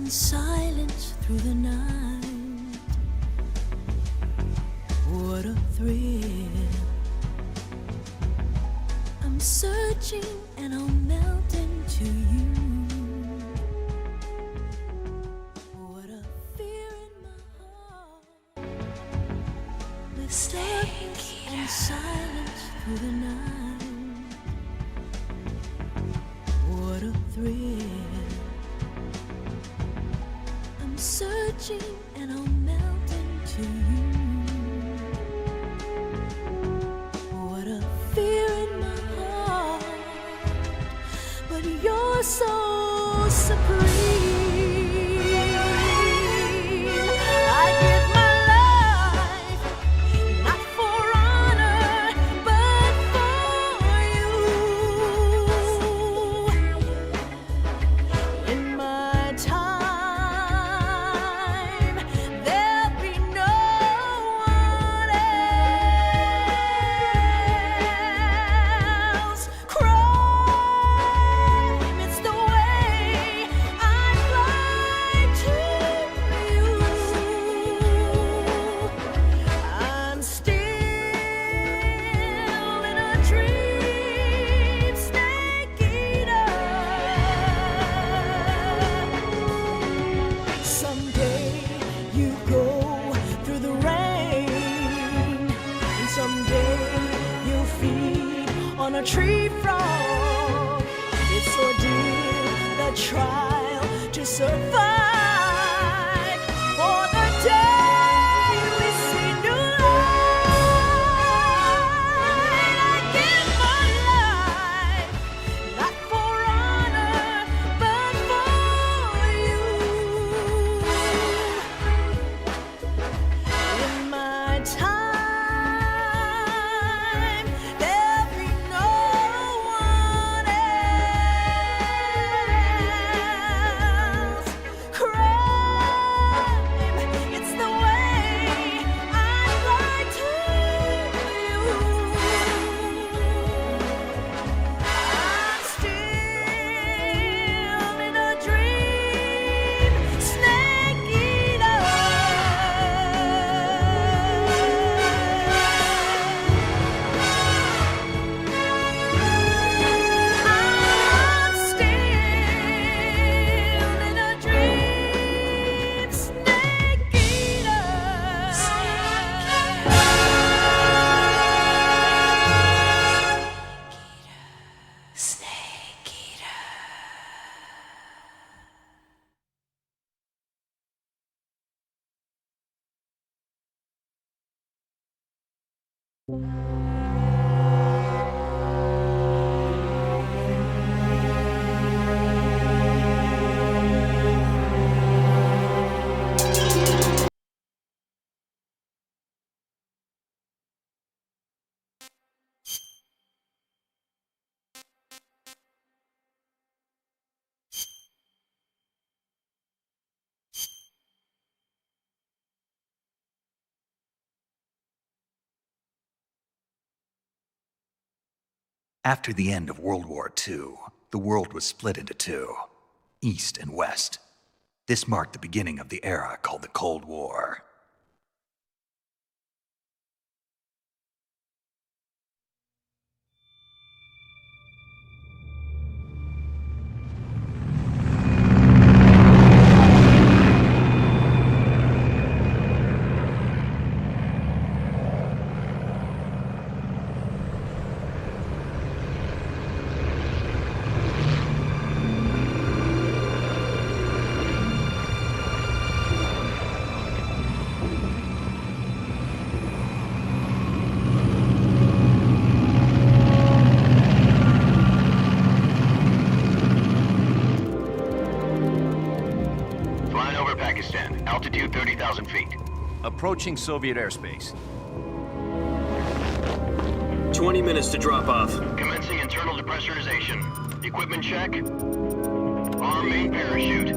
and silence through the night. What a thrill. I'm searching and I'll melt into you. What a fear in my heart. With darkness and silence through the night. What a thrill. I'm searching and I'll melt into you. What a fear in my heart, but you're so supreme. I give my life, not for honor, but for you. In my time, there'll be no one else. Crime, it's the way I fly to you. I'm still in a dream, snake eater. Someday you go through the rain, and someday you'll feed on a tree frog. It's ordeal, the trial to survive. For the day we see new light, I give my life, not for honor, but for you. In my time, there'll be no one else. Crime, it's the way I fly to you. I'm still in a dream, snake eater. I'm still in a dream, snake eater. Snake eater. After the end of World War II, the world was split into two, East and West. This marked the beginning of the era called the Cold War. Flying over Pakistan, altitude 30,000 feet. Approaching Soviet airspace. 20 minutes to drop off. Commencing internal depressurization. Equipment check. Arm main parachute.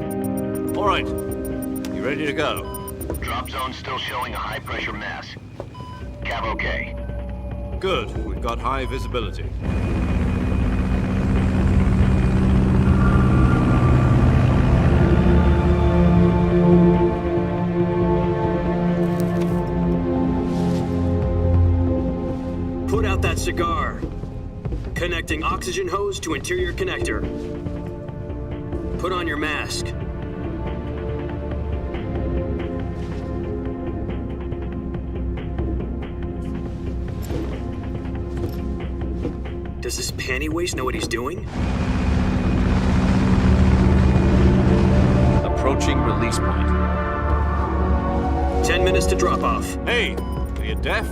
All right. You ready to go? Drop zone still showing a high pressure mass. Cav okay. Good. We've got high visibility. Put out that cigar. Connecting oxygen hose to interior connector. Put on your mask. Does this panty waste know what he's doing? Approaching release point. 10 minutes to drop off. Hey, are you deaf?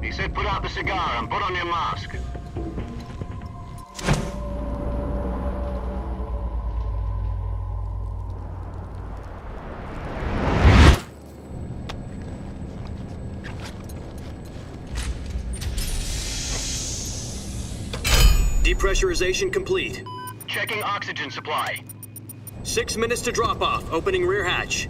He said put out the cigar and put on your mask. Depressurization complete. Checking oxygen supply. 6 minutes to drop off. Opening rear hatch.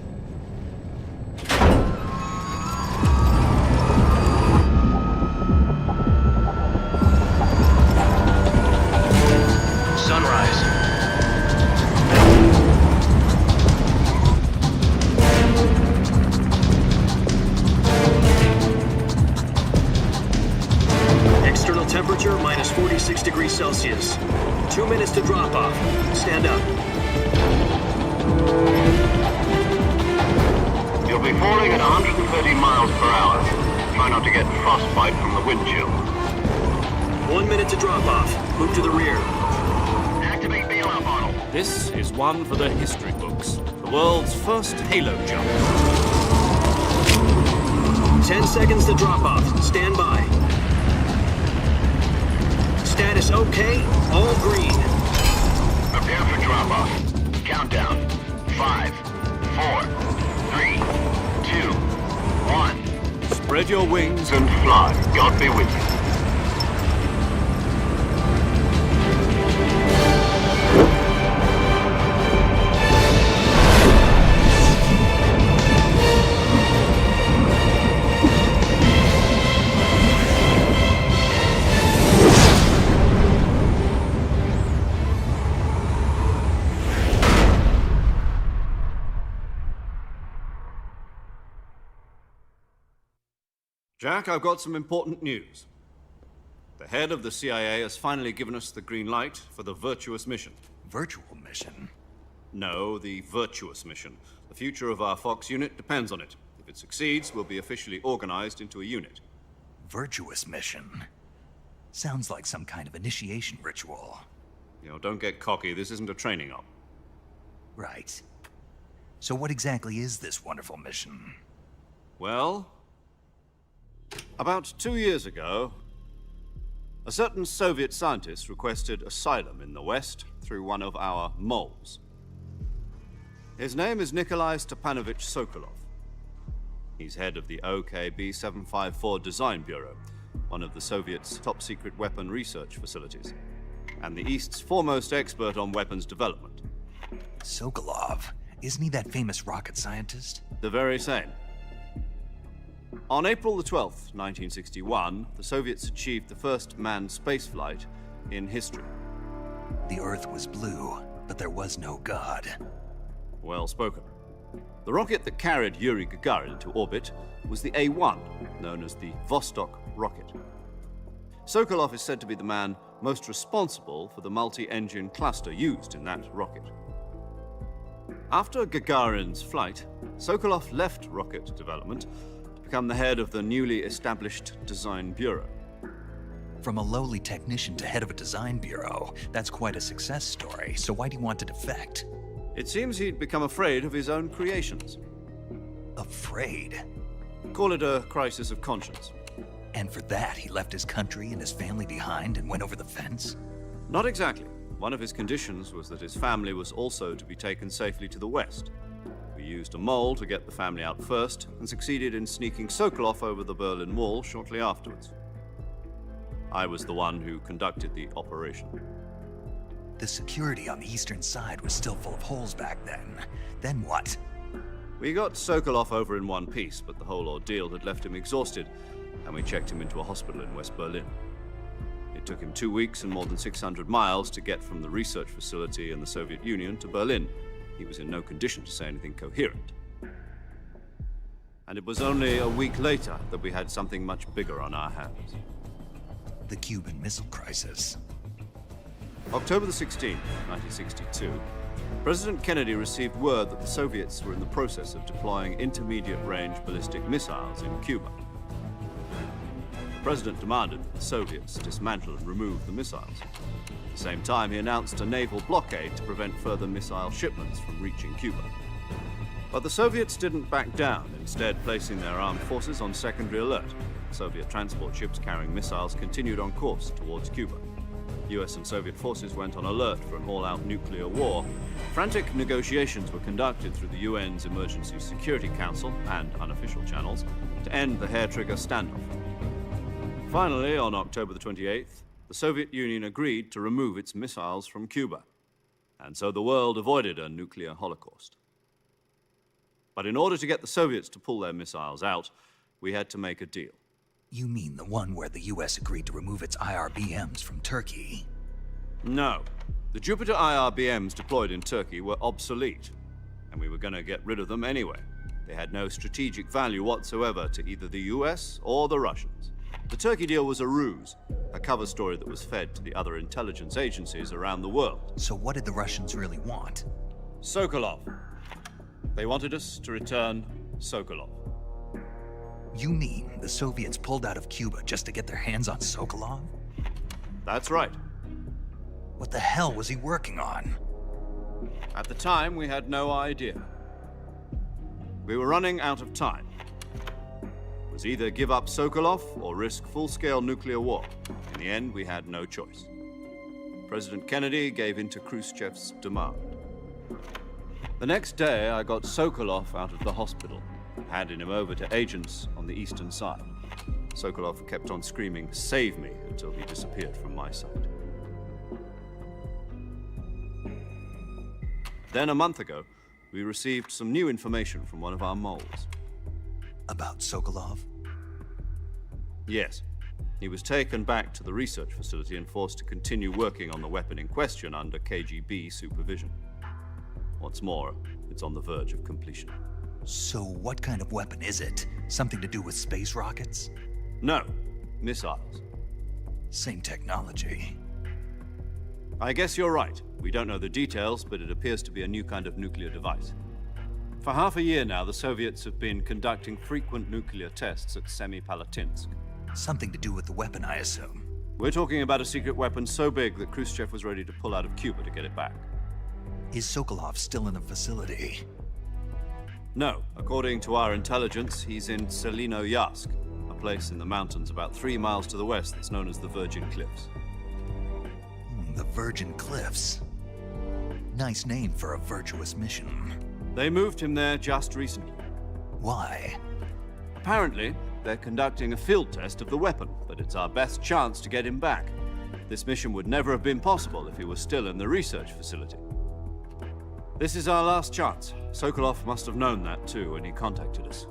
Sunrise. External temperature minus 46 degrees Celsius. 2 minutes to drop off. Stand up. You'll be falling at 130 miles per hour. Try not to get frostbite from the wind chill. 1 minute to drop off. Move to the rear. Activate bailout model. This is one for the history books. The world's first halo jump. 10 seconds to drop off. Stand by. Status okay. All green. Prepare for drop-off. Countdown. 5, 4, 3, 2, 1. Spread your wings And fly. God be with you. Jack, I've got some important news. The head of the CIA has finally given us the green light for the virtuous mission. Virtual mission? No, the virtuous mission. The future of our Fox unit depends on it. If it succeeds, we'll be officially organized into a unit. Virtuous mission? Sounds like some kind of initiation ritual. You know, don't get cocky. This isn't a training op. Right. So what exactly is this wonderful mission? Well, about 2 years ago, a certain Soviet scientist requested asylum in the West through one of our moles. His name is Nikolai Stepanovich Sokolov. He's head of the OKB-754 Design Bureau, one of the Soviets' top-secret weapon research facilities, and the East's foremost expert on weapons development. Sokolov? Isn't he that famous rocket scientist? The very same. On April the 12th, 1961, the Soviets achieved the first manned spaceflight in history. The Earth was blue, but there was no God. Well spoken. The rocket that carried Yuri Gagarin to orbit was the A-1, known as the Vostok rocket. Sokolov is said to be the man most responsible for the multi-engine cluster used in that rocket. After Gagarin's flight, Sokolov left rocket development to become the head of the newly established Design Bureau. From a lowly technician to head of a design bureau, that's quite a success story, so why do you want to defect? It seems he'd become afraid of his own creations. Afraid? Call it a crisis of conscience. And for that, he left his country and his family behind and went over the fence? Not exactly. One of his conditions was that his family was also to be taken safely to the West. We used a mole to get the family out first and succeeded in sneaking Sokolov over the Berlin Wall shortly afterwards. I was the one who conducted the operation. The security on the eastern side was still full of holes back then. Then what? We got Sokolov over in one piece, but the whole ordeal had left him exhausted, and we checked him into a hospital in West Berlin. It took him 2 weeks and more than 600 miles to get from the research facility in the Soviet Union to Berlin. He was in no condition to say anything coherent. And it was only a week later that we had something much bigger on our hands. The Cuban Missile Crisis. October the 16th, 1962, President Kennedy received word that the Soviets were in the process of deploying intermediate-range ballistic missiles in Cuba. The president demanded that the Soviets dismantle and remove the missiles. At the same time, he announced a naval blockade to prevent further missile shipments from reaching Cuba. But the Soviets didn't back down, instead placing their armed forces on secondary alert. Soviet transport ships carrying missiles continued on course towards Cuba. US and Soviet forces went on alert for an all-out nuclear war. Frantic negotiations were conducted through the UN's Emergency Security Council and unofficial channels to end the hair-trigger standoff. Finally, on October the 28th, the Soviet Union agreed to remove its missiles from Cuba. And so the world avoided a nuclear holocaust. But in order to get the Soviets to pull their missiles out, we had to make a deal. You mean the one where the US agreed to remove its IRBMs from Turkey? No. The Jupiter IRBMs deployed in Turkey were obsolete, and we were going to get rid of them anyway. They had no strategic value whatsoever to either the US or the Russians. The Turkey deal was a ruse, a cover story that was fed to the other intelligence agencies around the world. So what did the Russians really want? Sokolov. They wanted us to return Sokolov. You mean the Soviets pulled out of Cuba just to get their hands on Sokolov? That's right. What the hell was he working on? At the time, we had no idea. We were running out of time. It was either give up Sokolov or risk full-scale nuclear war. In the end, we had no choice. President Kennedy gave in to Khrushchev's demand. The next day, I got Sokolov out of the hospital, handing him over to agents on the eastern side. Sokolov kept on screaming, "Save me," until he disappeared from my sight. Then a month ago, we received some new information from one of our moles. About Sokolov? Yes. He was taken back to the research facility and forced to continue working on the weapon in question under KGB supervision. What's more, it's on the verge of completion. So what kind of weapon is it? Something to do with space rockets? No, missiles. Same technology. I guess you're right. We don't know the details, but it appears to be a new kind of nuclear device. For half a year now, the Soviets have been conducting frequent nuclear tests at Semipalatinsk. Something to do with the weapon, I assume. We're talking about a secret weapon so big that Khrushchev was ready to pull out of Cuba to get it back. Is Sokolov still in the facility? No. According to our intelligence, he's in Selinoyarsk, a place in the mountains about 3 miles to the west that's known as the Virgin Cliffs. The Virgin Cliffs. Nice name for a virtuous mission. They moved him there just recently. Why? Apparently, they're conducting a field test of the weapon, but it's our best chance to get him back. This mission would never have been possible if he was still in the research facility. This is our last chance. Sokolov must have known that too when he contacted us.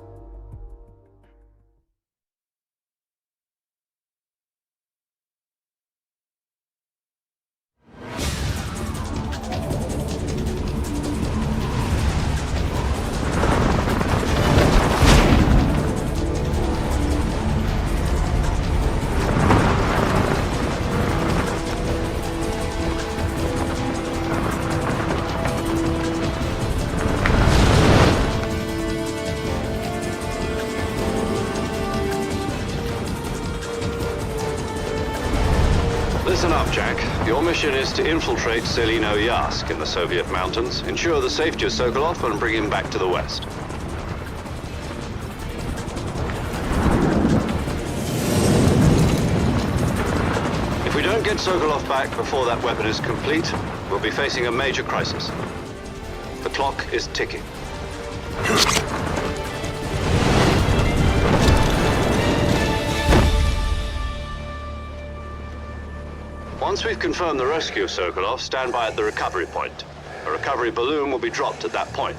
Listen up, Jack. Your mission is to infiltrate Selinoyarsk in the Soviet mountains, ensure the safety of Sokolov, and bring him back to the west. If we don't get Sokolov back before that weapon is complete, we'll be facing a major crisis. The clock is ticking. Once we've confirmed the rescue of Sokolov, stand by at the recovery point. A recovery balloon will be dropped at that point.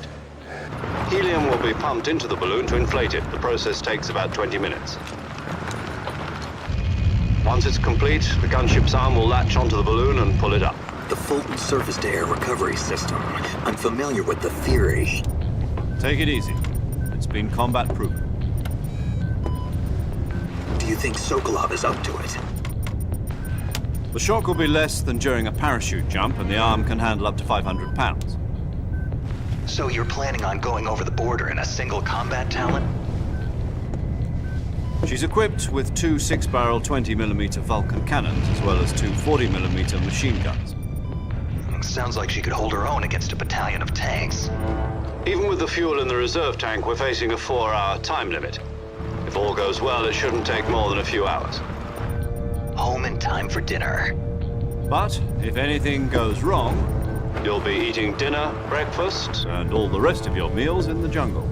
Helium will be pumped into the balloon to inflate it. The process takes about 20 minutes. Once it's complete, the gunship's arm will latch onto the balloon and pull it up. The Fulton surface-to-air recovery system. I'm familiar with the theory. Take it easy. It's been combat-proven. Do you think Sokolov is up to it? The shock will be less than during a parachute jump, and the arm can handle up to 500 pounds. So you're planning on going over the border in a single combat talent? She's equipped with two 6-barrel 20mm Vulcan cannons, as well as two 40mm machine guns. Sounds like she could hold her own against a battalion of tanks. Even with the fuel in the reserve tank, we're facing a 4-hour time limit. If all goes well, it shouldn't take more than a few hours. Home in time for dinner. But if anything goes wrong, you'll be eating dinner, breakfast, and all the rest of your meals in the jungle.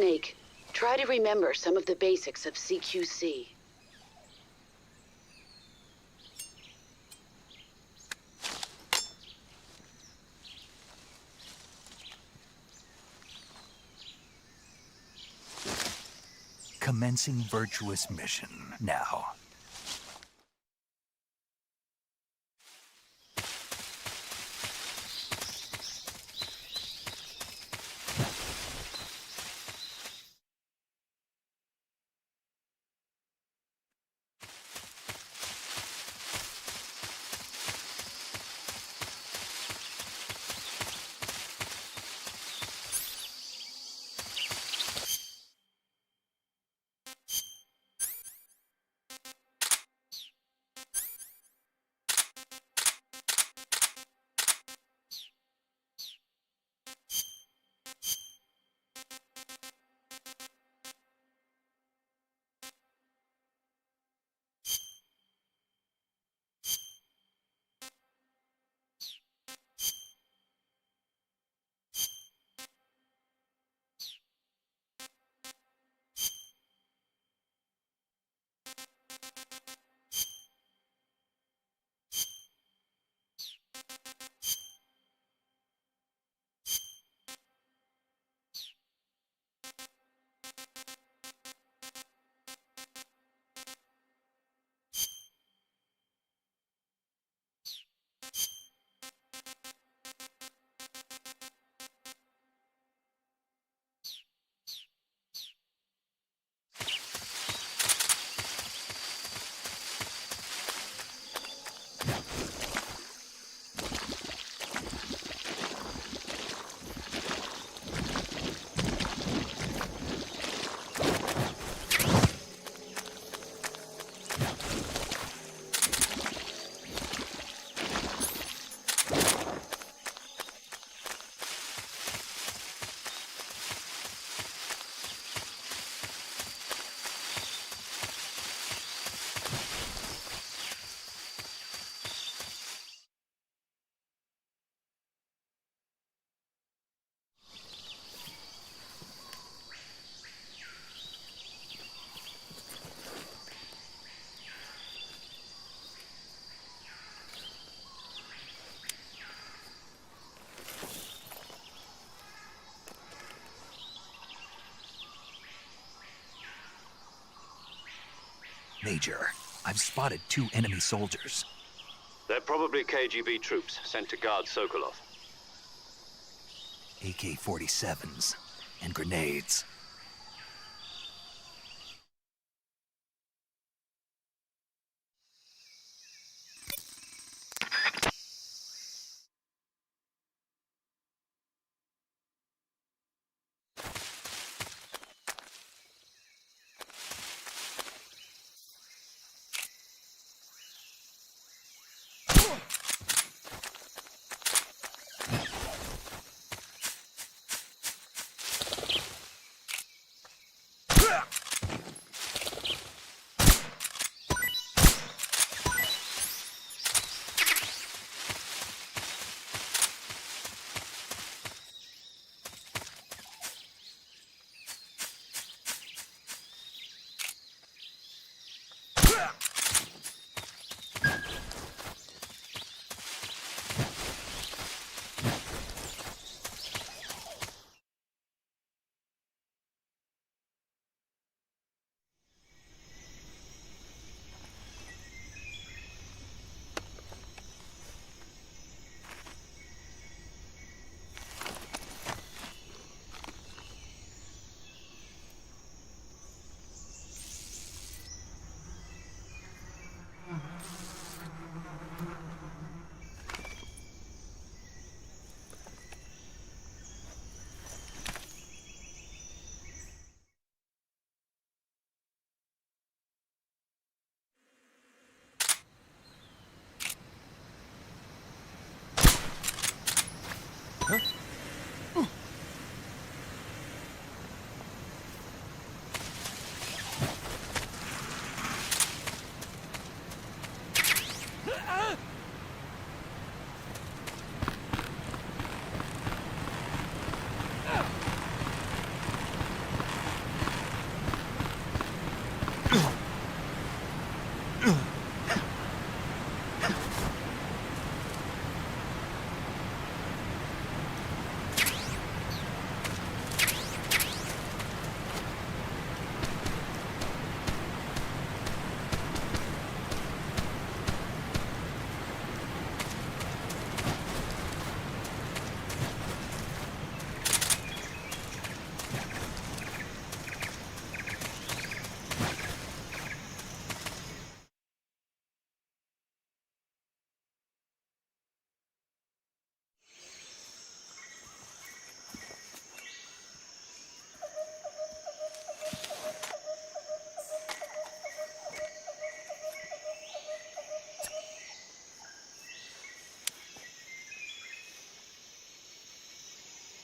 Snake, try to remember some of the basics of CQC. Commencing virtuous mission now. Major, I've spotted 2 enemy soldiers. They're probably KGB troops sent to guard Sokolov. AK-47s and grenades.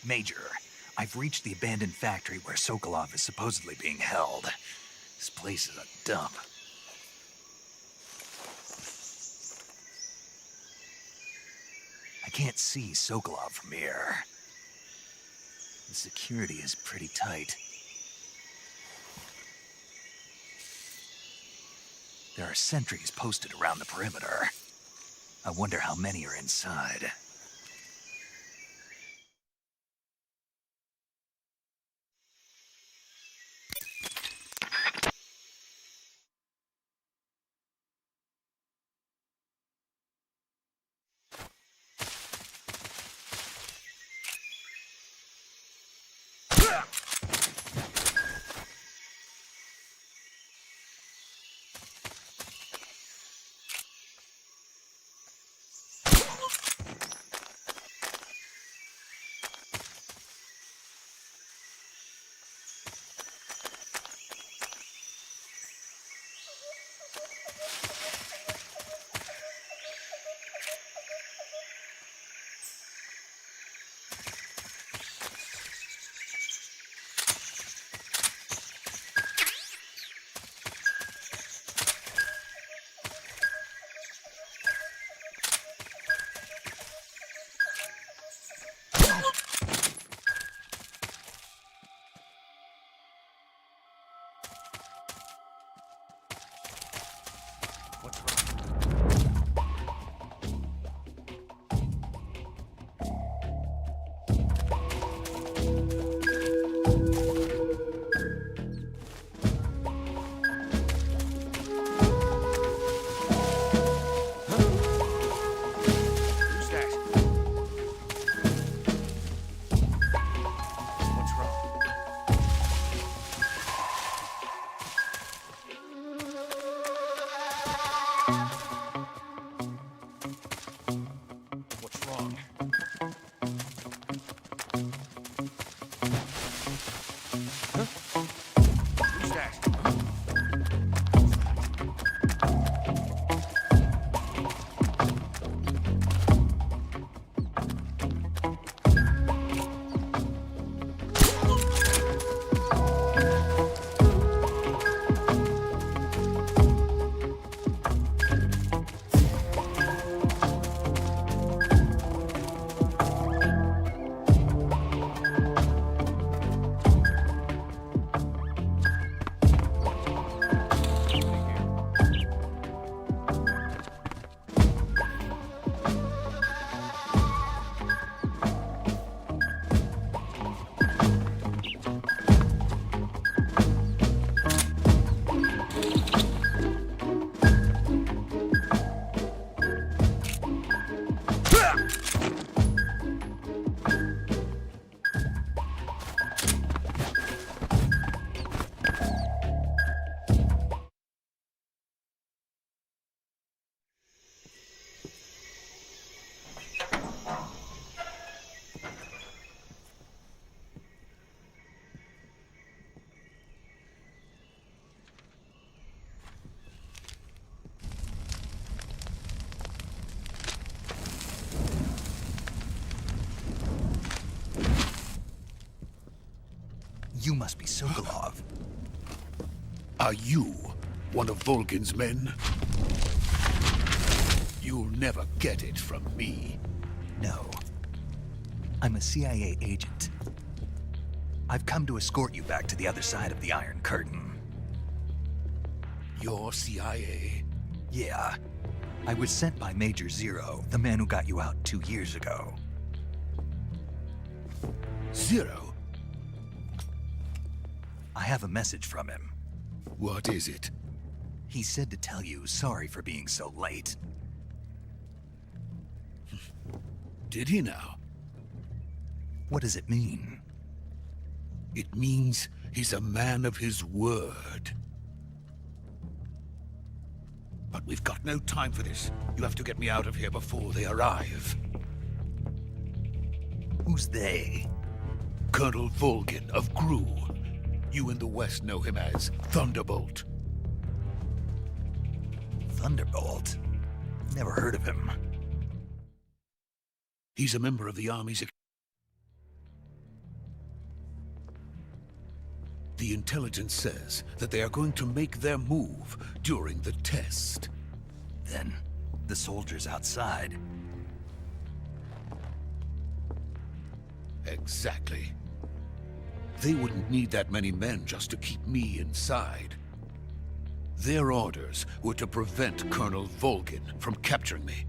Major, I've reached the abandoned factory where Sokolov is supposedly being held. This place is a dump. I can't see Sokolov from here. The security is pretty tight. There are sentries posted around the perimeter. I wonder how many are inside. must be Sokolov. Are you one of Volgin's men? You'll never get it from me. No. I'm a CIA agent. I've come to escort you back to the other side of the Iron Curtain. You're CIA? Yeah. I was sent by Major Zero, the man who got you out 2 years ago. Zero? I have a message from him. What is it? He said to tell you sorry for being so late. Did he now? What does it mean? It means he's a man of his word. But we've got no time for this. You have to get me out of here before they arrive. Who's they? Colonel Volgin of Gru. You in the West know him as Thunderbolt. Thunderbolt? Never heard of him. He's a member of the Army's... The intelligence says that they are going to make their move during the test. Then, the soldiers outside. Exactly. They wouldn't need that many men just to keep me inside. Their orders were to prevent Colonel Volgin from capturing me.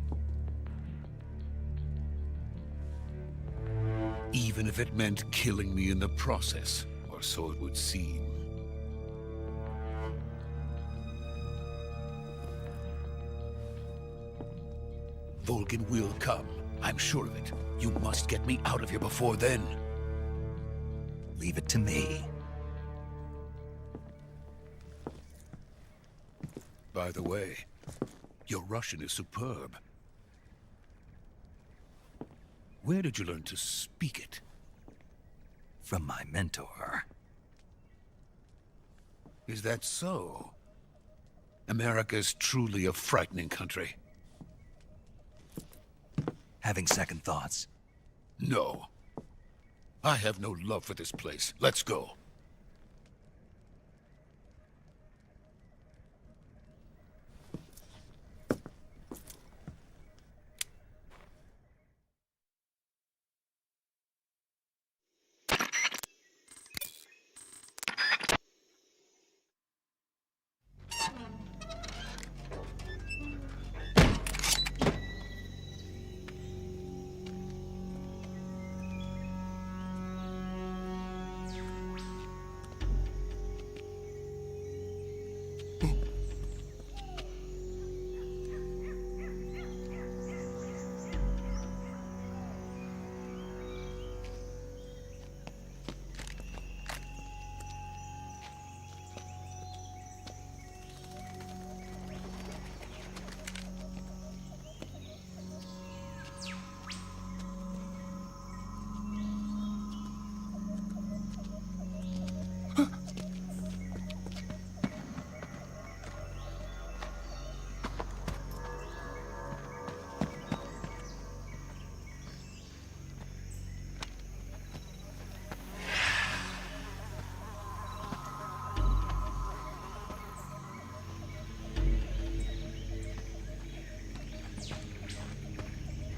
Even if it meant killing me in the process, or so it would seem. Volgin will come. I'm sure of it. You must get me out of here before then. Leave it to me. By the way, your Russian is superb. Where did you learn to speak it? From my mentor. Is that so? America's truly a frightening country. Having second thoughts? No. I have no love for this place. Let's go.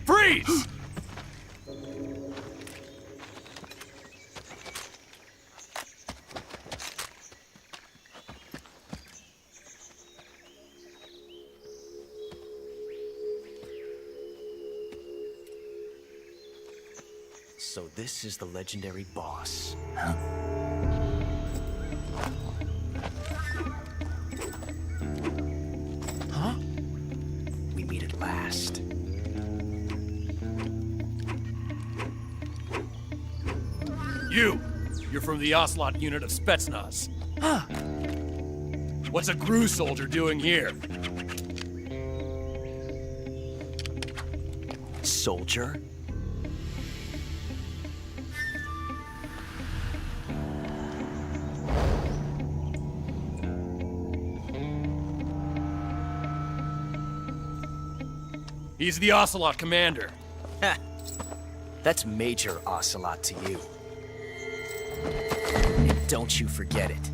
Freeze! So this is the legendary boss. Huh? Huh? We meet at last. You're from the Ocelot unit of Spetsnaz. Huh. What's a Gru soldier doing here? Soldier? He's the Ocelot commander. Ha! That's Major Ocelot to you. Don't you forget it.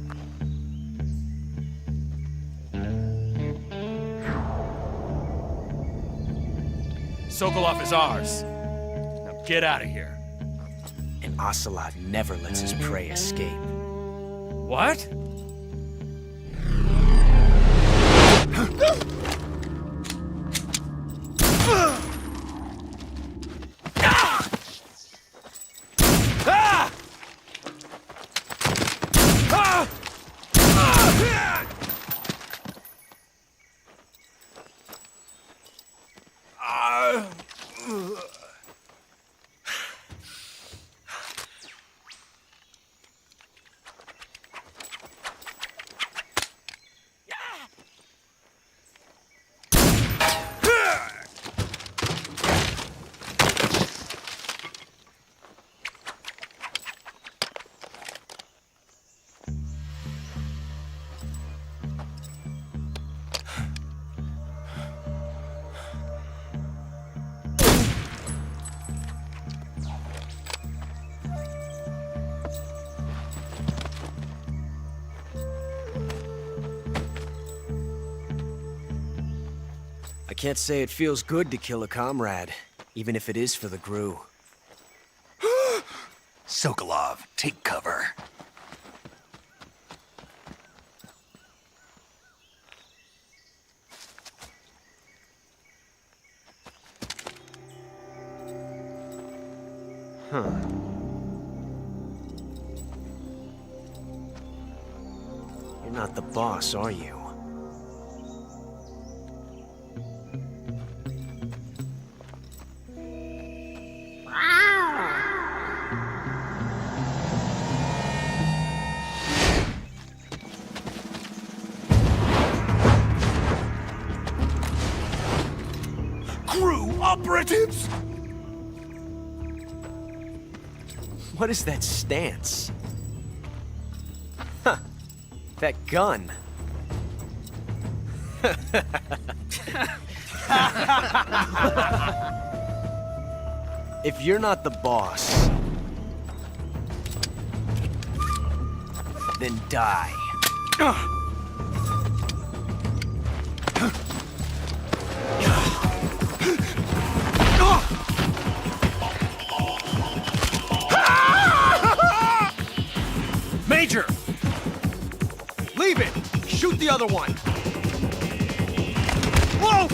Sokolov is ours. Now get out of here. And Ocelot never lets his prey escape. What? I can't say it feels good to kill a comrade, even if it is for the Gru. Sokolov, take cover. Huh. You're not the boss, are you? Operatives! What is that stance? Huh. That gun. If you're not the boss, then die. Major! Leave it! Shoot the other one! Whoa!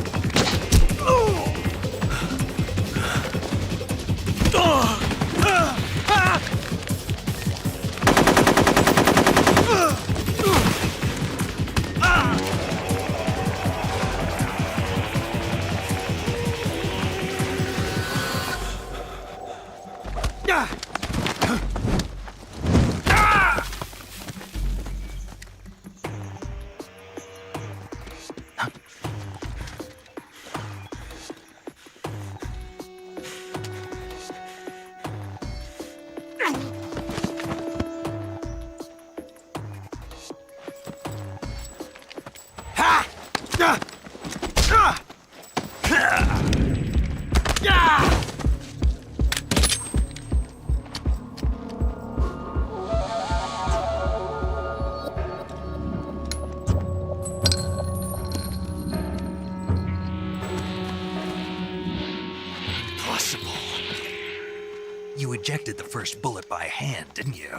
You ejected the first bullet by hand, didn't you?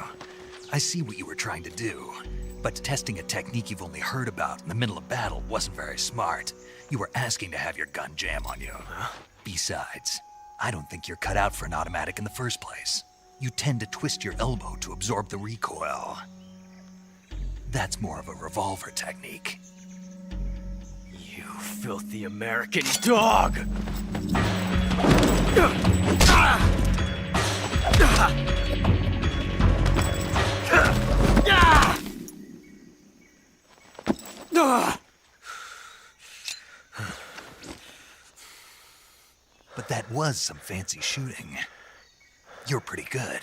I see what you were trying to do. But testing a technique you've only heard about in the middle of battle wasn't very smart. You were asking to have your gun jam on you. Huh? Besides, I don't think you're cut out for an automatic in the first place. You tend to twist your elbow to absorb the recoil. That's more of a revolver technique. You filthy American dog! But that was some fancy shooting. You're pretty good.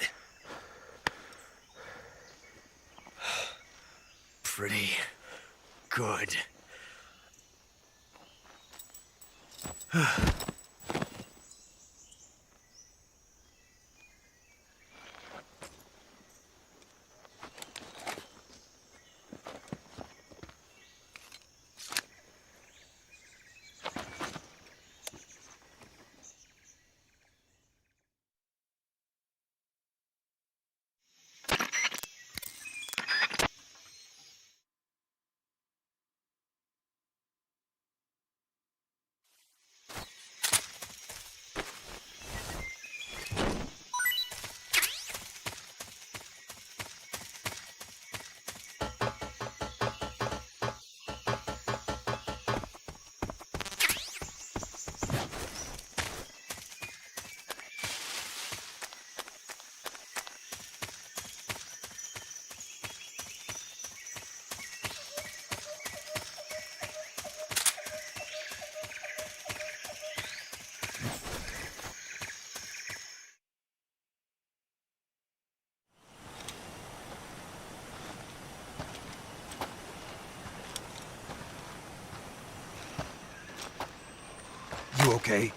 Pretty good. You okay?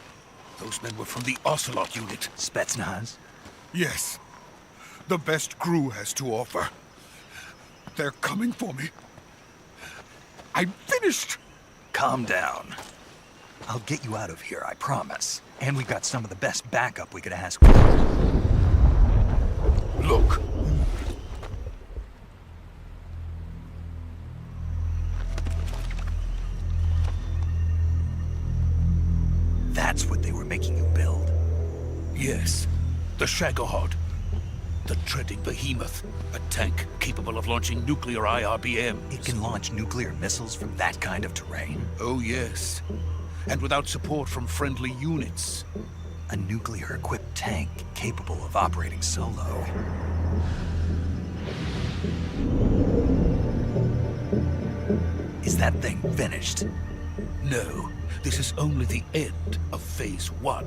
Those men were from the Ocelot unit. Spetsnaz? Yes. The best crew has to offer. They're coming for me. I'm finished! Calm down. I'll get you out of here, I promise. And we've got some of the best backup we could ask for. Look. That's what they were making you build? Yes. The Shagohod. The treading behemoth. A tank capable of launching nuclear IRBMs. It can launch nuclear missiles from that kind of terrain? Oh, yes. And without support from friendly units. A nuclear-equipped tank capable of operating solo. Is that thing finished? No, this is only the end of Phase 1.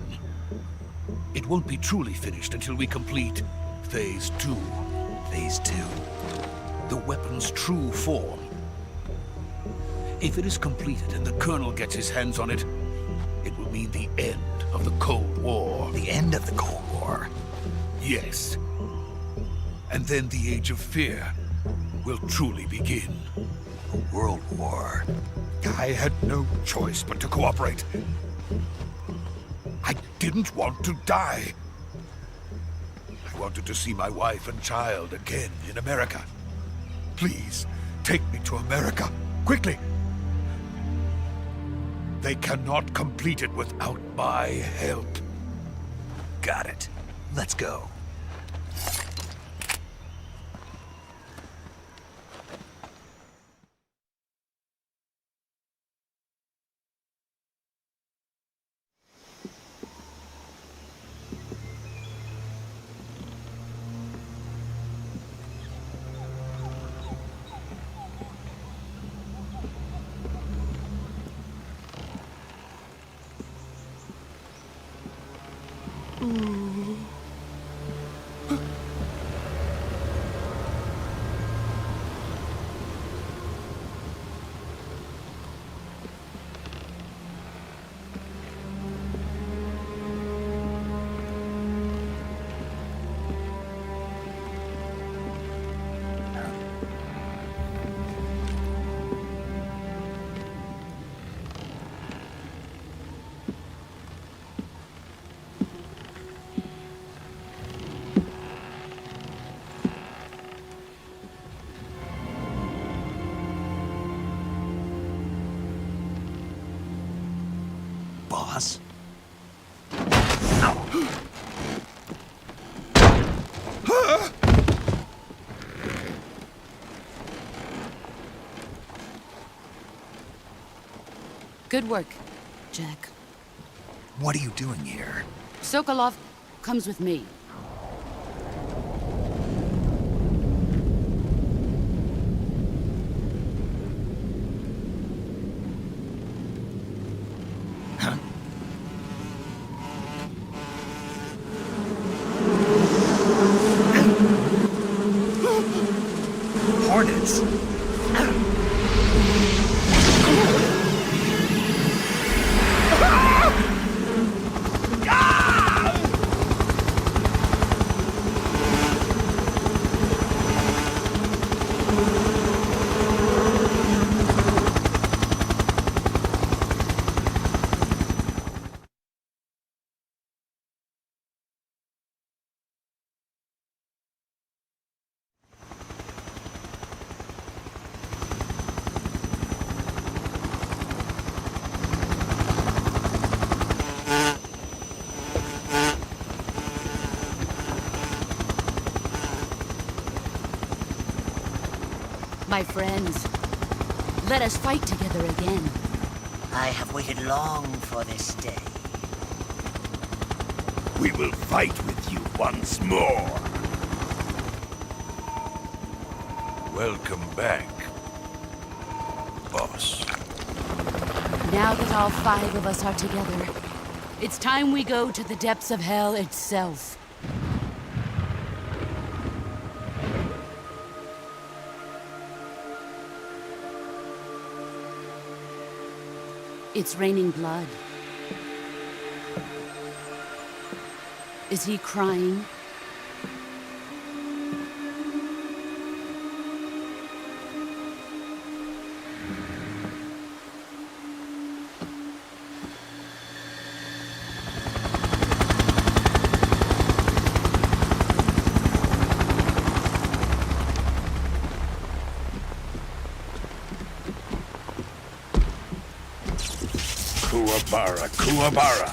It won't be truly finished until we complete Phase 2. Phase 2? The weapon's true form. If it is completed and the Colonel gets his hands on it, it will mean the end of the Cold War. The end of the Cold War? Yes. And then the Age of Fear will truly begin. A world war? I had no choice but to cooperate. I didn't want to die. I wanted to see my wife and child again in America. Please, take me to America, quickly. They cannot complete it without my help. Got it. Let's go. Boss? Good work, Jack. What are you doing here? Sokolov comes with me. Hornets? My friends, let us fight together again. I have waited long for this day. We will fight with you once more. Welcome back, boss. Now that all 5 of us are together, it's time we go to the depths of hell itself. It's raining blood. Is he crying? Kuwabara, Kuwabara.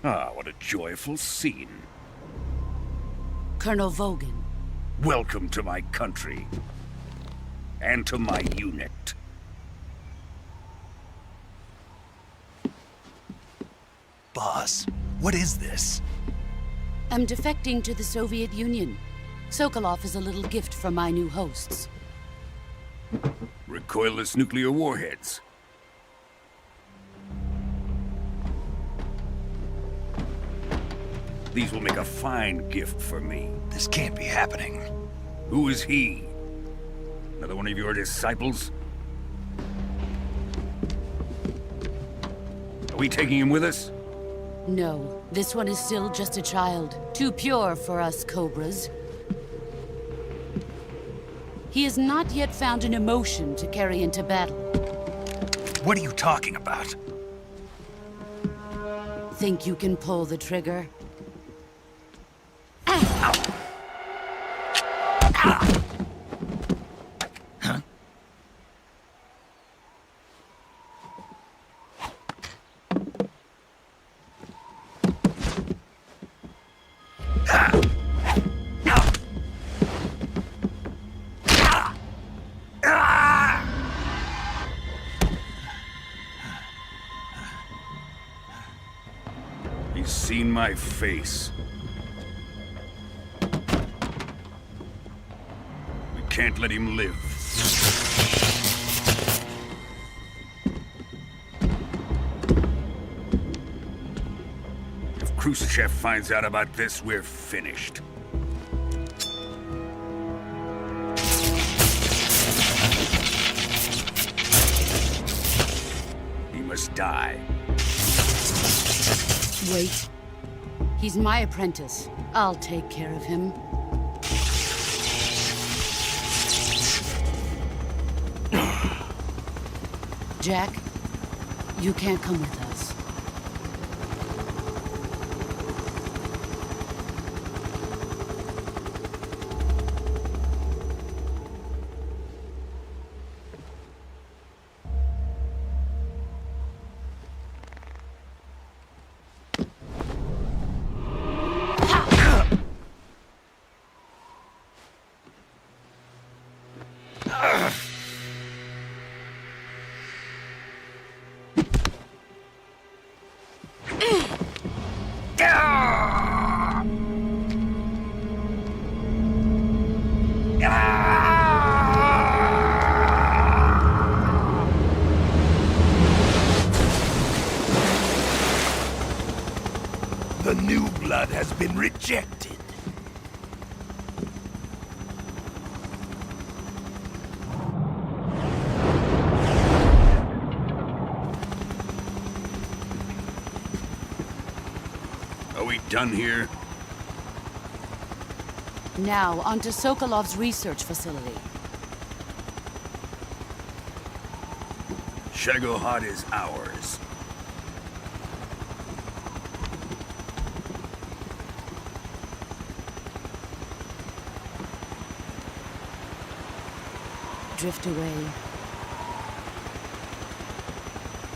Ah, what a joyful scene. Colonel Volgin. Welcome to my country. And to my unit. Boss, what is this? I'm defecting to the Soviet Union. Sokolov is a little gift from my new hosts. Recoilless nuclear warheads. These will make a fine gift for me. This can't be happening. Who is he? Another one of your disciples? Are we taking him with us? No, this one is still just a child. Too pure for us Cobras. He has not yet found an emotion to carry into battle. What are you talking about? Think you can pull the trigger? He's seen my face. We can't let him live. If Khrushchev finds out about this, we're finished. He must die. Wait. He's my apprentice. I'll take care of him. Jack, you can't come with us. The new blood has been rejected. Are we done here? Now, onto Sokolov's research facility. Shagohod is ours. Drift away.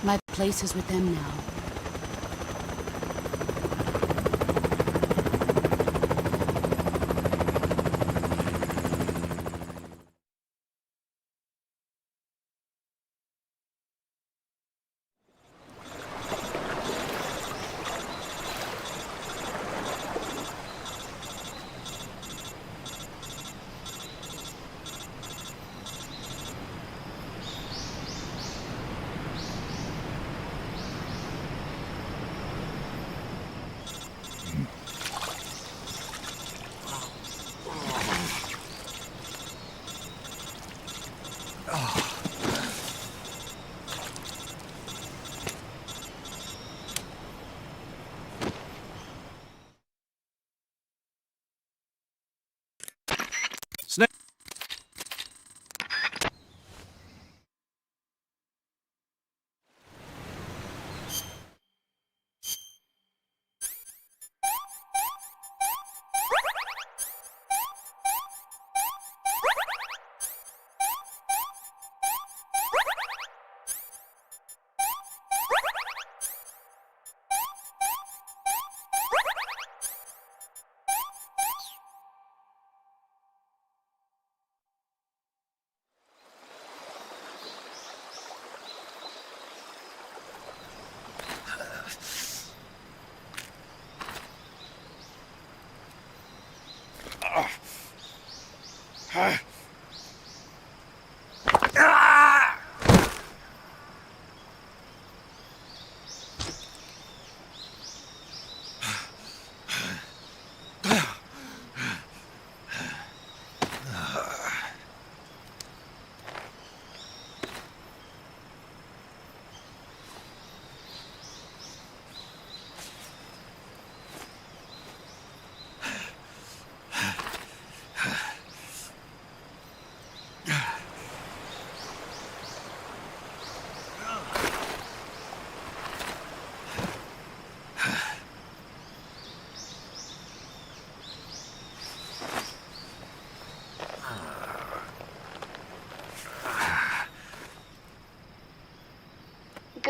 My place is with them now.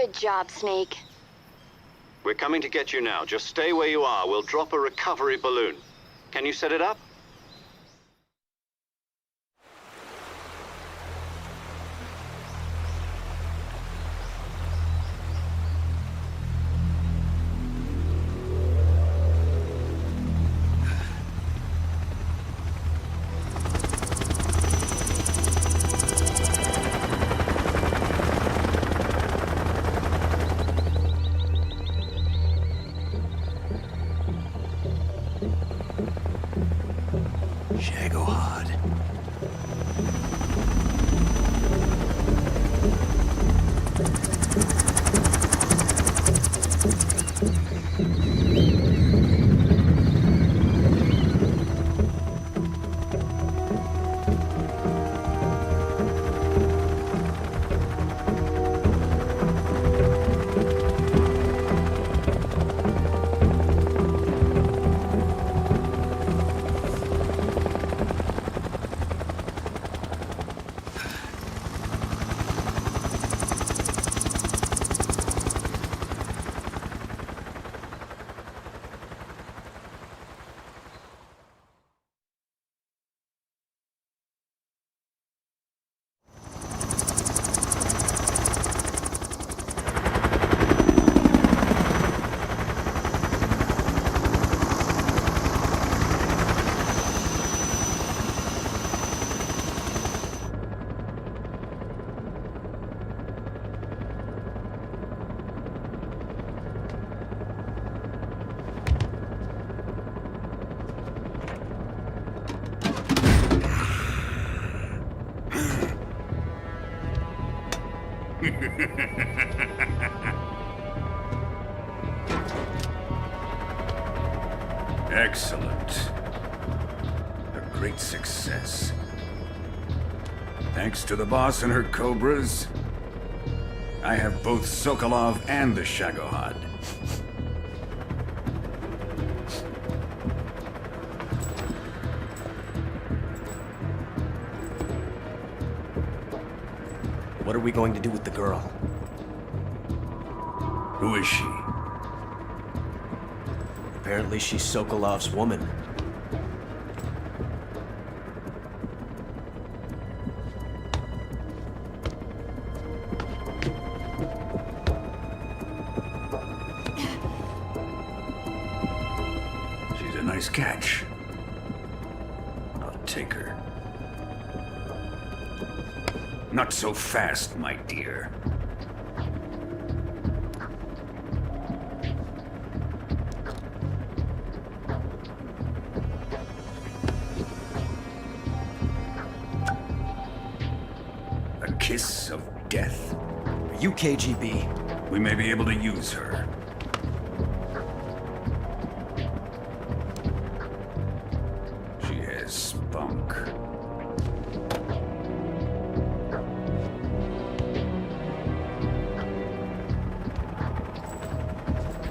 Good job, Snake. We're coming to get you now. Just stay where you are. We'll drop a recovery balloon. Can you set it up? Shagohod. Excellent. A great success. Thanks to the boss and her Cobras, I have both Sokolov and the Shagohod. What are we going to do with the girl? Who is she? Apparently she's Sokolov's woman. She's a nice catch. I'll take her. Not so fast, my dear. A kiss of death. Are you KGB? We may be able to use her. She has spunk.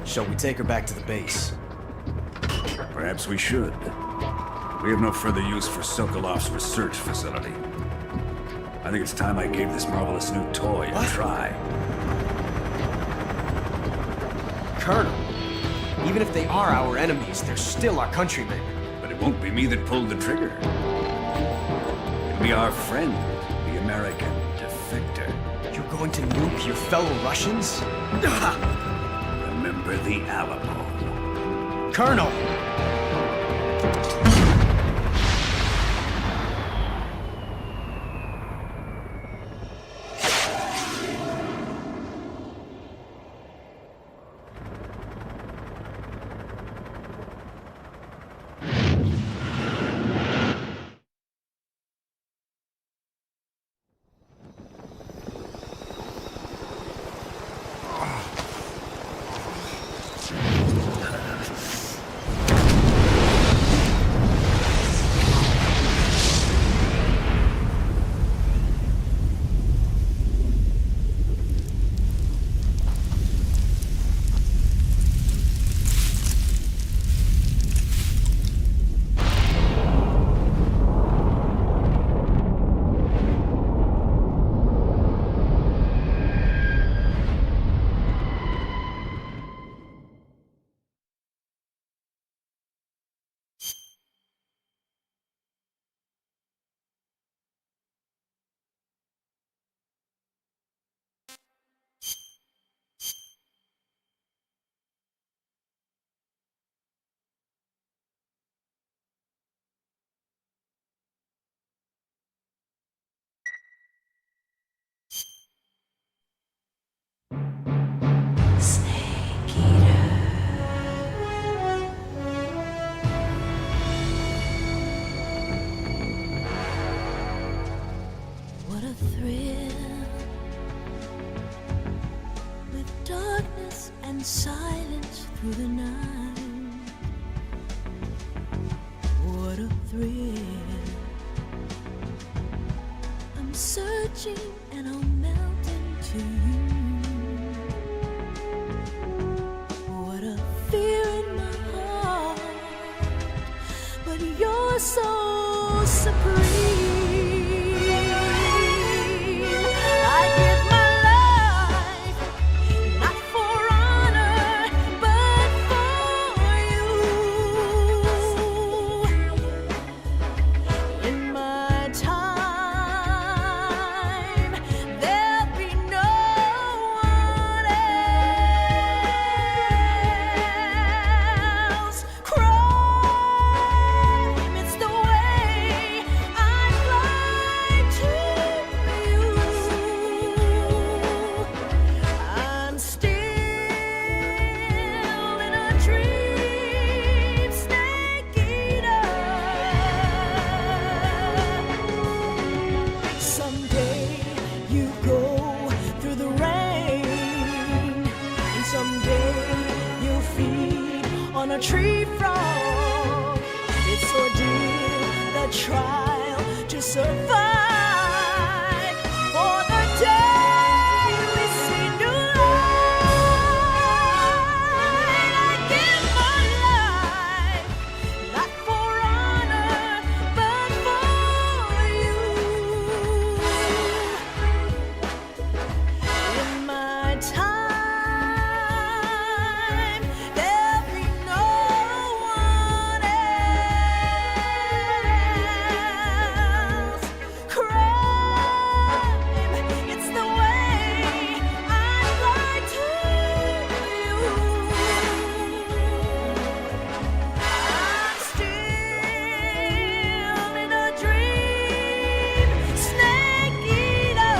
Shall we take her back to the base? Perhaps we should. We have no further use for Sokolov's research facility. I think it's time I gave this marvelous new toy a try. Colonel, even if they are our enemies, they're still our countrymen. But it won't be me that pulled the trigger. It'll be our friend, the American defector. You're going to nuke your fellow Russians? Remember the Alamo. Colonel! in silence through the night. What a thrill. I'm searching and I'll melt into you. What a fear in my heart, but you're so supreme. I give my life, not for honor, but for you. In my time, there'll be no one else. Crime, it's the way I fly to you. I'm still in a dream, snake eater. Someday you go through the rain, and someday you'll feed on a tree frog. It's ordeal, the trial to survive. For the day we see new light, I give my life, not for honor, but for you. In my time, there'll be no one else. Crime, it's the way I fly to you. I'm still in a dream, snake eater.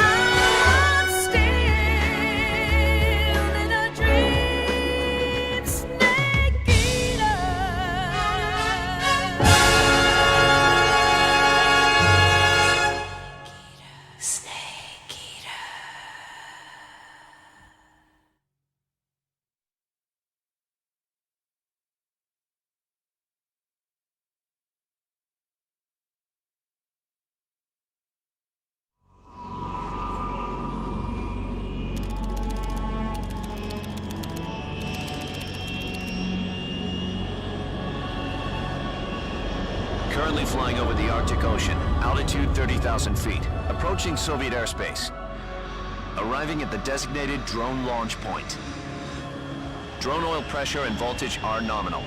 I'm still in a dream, snake eater. Snake eater. Currently flying over the Arctic Ocean, altitude 30,000 feet, approaching Soviet airspace. Arriving at the designated drone launch point. Drone oil pressure and voltage are nominal.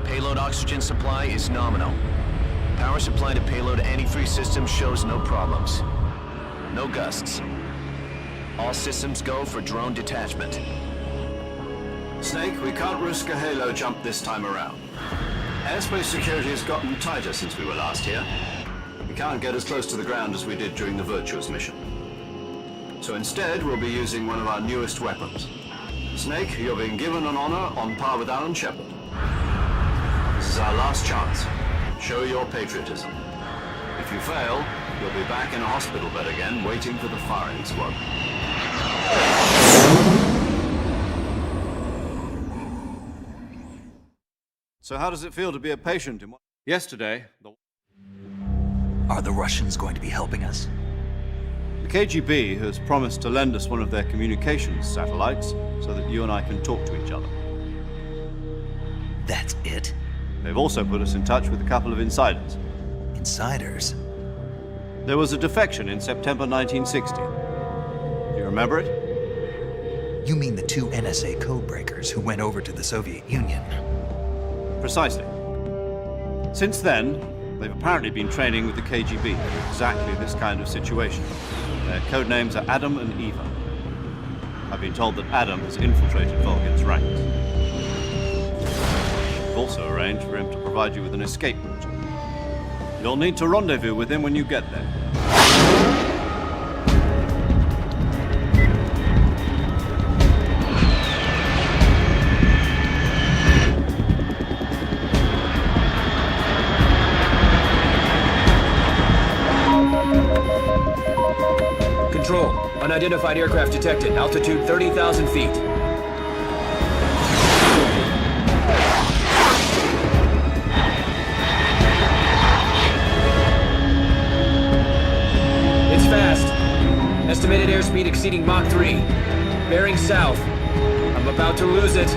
Payload oxygen supply is nominal. Power supply to payload antifreeze system shows no problems. No gusts. All systems go for drone detachment. Snake, we can't risk a halo jump this time around. Airspace security has gotten tighter since we were last here. We can't get as close to the ground as we did during the Virtuous mission. So instead, we'll be using one of our newest weapons. Snake, you're being given an honor on par with Alan Shepard. This is our last chance. Show your patriotism. If you fail, you'll be back in a hospital bed again, waiting for the firing squad. So how does it feel to be a patient in one? Yesterday, Are the Russians going to be helping us? the KGB has promised to lend us one of their communications satellites so that you and I can talk to each other. That's it? They've also put us in touch with a couple of insiders. Insiders? There was a defection in September 1960. Do you remember it? You mean the two NSA codebreakers who went over to the Soviet Union? Precisely. Since then, they've apparently been training with the KGB for exactly this kind of situation. Their code names are Adam and Eva. I've been told that Adam has infiltrated Volgin's ranks. We've also arranged for him to provide you with an escape route. You'll need to rendezvous with him when you get there. Control. Unidentified aircraft detected. Altitude 30,000 feet. It's fast. Estimated airspeed exceeding Mach 3. Bearing south. I'm about to lose it.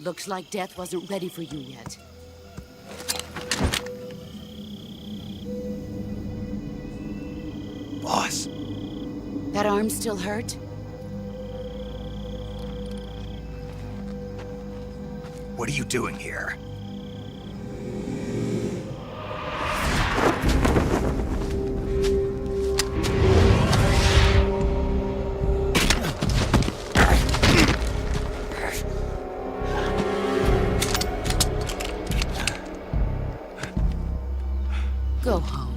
Looks like death wasn't ready for you yet. Boss. That arm still hurt? What are you doing here? Go home.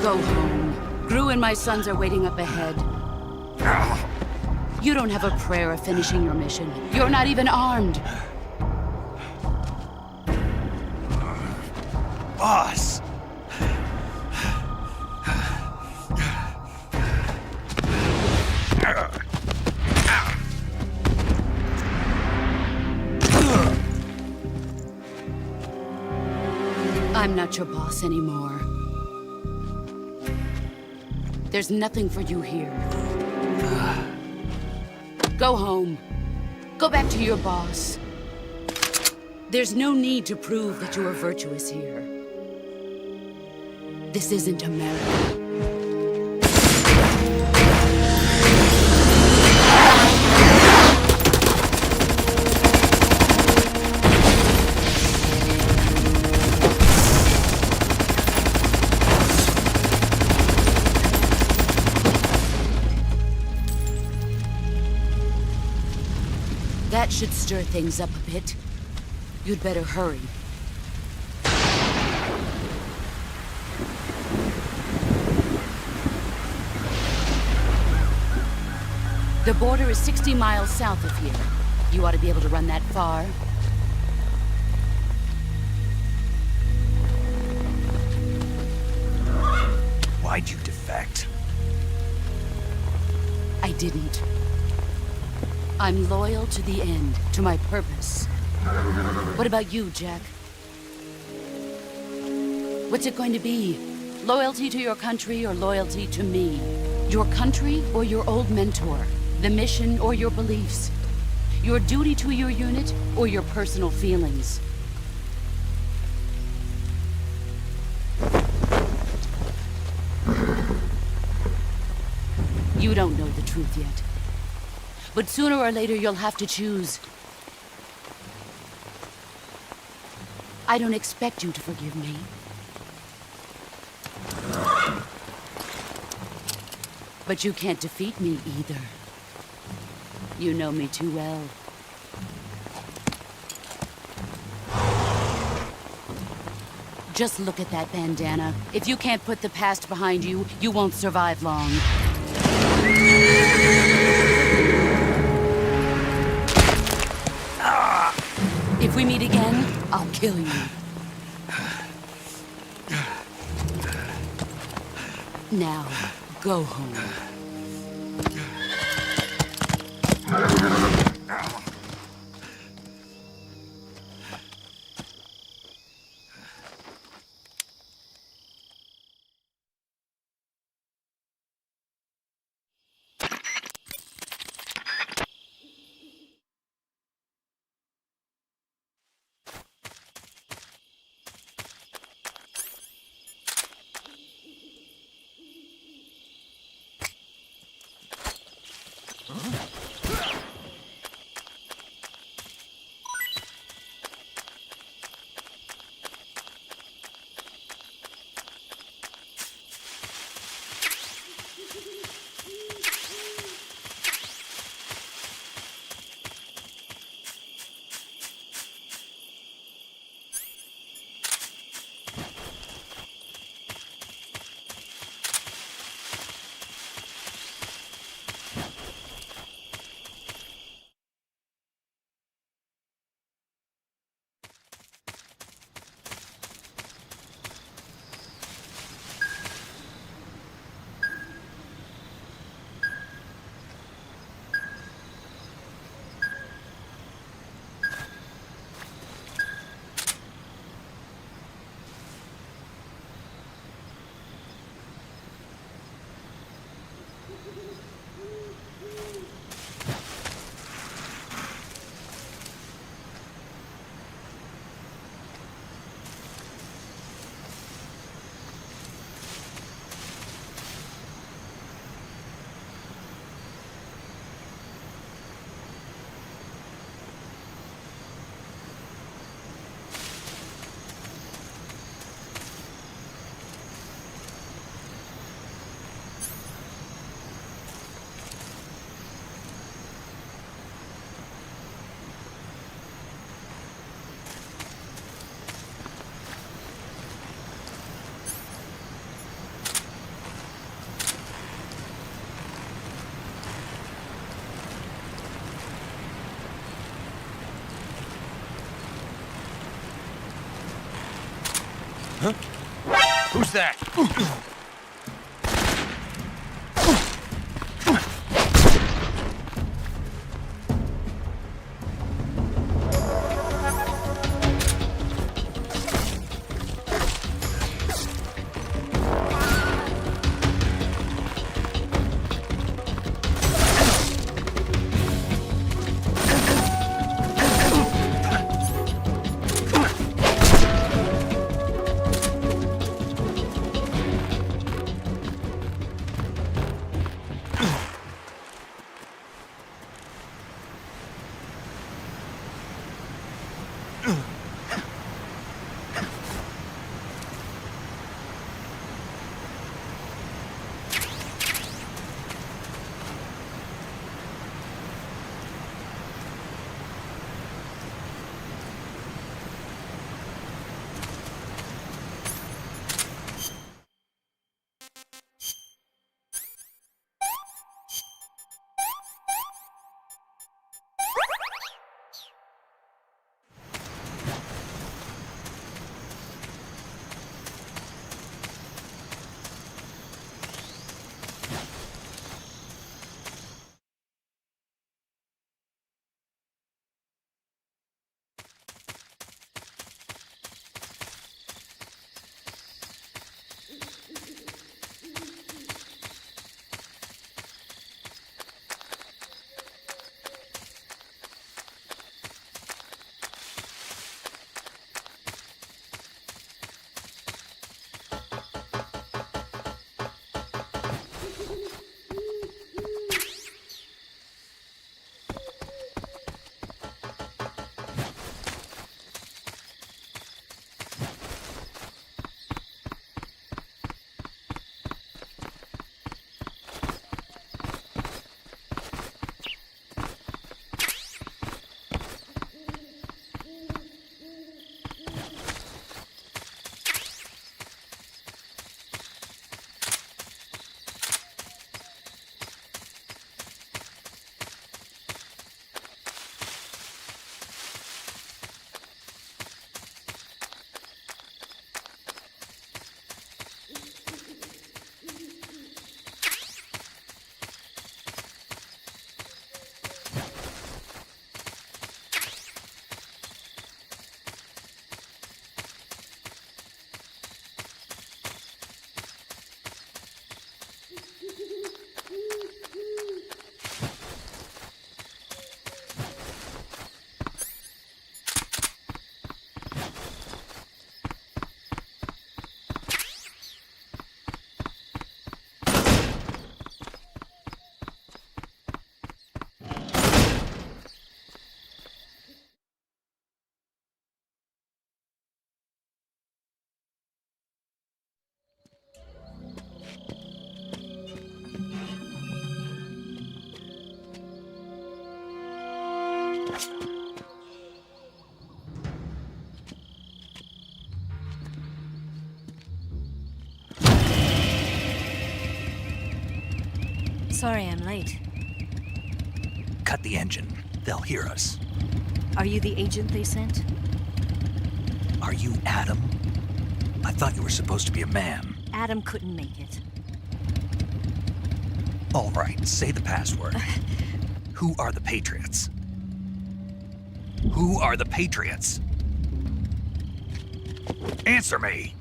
Go home. Gru and my sons are waiting up ahead. You don't have a prayer of finishing your mission. You're not even armed. Boss! I'm not your boss anymore. There's nothing for you here. Go home. Go back to your boss. There's no need to prove that you are virtuous here. This isn't America. That should stir things up a bit. You'd better hurry. The border is 60 miles south of here. You ought to be able to run that far. Why'd you defect? I didn't. I'm loyal to the end, to my purpose. What about you, Jack? What's it going to be? Loyalty to your country or loyalty to me? Your country or your old mentor? The mission or your beliefs? Your duty to your unit or your personal feelings? You don't know the truth yet. But sooner or later, you'll have to choose. I don't expect you to forgive me. But you can't defeat me either. You know me too well. Just look at that bandana. If you can't put the past behind you, you won't survive long. If we meet again, I'll kill you. Now, go home. Huh? Who's that? Sorry I'm late. Cut the engine. They'll hear us. Are you the agent they sent? Are you Adam? I thought you were supposed to be a man. Adam couldn't make it. All right, say the password. Who are the Patriots? Who are the Patriots? Answer me!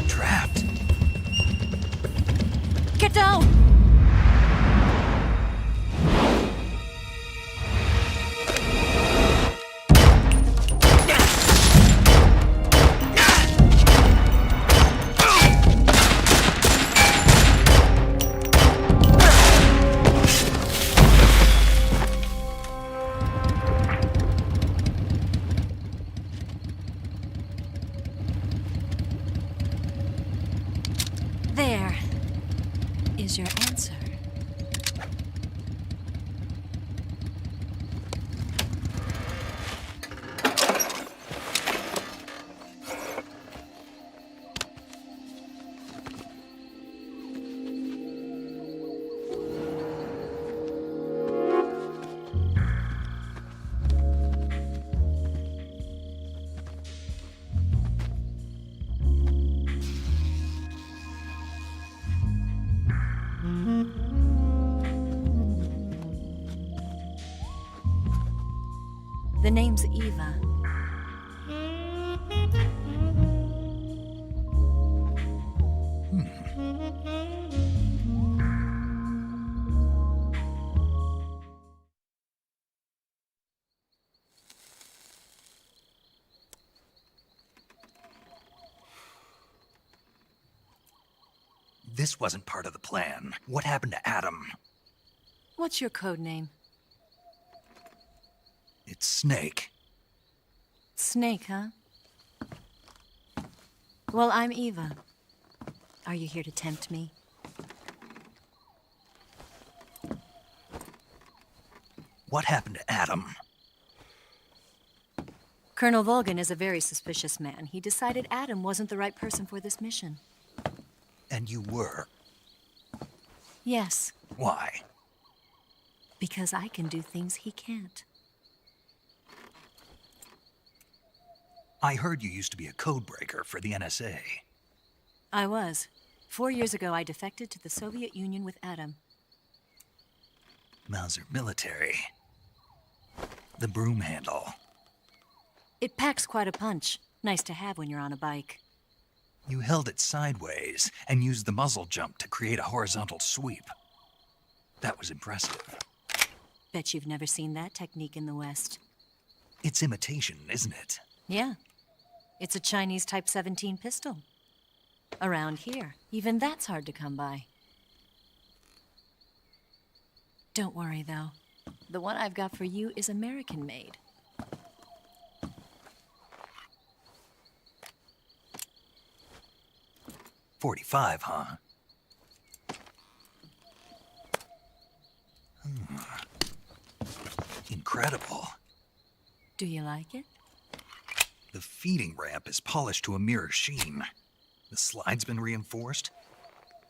Trapped. Get down! There is your answer. The name's Eva. This wasn't part of the plan. What happened to Adam? What's your code name? It's Snake. Snake, huh? Well, I'm Eva. Are you here to tempt me? What happened to Adam? Colonel Volgin is a very suspicious man. He decided Adam wasn't the right person for this mission. And you were? Yes. Why? Because I can do things he can't. I heard you used to be a codebreaker for the NSA. I was. 4 years ago, I defected to the Soviet Union with Adam. Mauser military. The broom handle. It packs quite a punch. Nice to have when you're on a bike. You held it sideways and used the muzzle jump to create a horizontal sweep. That was impressive. Bet you've never seen that technique in the West. It's imitation, isn't it? Yeah. It's a Chinese Type 17 pistol. Around here, even that's hard to come by. Don't worry, though. The one I've got for you is American-made. .45, huh? Incredible. Do you like it? The feeding ramp is polished to a mirror sheen. The slide's been reinforced,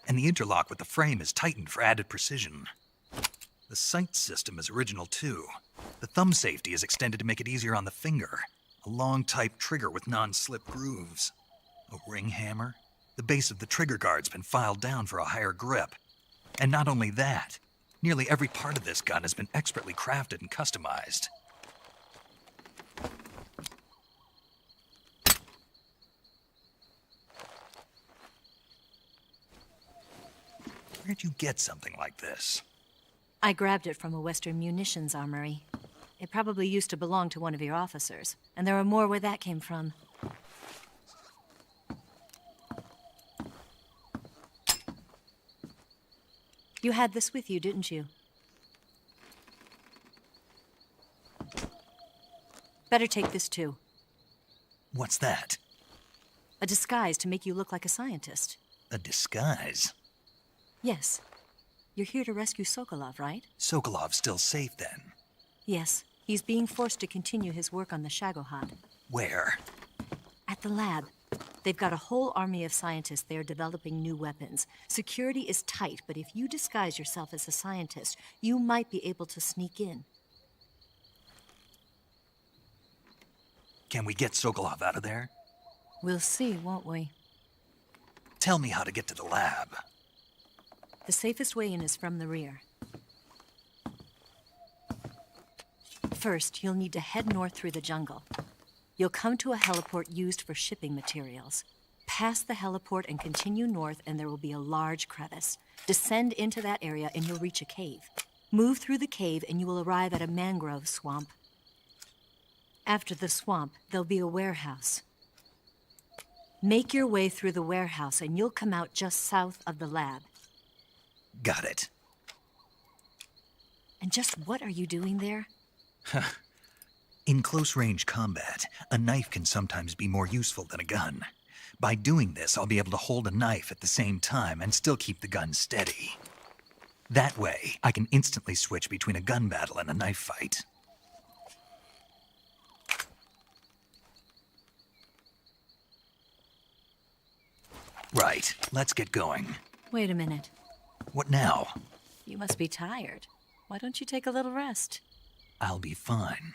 and the interlock with the frame is tightened for added precision. The sight system is original too. The thumb safety is extended to make it easier on the finger. A long type trigger with non-slip grooves. A ring hammer. The base of the trigger guard's been filed down for a higher grip. And not only that, nearly every part of this gun has been expertly crafted and customized. Where'd you get something like this? I grabbed it from a Western munitions armory. It probably used to belong to one of your officers, and there are more where that came from. You had this with you, didn't you? Better take this too. What's that? A disguise to make you look like a scientist. A disguise? Yes. You're here to rescue Sokolov, right? Sokolov's still safe then? Yes. He's being forced to continue his work on the Shagohod. Where? At the lab. They've got a whole army of scientists there developing new weapons. Security is tight, but if you disguise yourself as a scientist, you might be able to sneak in. Can we get Sokolov out of there? We'll see, won't we? Tell me how to get to the lab. The safest way in is from the rear. First, you'll need to head north through the jungle. You'll come to a heliport used for shipping materials. Pass the heliport and continue north, and there will be a large crevice. Descend into that area and you'll reach a cave. Move through the cave and you will arrive at a mangrove swamp. After the swamp, there'll be a warehouse. Make your way through the warehouse and you'll come out just south of the lab. Got it. And just what are you doing there? In close-range combat, a knife can sometimes be more useful than a gun. By doing this, I'll be able to hold a knife at the same time and still keep the gun steady. That way, I can instantly switch between a gun battle and a knife fight. Right, let's get going. Wait a minute. What now? You must be tired. Why don't you take a little rest? I'll be fine.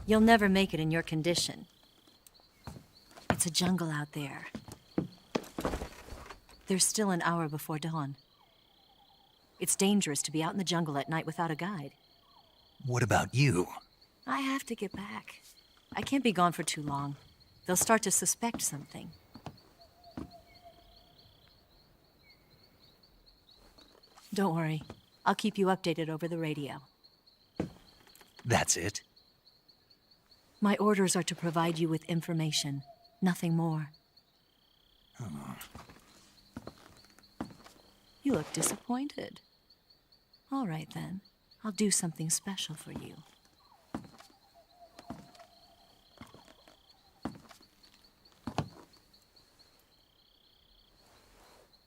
You'll never make it in your condition. It's a jungle out there. There's still an hour before dawn. It's dangerous to be out in the jungle at night without a guide. What about you? I have to get back. I can't be gone for too long. They'll start to suspect something. Don't worry. I'll keep you updated over the radio. That's it? My orders are to provide you with information, nothing more. You look disappointed. All right, then. I'll do something special for you.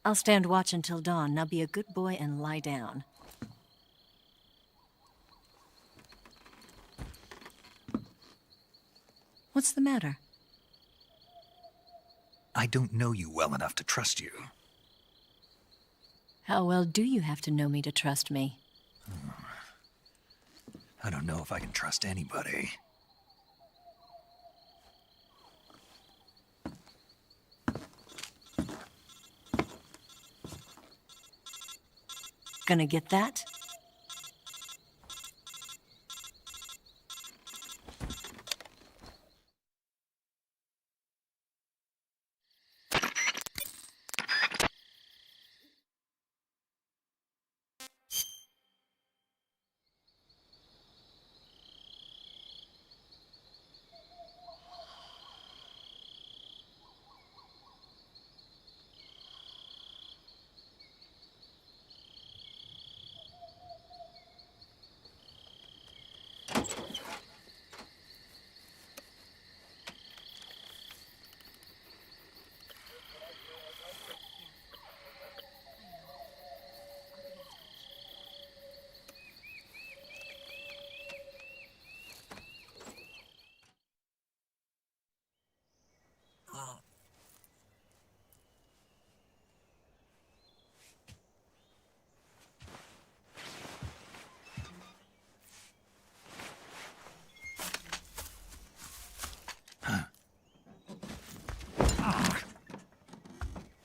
I'll stand watch until dawn. Now be a good boy and lie down. What's the matter? I don't know you well enough to trust you. How well do you have to know me to trust me? I don't know if I can trust anybody. Gonna get that?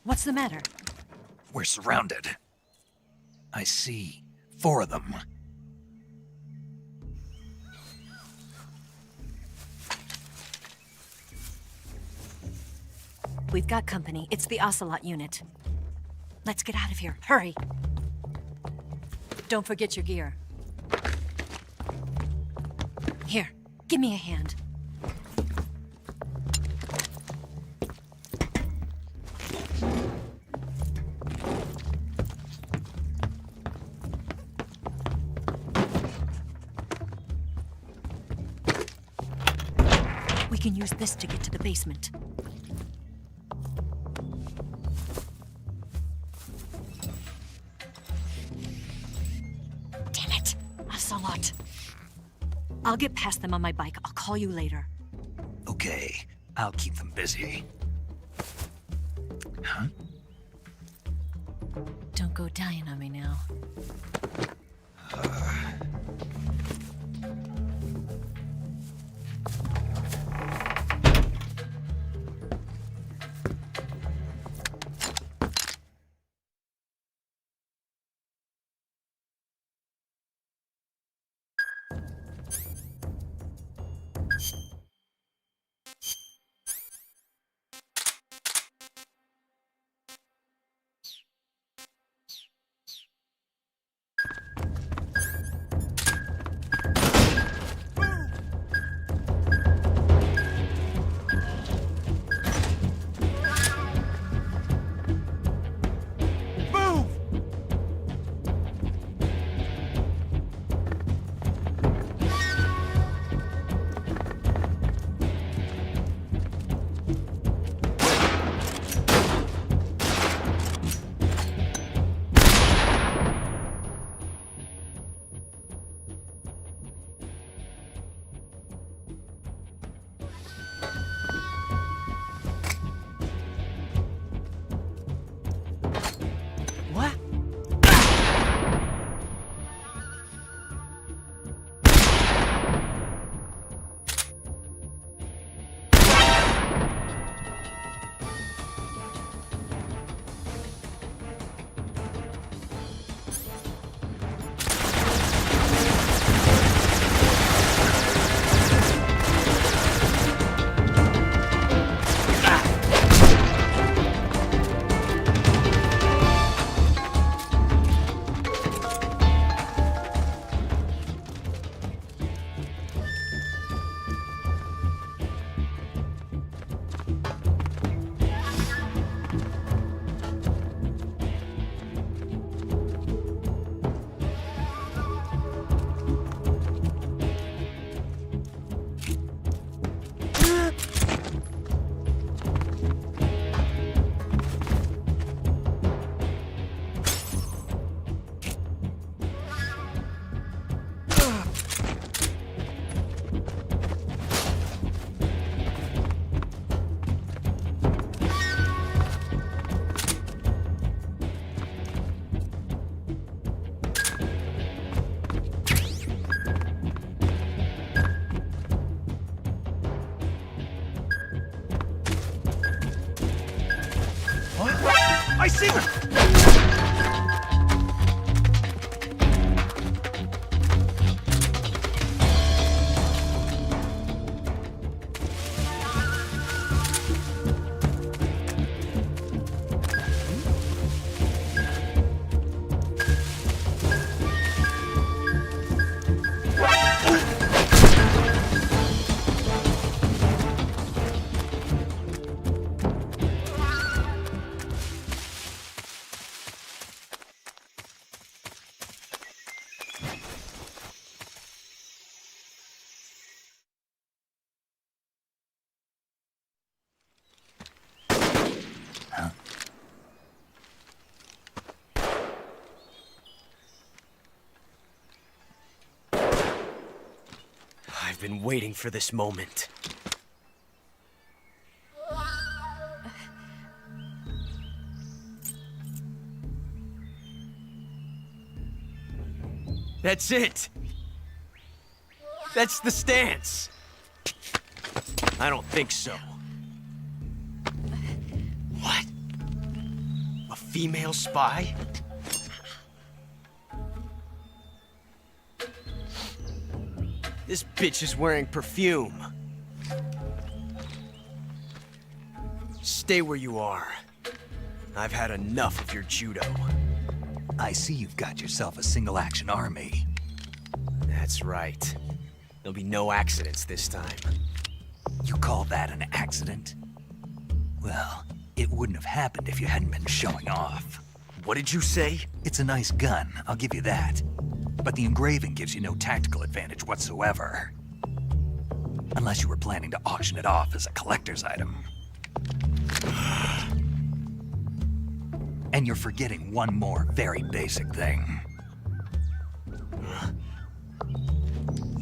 What's the matter? We're surrounded. I see 4 of them. We've got company. It's the Ocelot unit. Let's get out of here. Hurry! Don't forget your gear. Here, give me a hand. We can use this to get to the basement. Damn it! Ocelot! I'll get past them on my bike. I'll call you later. Okay, I'll keep them busy. Huh? Don't go dying on me now. I see them! I've been waiting for this moment. That's it! That's the stance! I don't think so. What? A female spy? This bitch is wearing perfume. Stay where you are. I've had enough of your judo. I see you've got yourself a single-action army. That's right. There'll be no accidents this time. You call that an accident? Well, it wouldn't have happened if you hadn't been showing off. What did you say? It's a nice gun, I'll give you that. But the engraving gives you no tactical advantage whatsoever. Unless you were planning to auction it off as a collector's item. And you're forgetting one more very basic thing.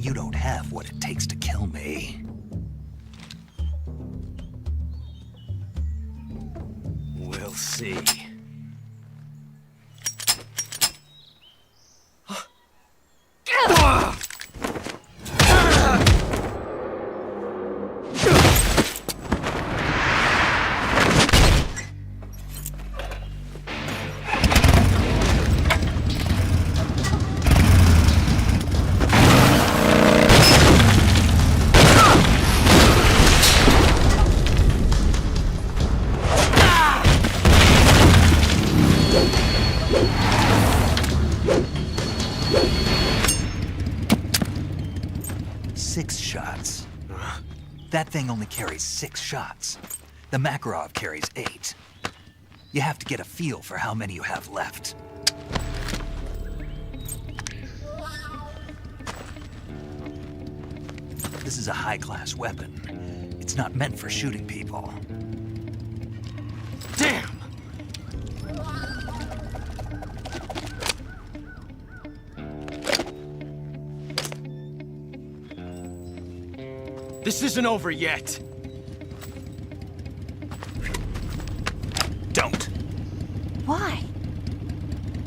you don't have what it takes to kill me. We'll see. That thing only carries 6 shots. The Makarov carries 8. You have to get a feel for how many you have left. This is a high-class weapon. It's not meant for shooting people. Damn! This isn't over yet. Don't. Why?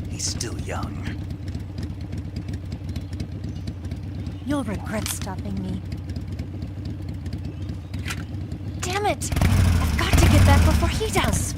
He's still young. You'll regret stopping me. Damn it! I've got to get back before he does.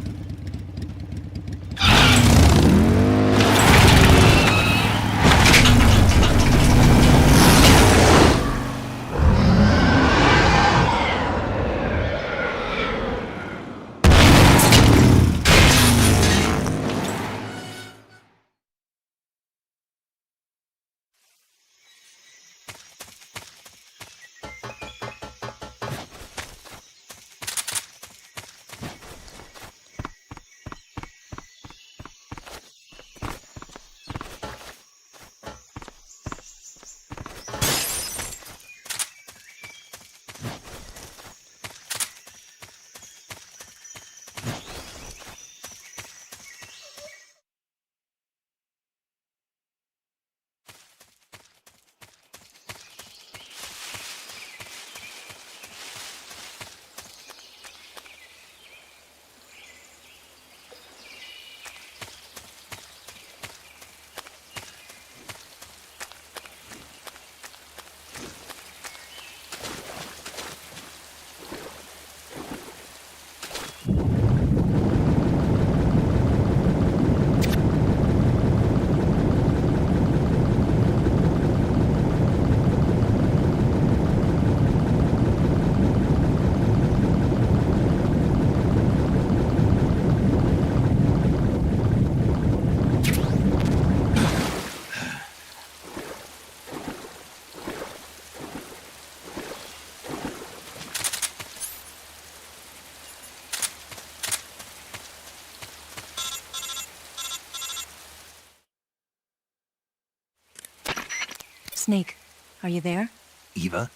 Snake, are you there? Eva?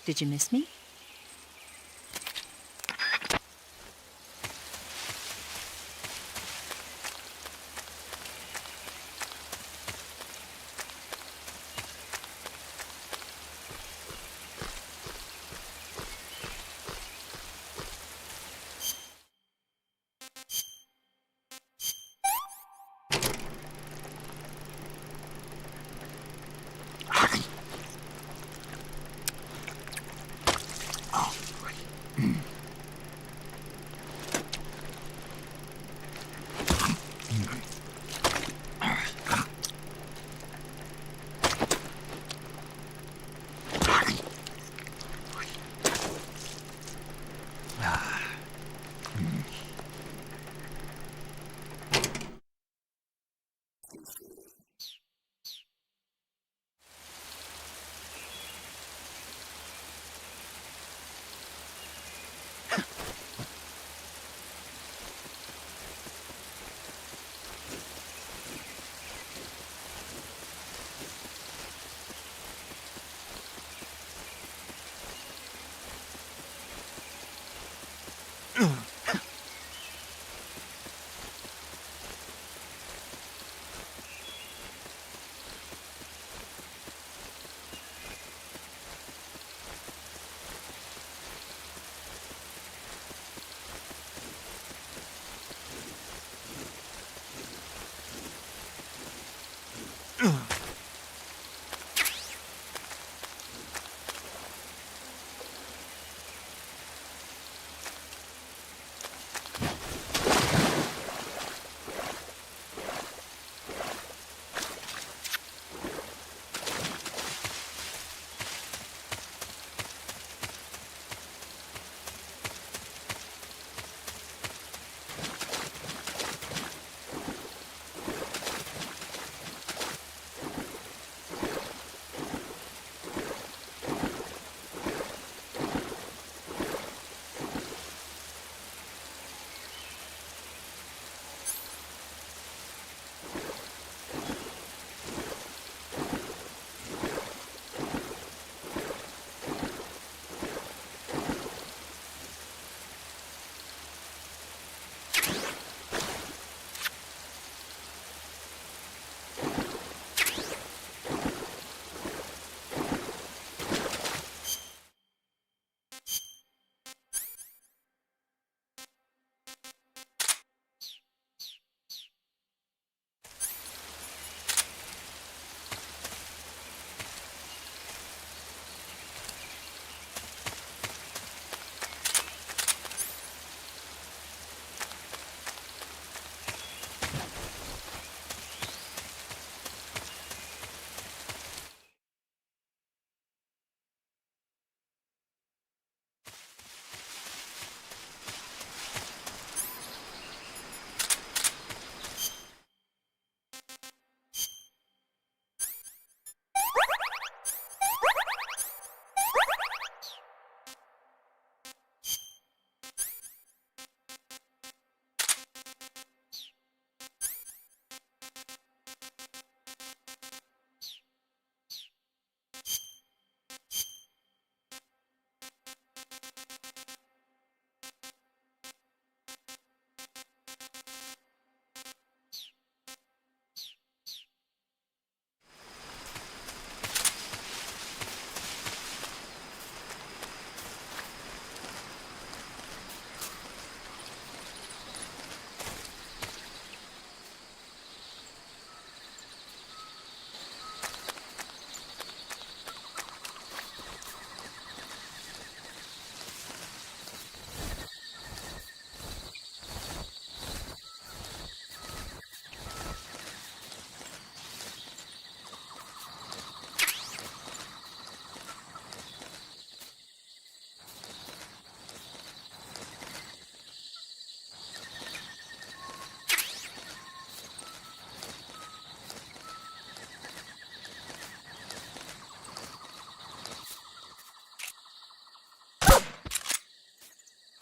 Did you miss me?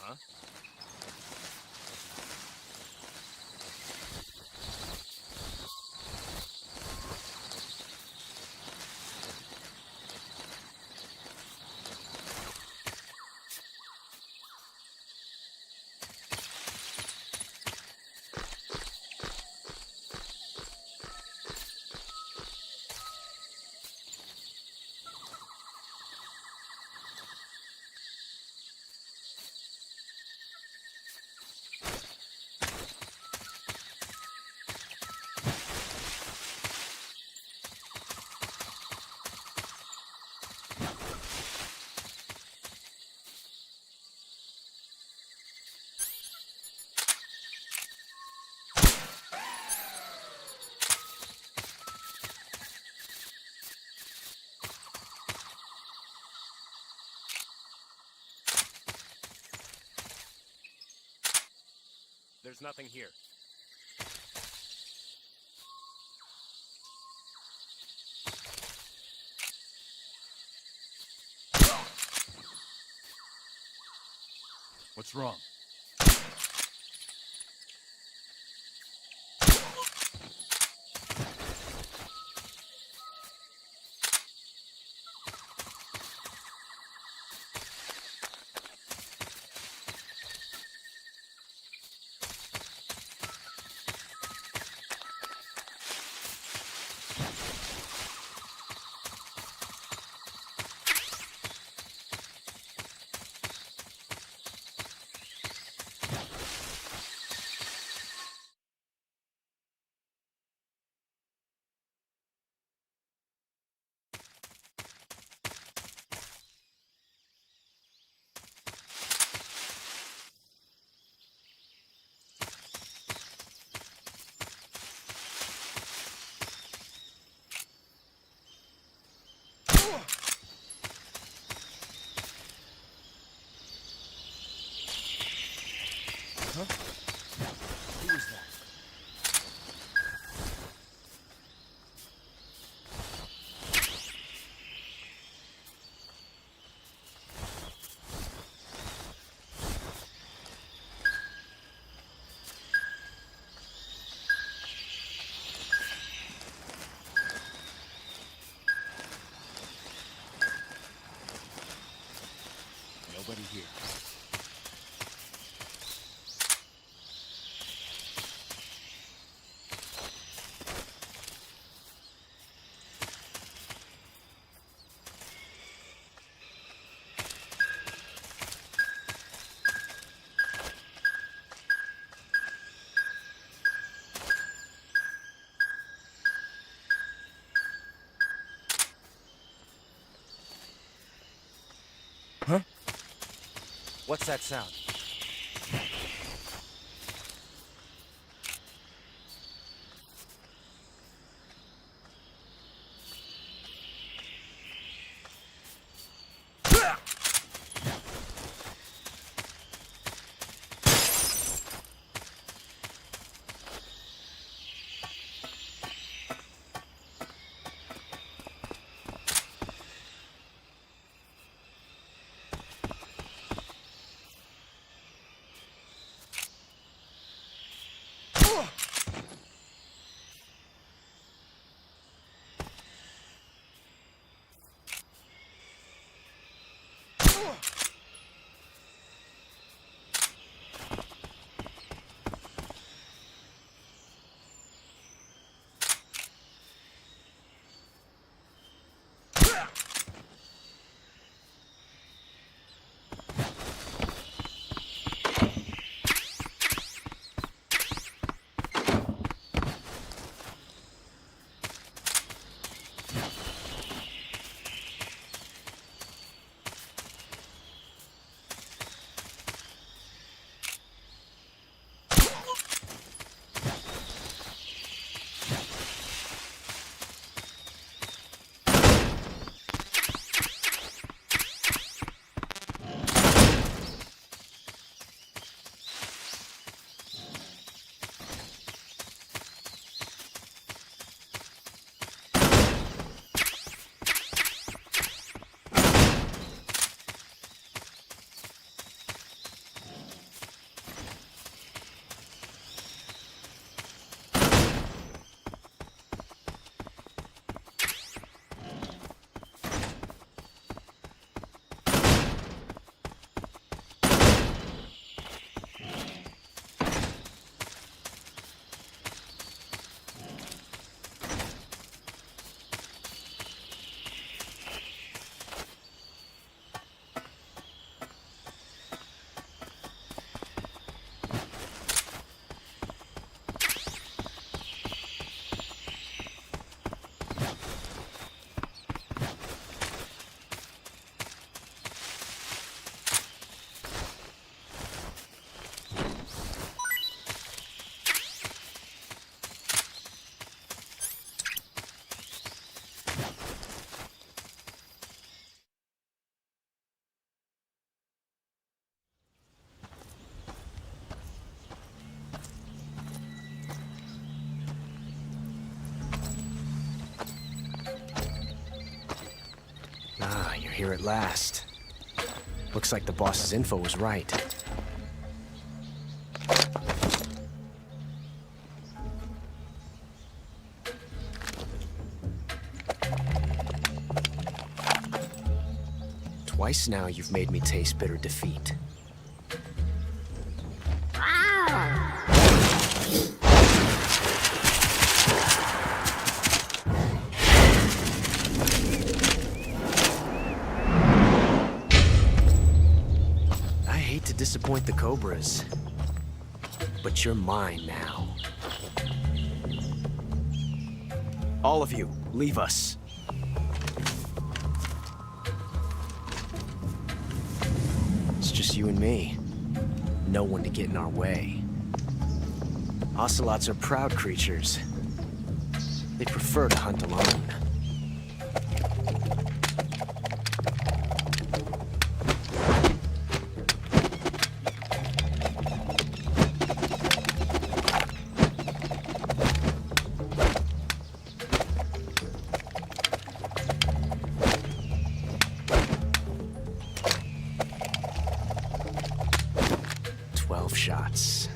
Huh? There's nothing here. What's wrong? Huh? Who was that? Nobody here. Huh? What's that sound? here at last. Looks like the boss's info was right. Twice now you've made me taste bitter defeat. I hate to disappoint the Cobras, but you're mine now. All of you, leave us. It's just you and me. No one to get in our way. Ocelots are proud creatures. They prefer to hunt alone. Shots.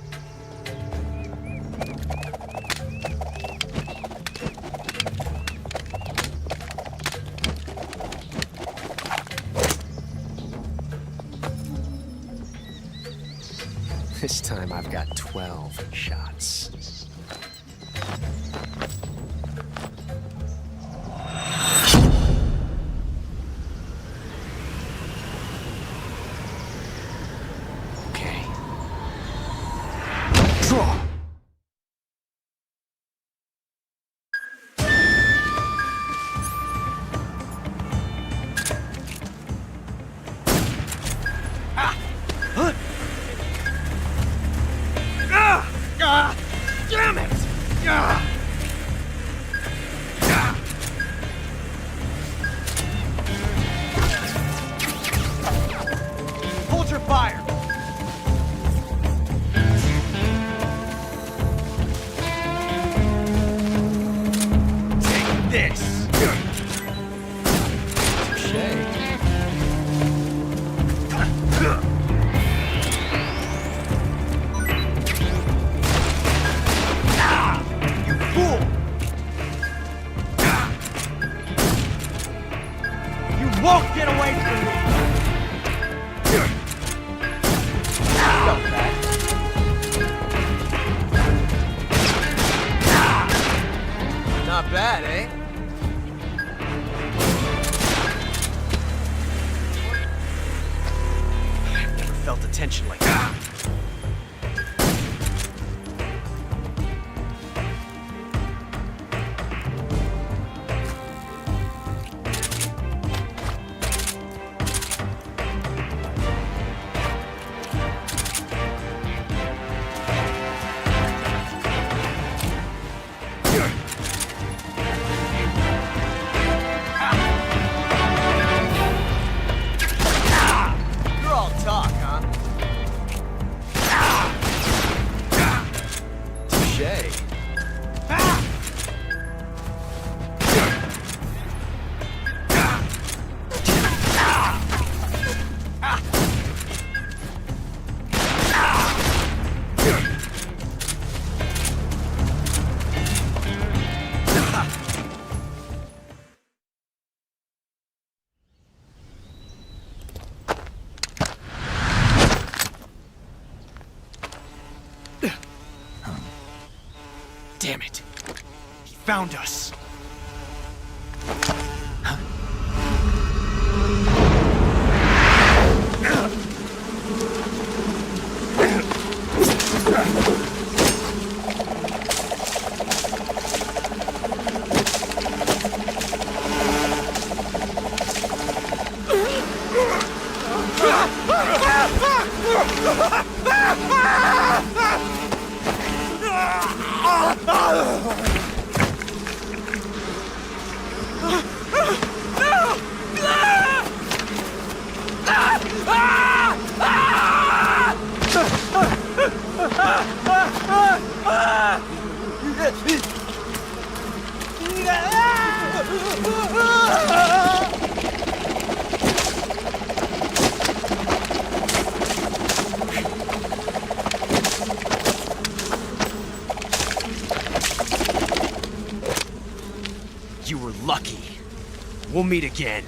This time I've got 12 shots. Damn it! Hold your fire! Take this! Won't get away from me! Not bad, eh? I've never felt a tension like that. Damn it! He found us! We'll meet again.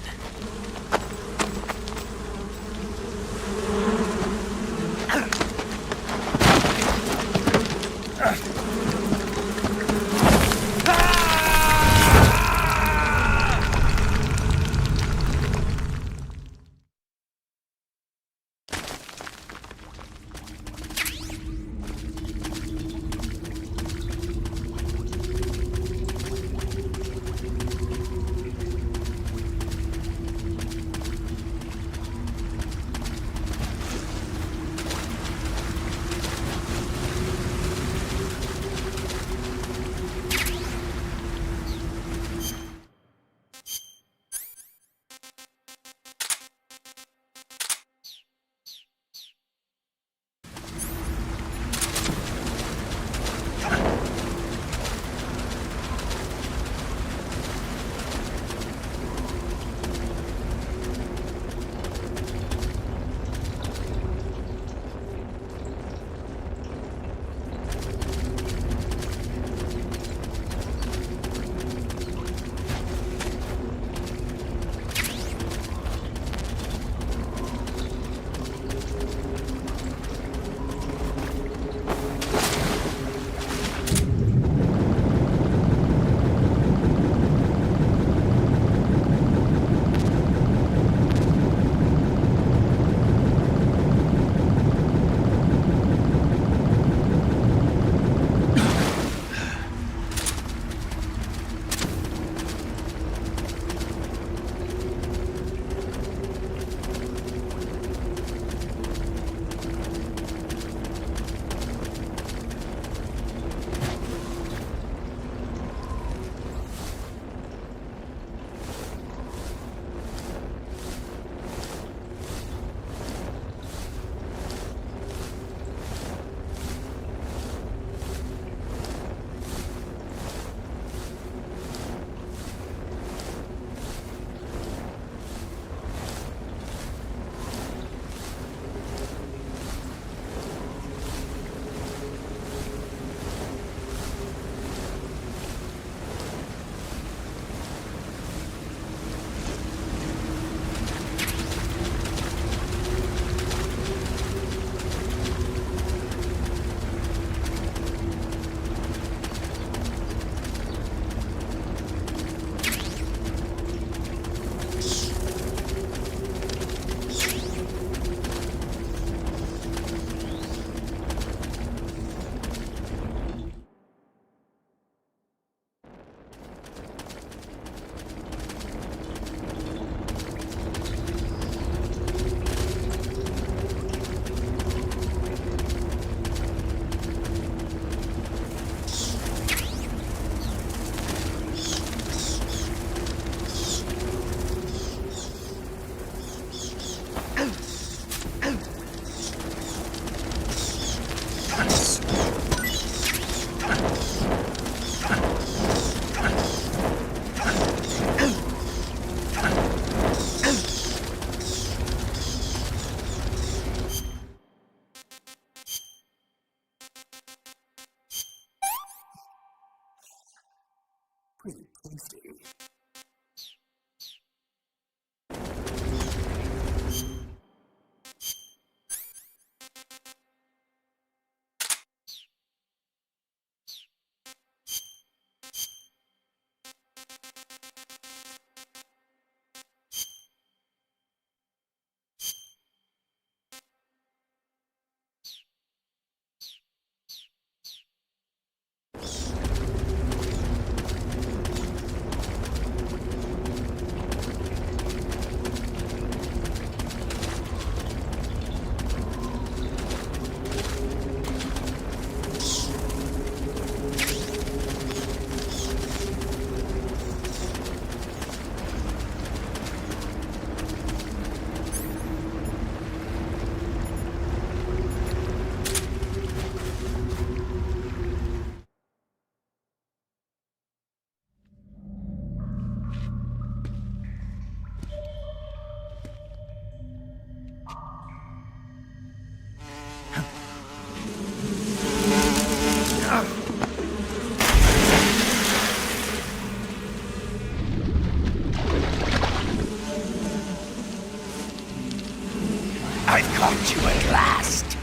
I've caught you at last.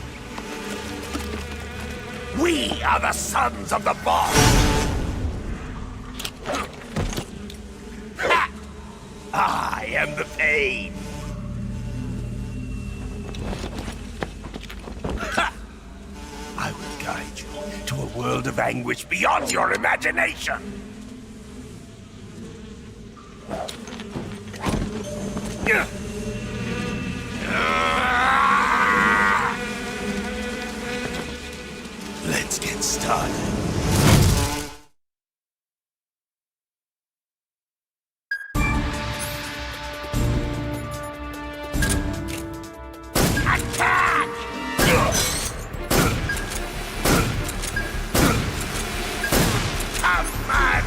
We are the sons of the boss. Ha! I am the pain. Ha! I will guide you to a world of anguish beyond your imagination. Let's get started. Attack! A mad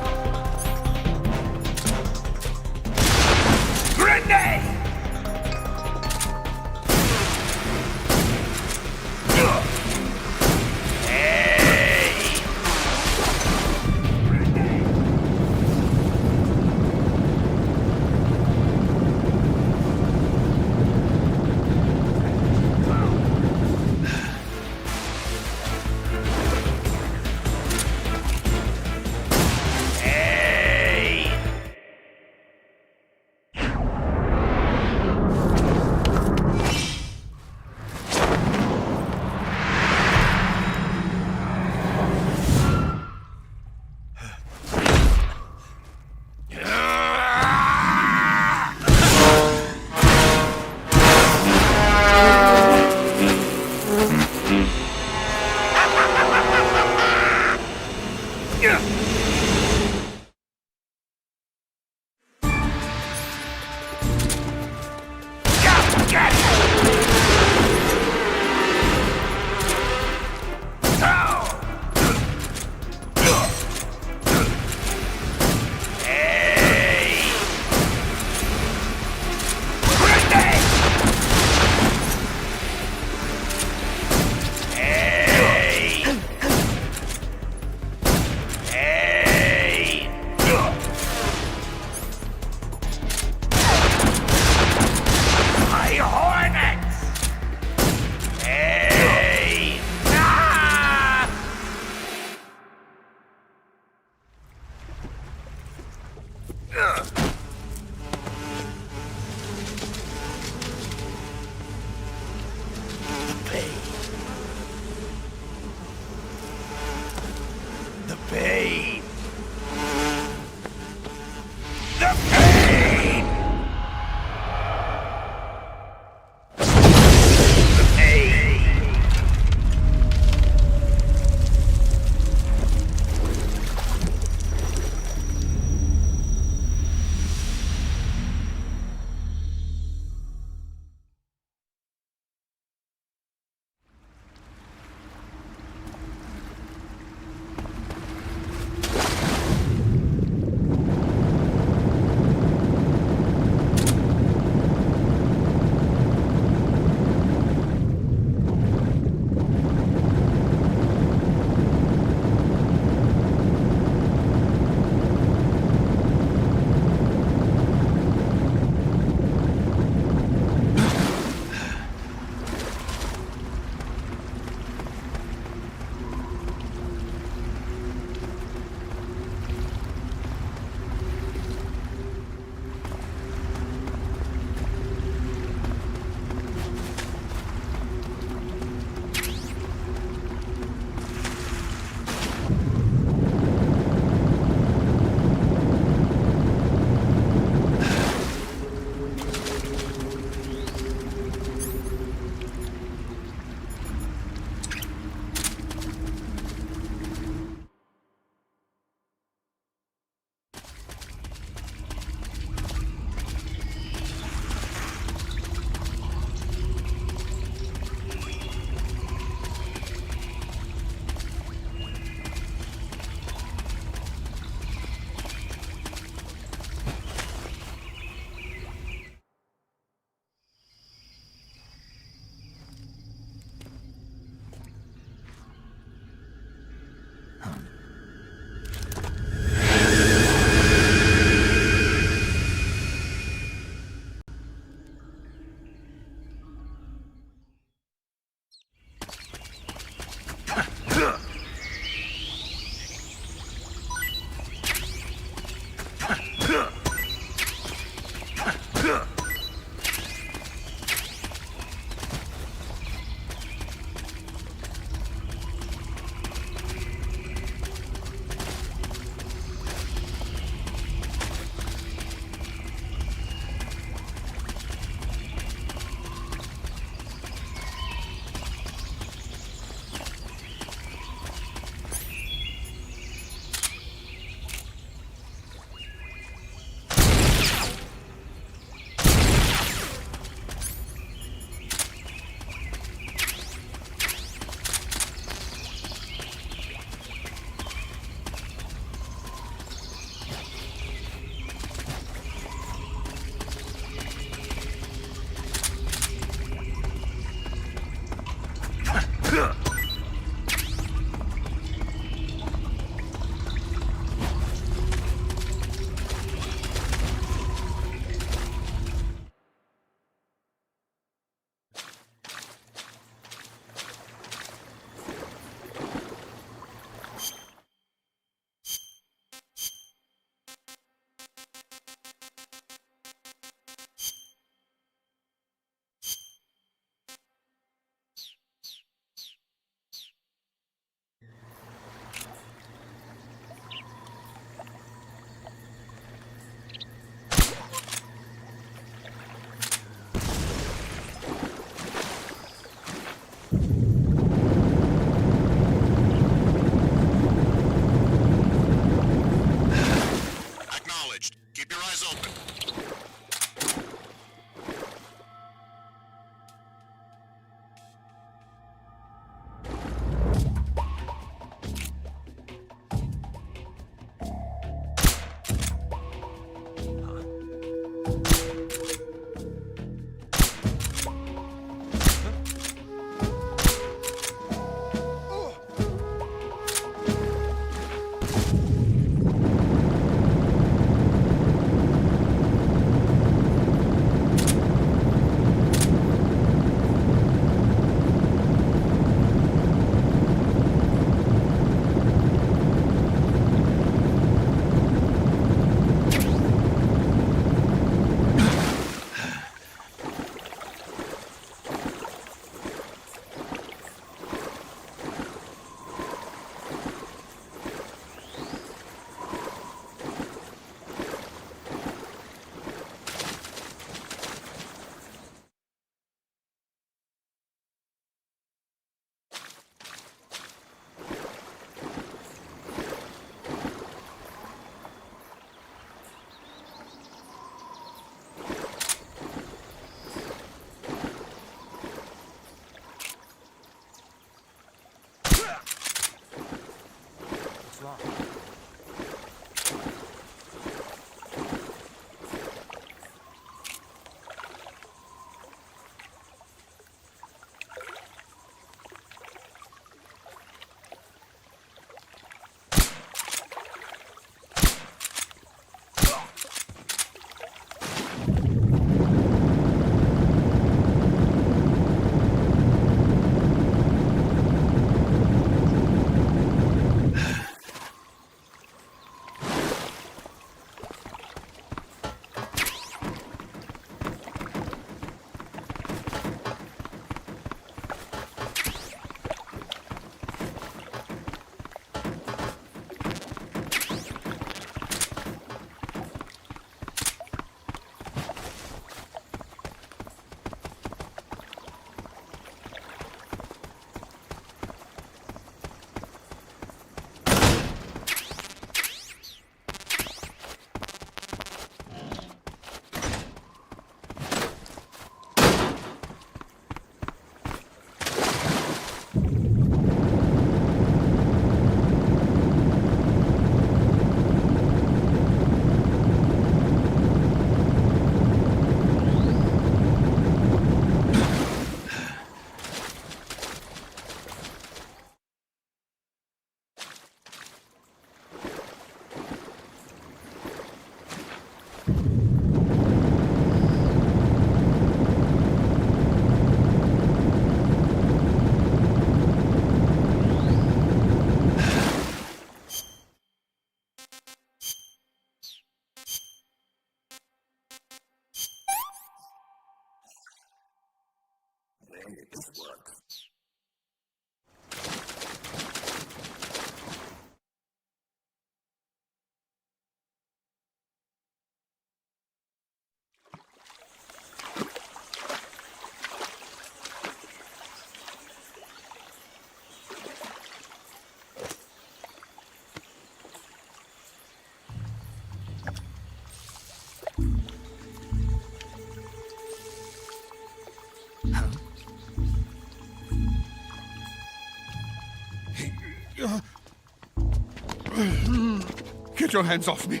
Get your hands off me.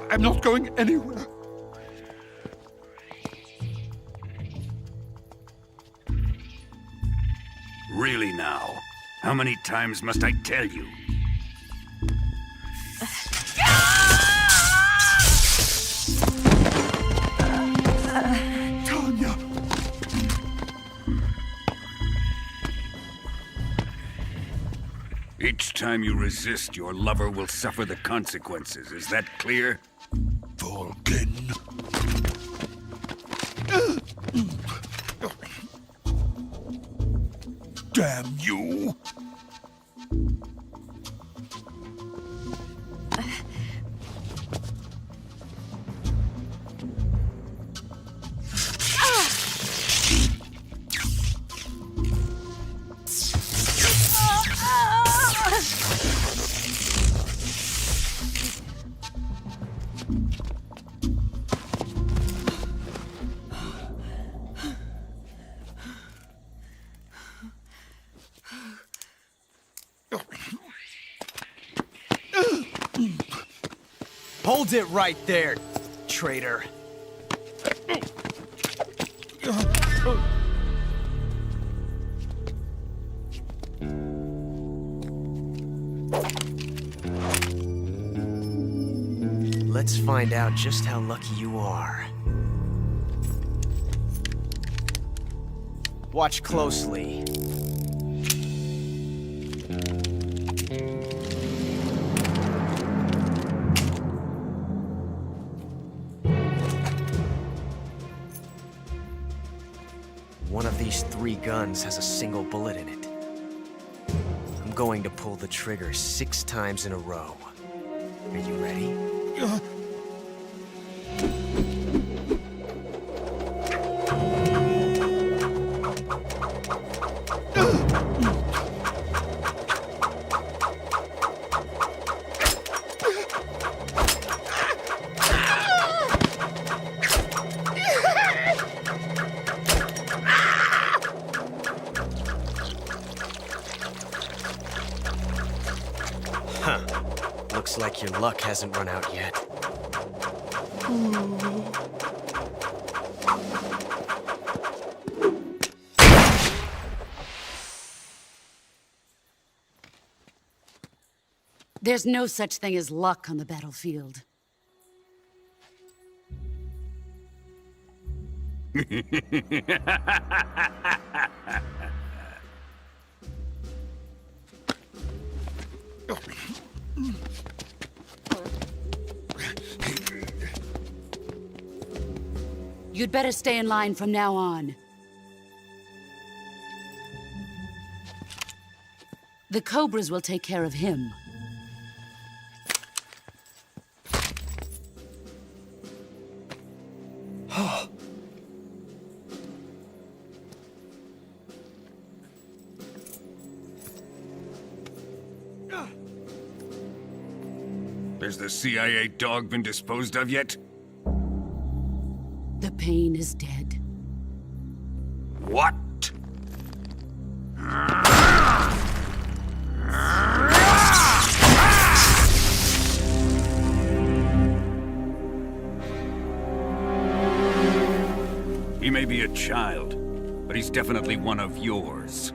I'm not going anywhere. Really now? How many times must I tell you? Tanya! Each time you resist, your lover will suffer the consequences. Is that clear? Vulcan. Damn you! Hold it right there, traitor. Let's find out just how lucky you are. Watch closely. One of these 3 guns has a single bullet in it. I'm going to pull the trigger 6 times in a row. Are you ready? Looks like your luck hasn't run out yet. There's no such thing as luck on the battlefield. You'd better stay in line from now on. The Cobras will take care of him. Has the CIA dog been disposed of yet? The pain is dead. What? He may be a child, but he's definitely one of yours.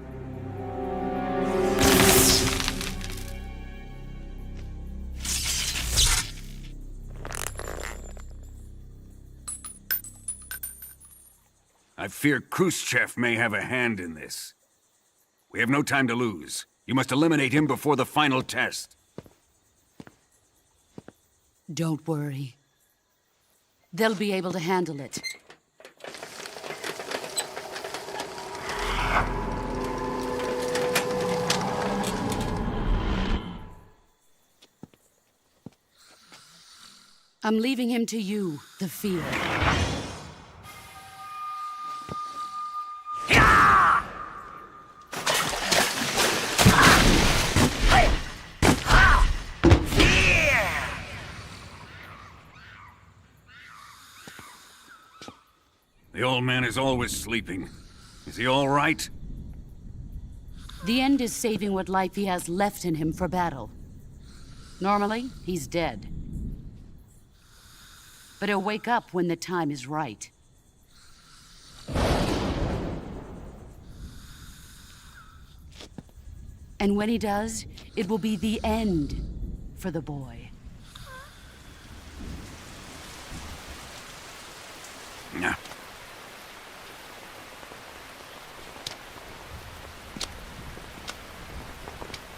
I fear Khrushchev may have a hand in this. We have no time to lose. You must eliminate him before the final test. Don't worry. They'll be able to handle it. I'm leaving him to you, the field. The old man is always sleeping. Is he all right? The end is saving what life he has left in him for battle. Normally, he's dead. But he'll wake up when the time is right. And when he does, it will be the end for the boy. Yeah.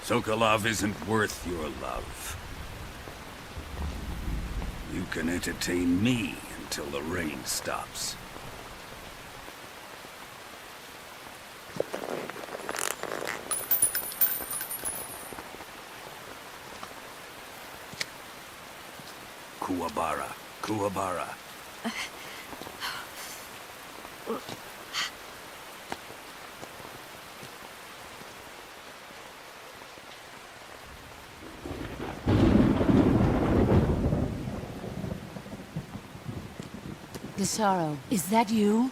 Sokolov isn't worth your love. You can entertain me until the rain stops. Kuwabara, Kuwabara. Desaro, is that you?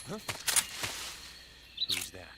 Huh? Who's that?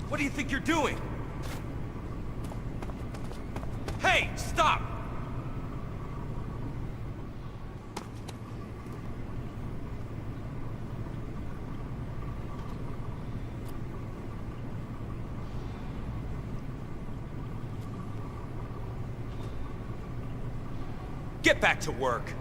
What do you think you're doing? Hey, stop! Get back to work!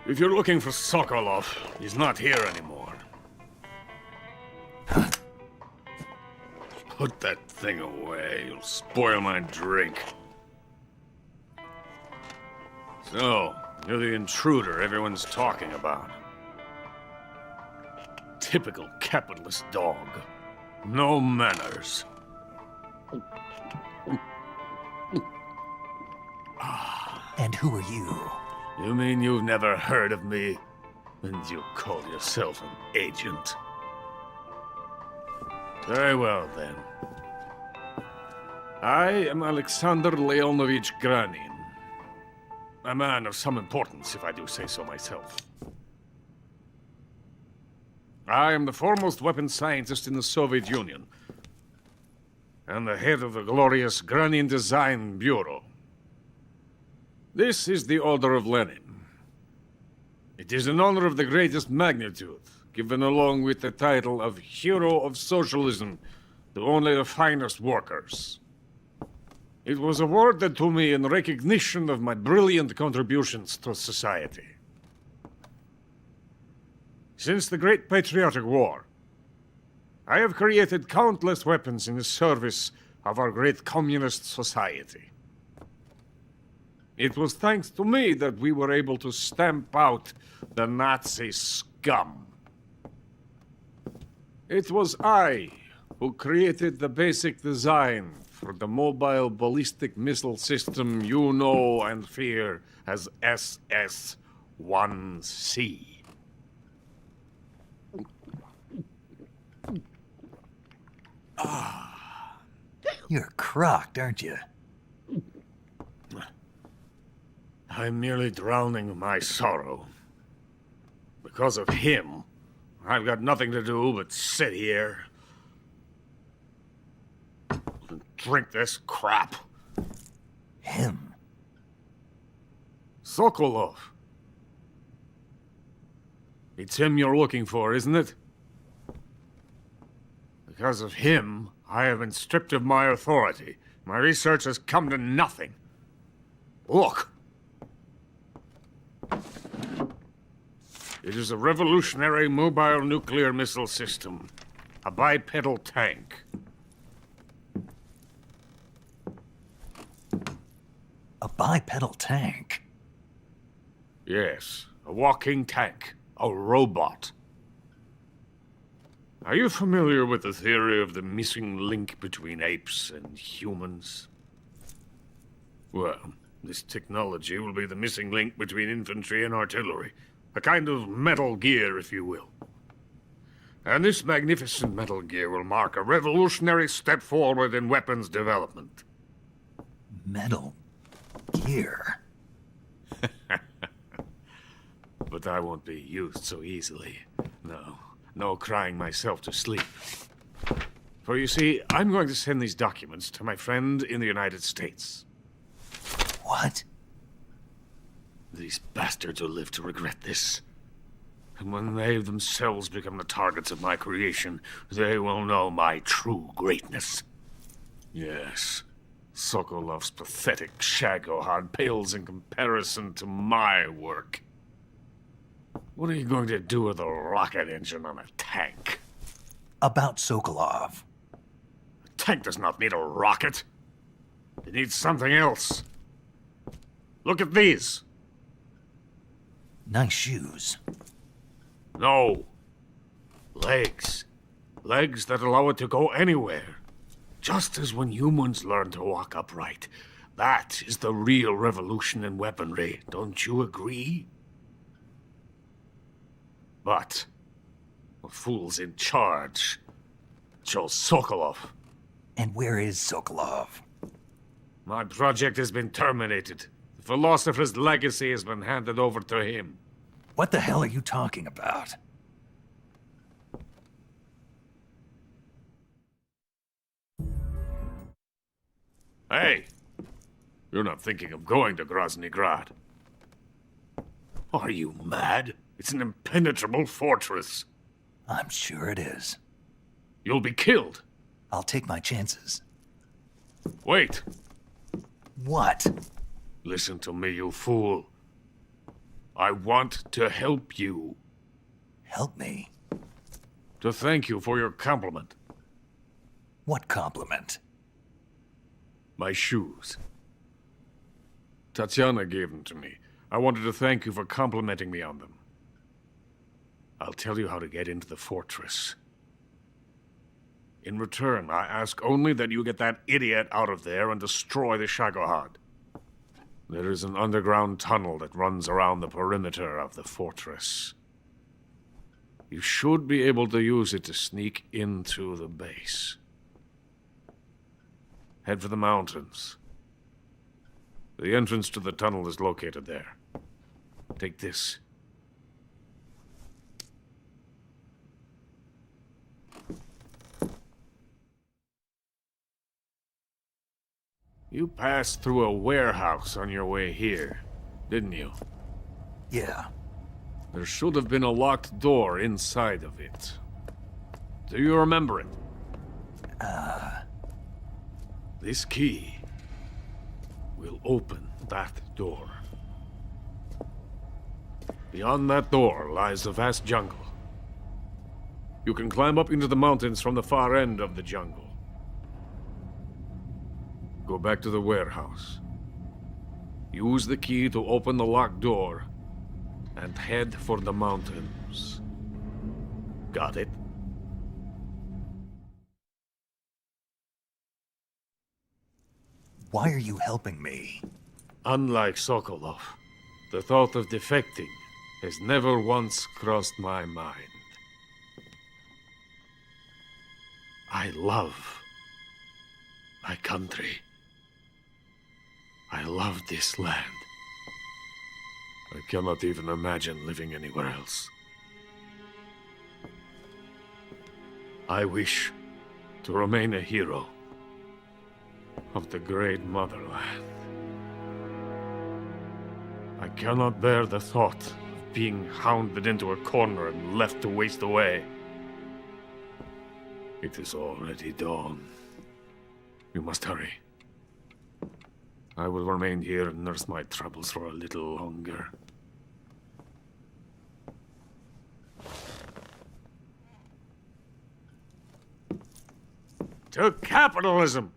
If you're looking for Sokolov, he's not here anymore. Put that thing away. You'll spoil my drink. So, you're the intruder everyone's talking about. Typical capitalist dog. No manners. And who are you? You mean you've never heard of me? And you call yourself an agent? Very well, then. I am Alexander Leonovich Granin. A man of some importance, if I do say so myself. I am the foremost weapons scientist in the Soviet Union, and the head of the glorious Granin Design Bureau. This is the Order of Lenin. It is an honor of the greatest magnitude, given along with the title of Hero of Socialism to only the finest workers. It was awarded to me in recognition of my brilliant contributions to society. Since the Great Patriotic War, I have created countless weapons in the service of our great communist society. It was thanks to me that we were able to stamp out the Nazi scum. It was I who created the basic design for the mobile ballistic missile system you know and fear as SS-1C. You're crocked, aren't you? I'm merely drowning my sorrow. Because of him, I've got nothing to do but sit here and drink this crap. Him? Sokolov. It's him you're looking for, isn't it? Because of him, I have been stripped of my authority. My research has come to nothing. Look. It is a revolutionary mobile nuclear missile system. A bipedal tank. A bipedal tank? Yes, a walking tank. A robot. Are you familiar with the theory of the missing link between apes and humans? Well, this technology will be the missing link between infantry and artillery. A kind of Metal Gear, if you will. And this magnificent Metal Gear will mark a revolutionary step forward in weapons development. Metal Gear? But I won't be used so easily. No crying myself to sleep. For you see, I'm going to send these documents to my friend in the United States. What? These bastards will live to regret this. And when they themselves become the targets of my creation, they will know my true greatness. Yes, Sokolov's pathetic Shagohod pales in comparison to my work. What are you going to do with a rocket engine on a tank? About Sokolov. A tank does not need a rocket. It needs something else. Look at these. Nice shoes. No. Legs. Legs that allow it to go anywhere. Just as when humans learn to walk upright. That is the real revolution in weaponry. Don't you agree? But the fool's in charge. Chose Sokolov. And where is Sokolov? My project has been terminated. The philosopher's legacy has been handed over to him. What the hell are you talking about? Hey! You're not thinking of going to Grozny Grad. Are you mad? It's an impenetrable fortress. I'm sure it is. You'll be killed. I'll take my chances. Wait. What? Listen to me, you fool. I want to help you. Help me? To thank you for your compliment. What compliment? My shoes. Tatiana gave them to me. I wanted to thank you for complimenting me on them. I'll tell you how to get into the fortress. In return, I ask only that you get that idiot out of there and destroy the Shagohod. There is an underground tunnel that runs around the perimeter of the fortress. You should be able to use it to sneak into the base. Head for the mountains. The entrance to the tunnel is located there. Take this. You passed through a warehouse on your way here, didn't you? Yeah. There should have been a locked door inside of it. Do you remember it? This key will open that door. Beyond that door lies a vast jungle. You can climb up into the mountains from the far end of the jungle. Go back to the warehouse. Use the key to open the locked door and head for the mountains. Got it? Why are you helping me? Unlike Sokolov, the thought of defecting has never once crossed my mind. I love my country. I love this land. I cannot even imagine living anywhere else. I wish to remain a hero of the great motherland. I cannot bear the thought of being hounded into a corner and left to waste away. It is already dawn. You must hurry. I will remain here and nurse my troubles for a little longer. To capitalism!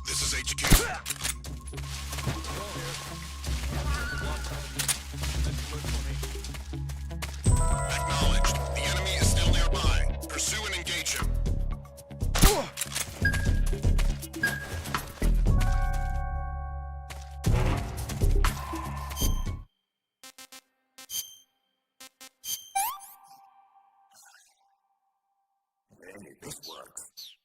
This is HQ. Acknowledged. The enemy is still nearby. Pursue and engage him. This works.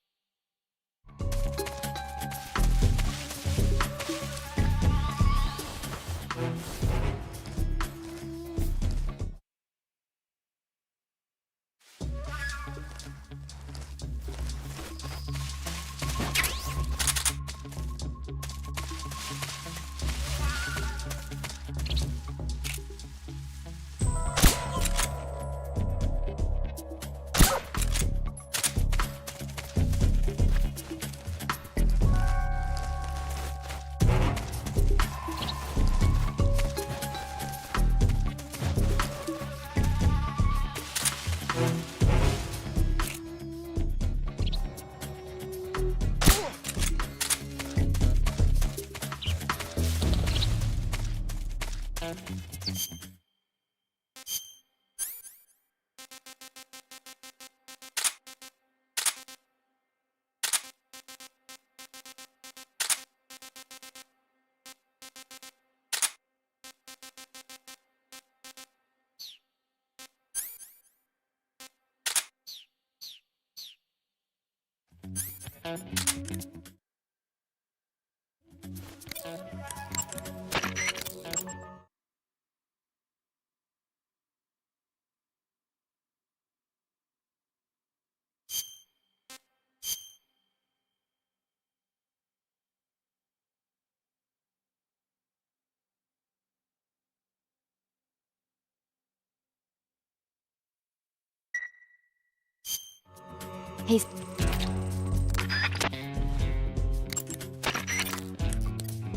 Hey.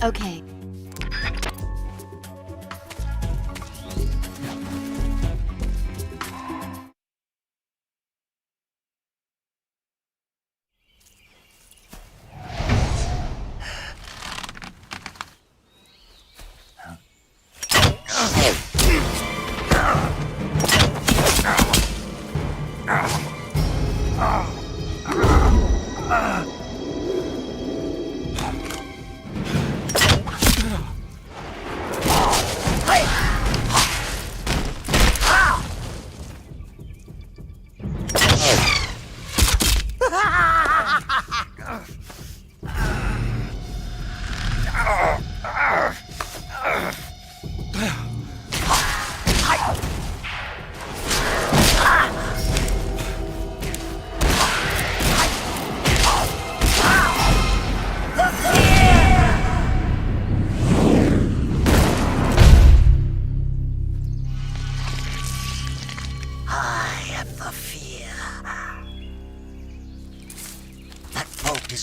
Okay.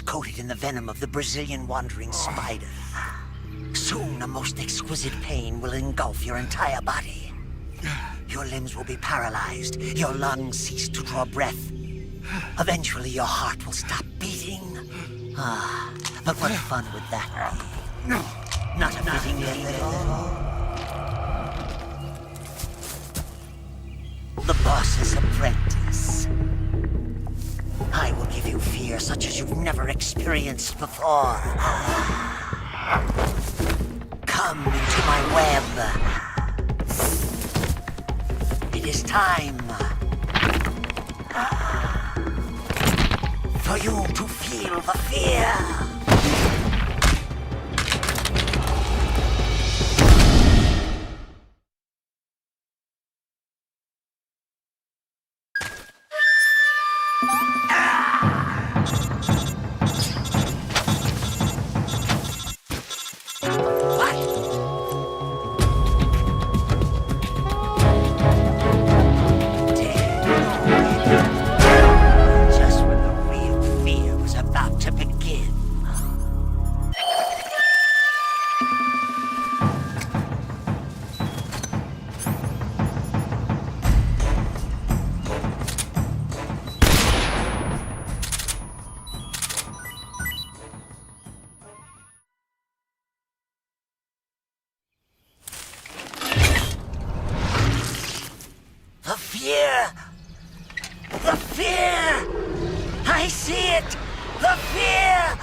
Coated in the venom of the Brazilian wandering spider. Soon, a most exquisite pain will engulf your entire body. Your limbs will be paralyzed, your lungs cease to draw breath. Eventually, your heart will stop beating. But what fun would that be? Not a fitting end. The boss's apprentice. I will give you fear such as you've never experienced before. Come into my web. It is time for you to feel the fear. The fear! I see it! The fear!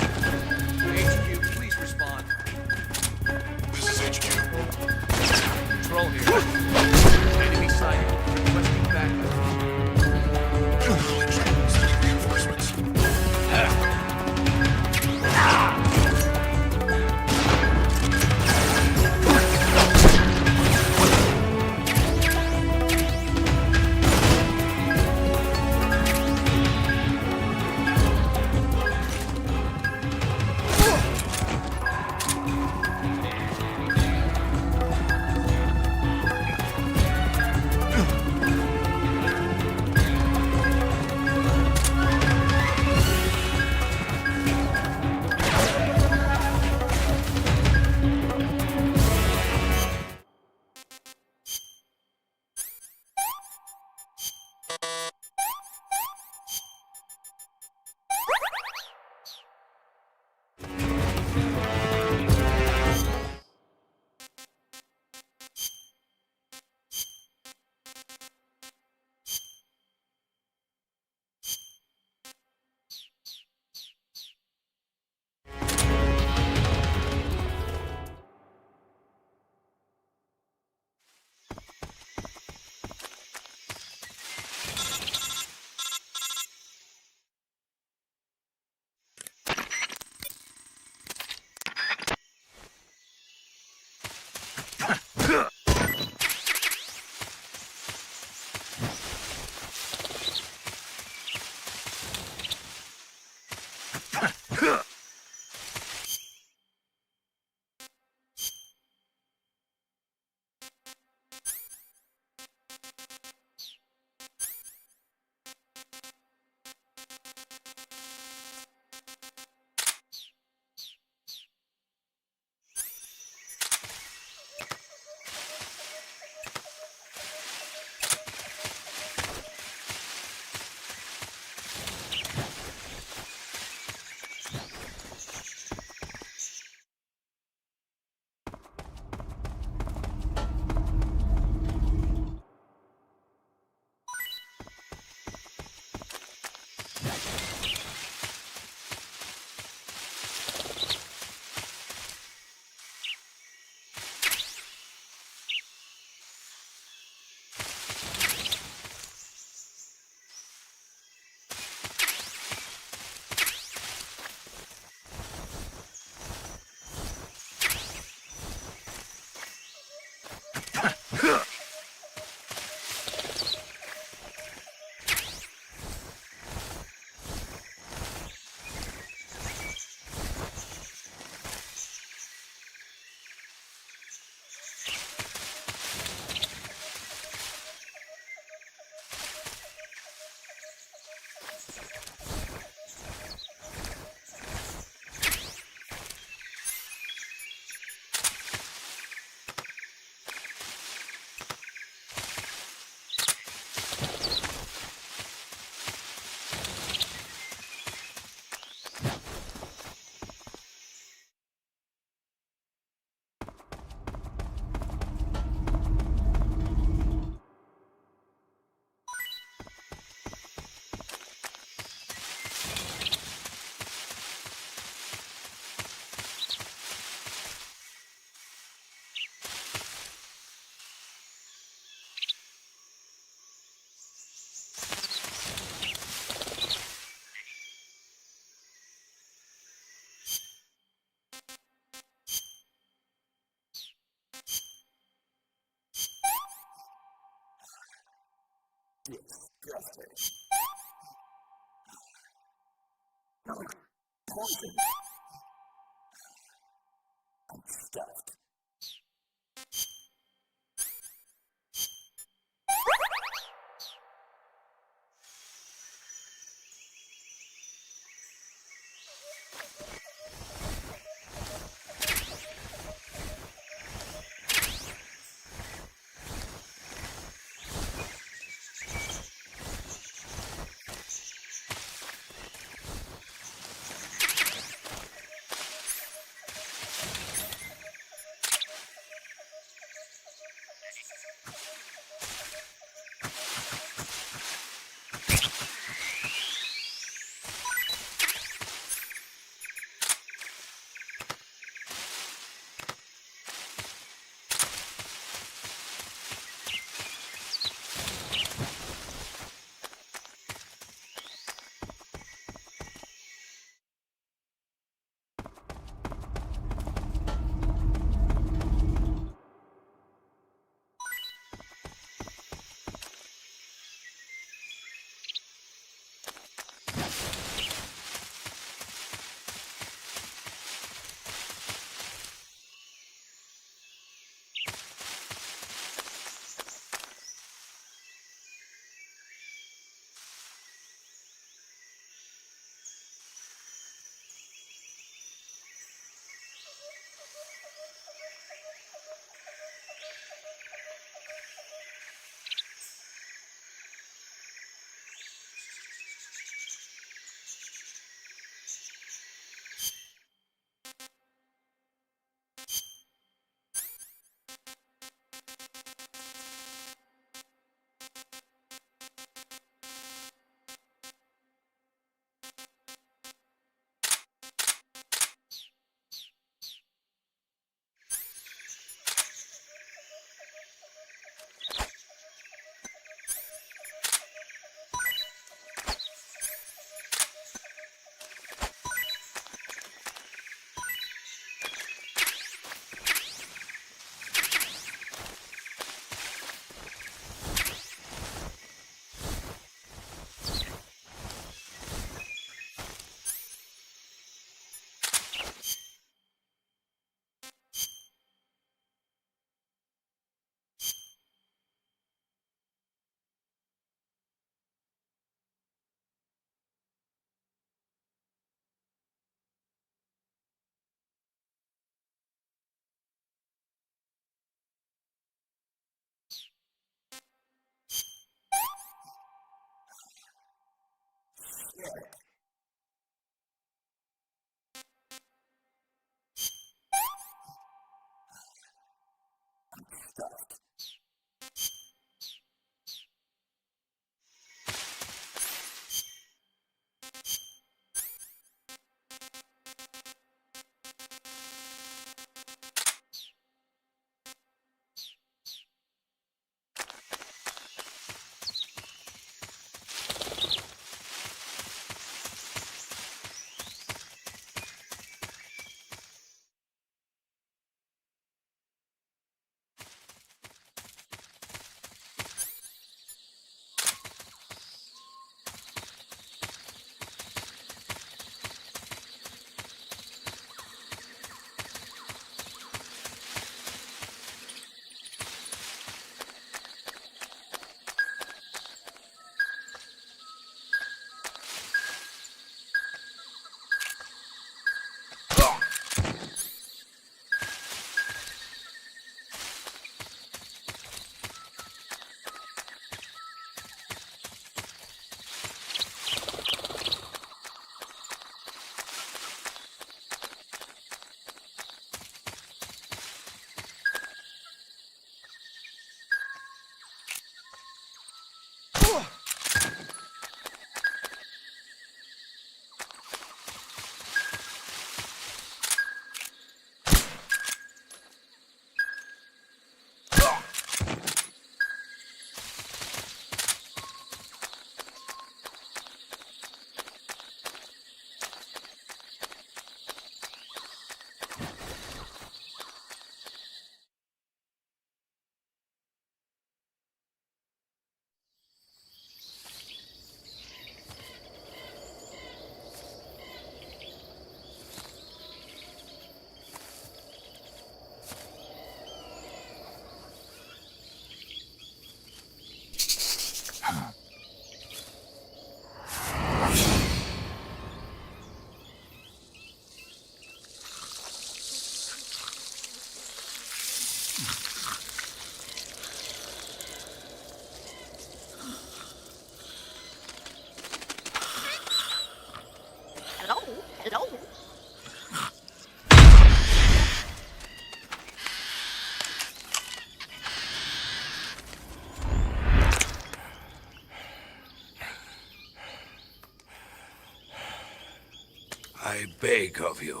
I beg of you,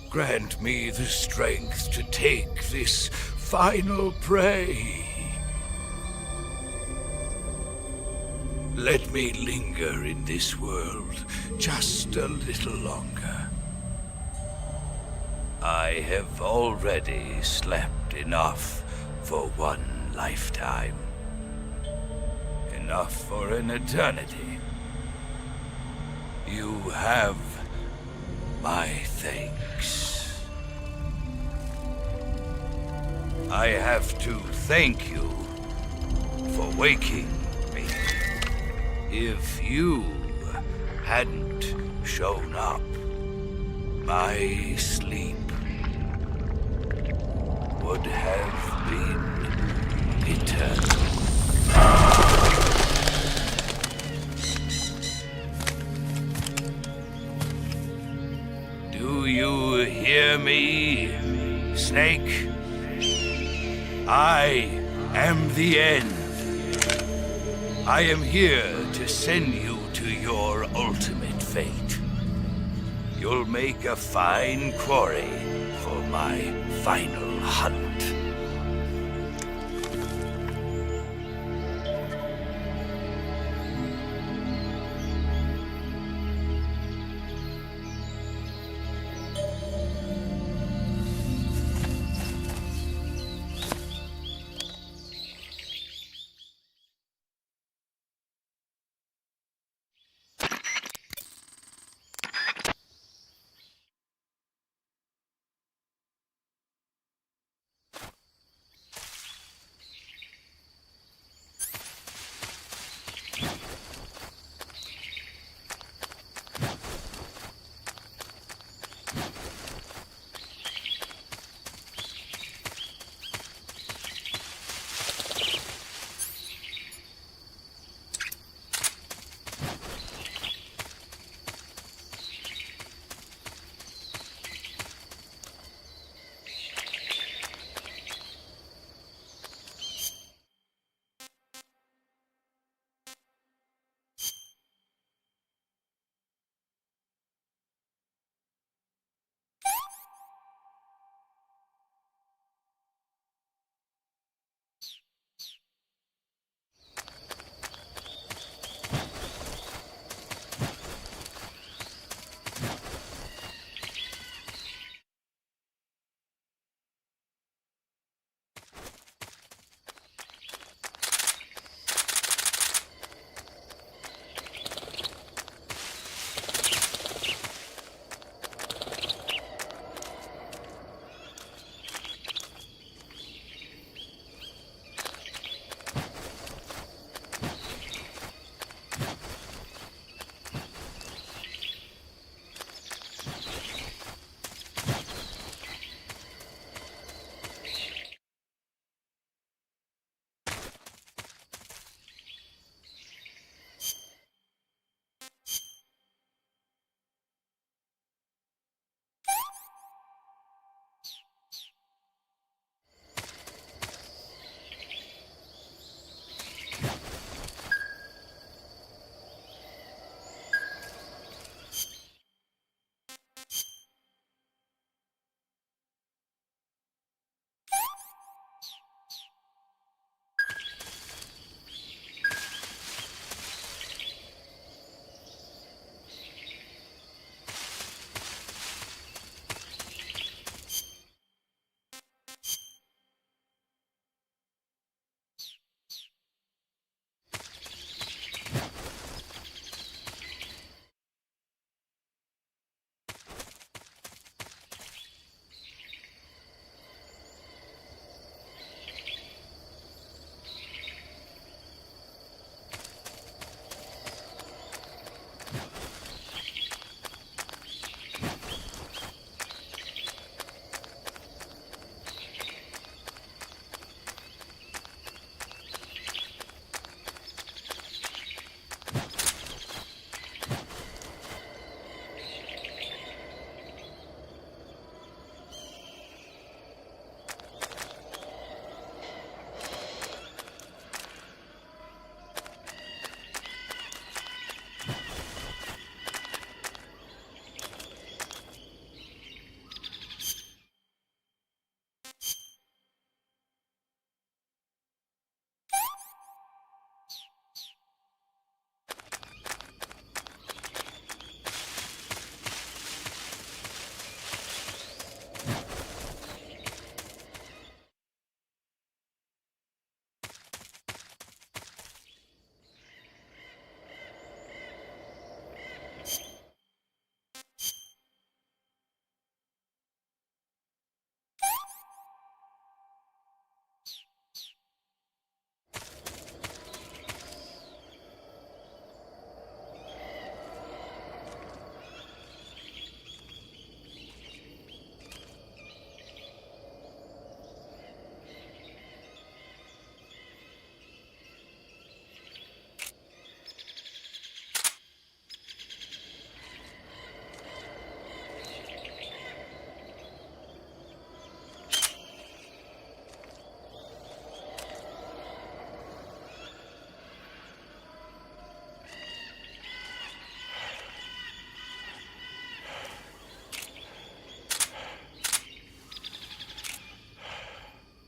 grant me the strength to take this final prey. Let me linger in this world just a little longer. I have already slept enough for one lifetime. Enough for an eternity. You have my thanks. I have to thank you for waking me. If you hadn't shown up, my sleep would have been eternal. Do you hear me, Snake? I am the end. I am here to send you to your ultimate fate. You'll make a fine quarry for my final hunt.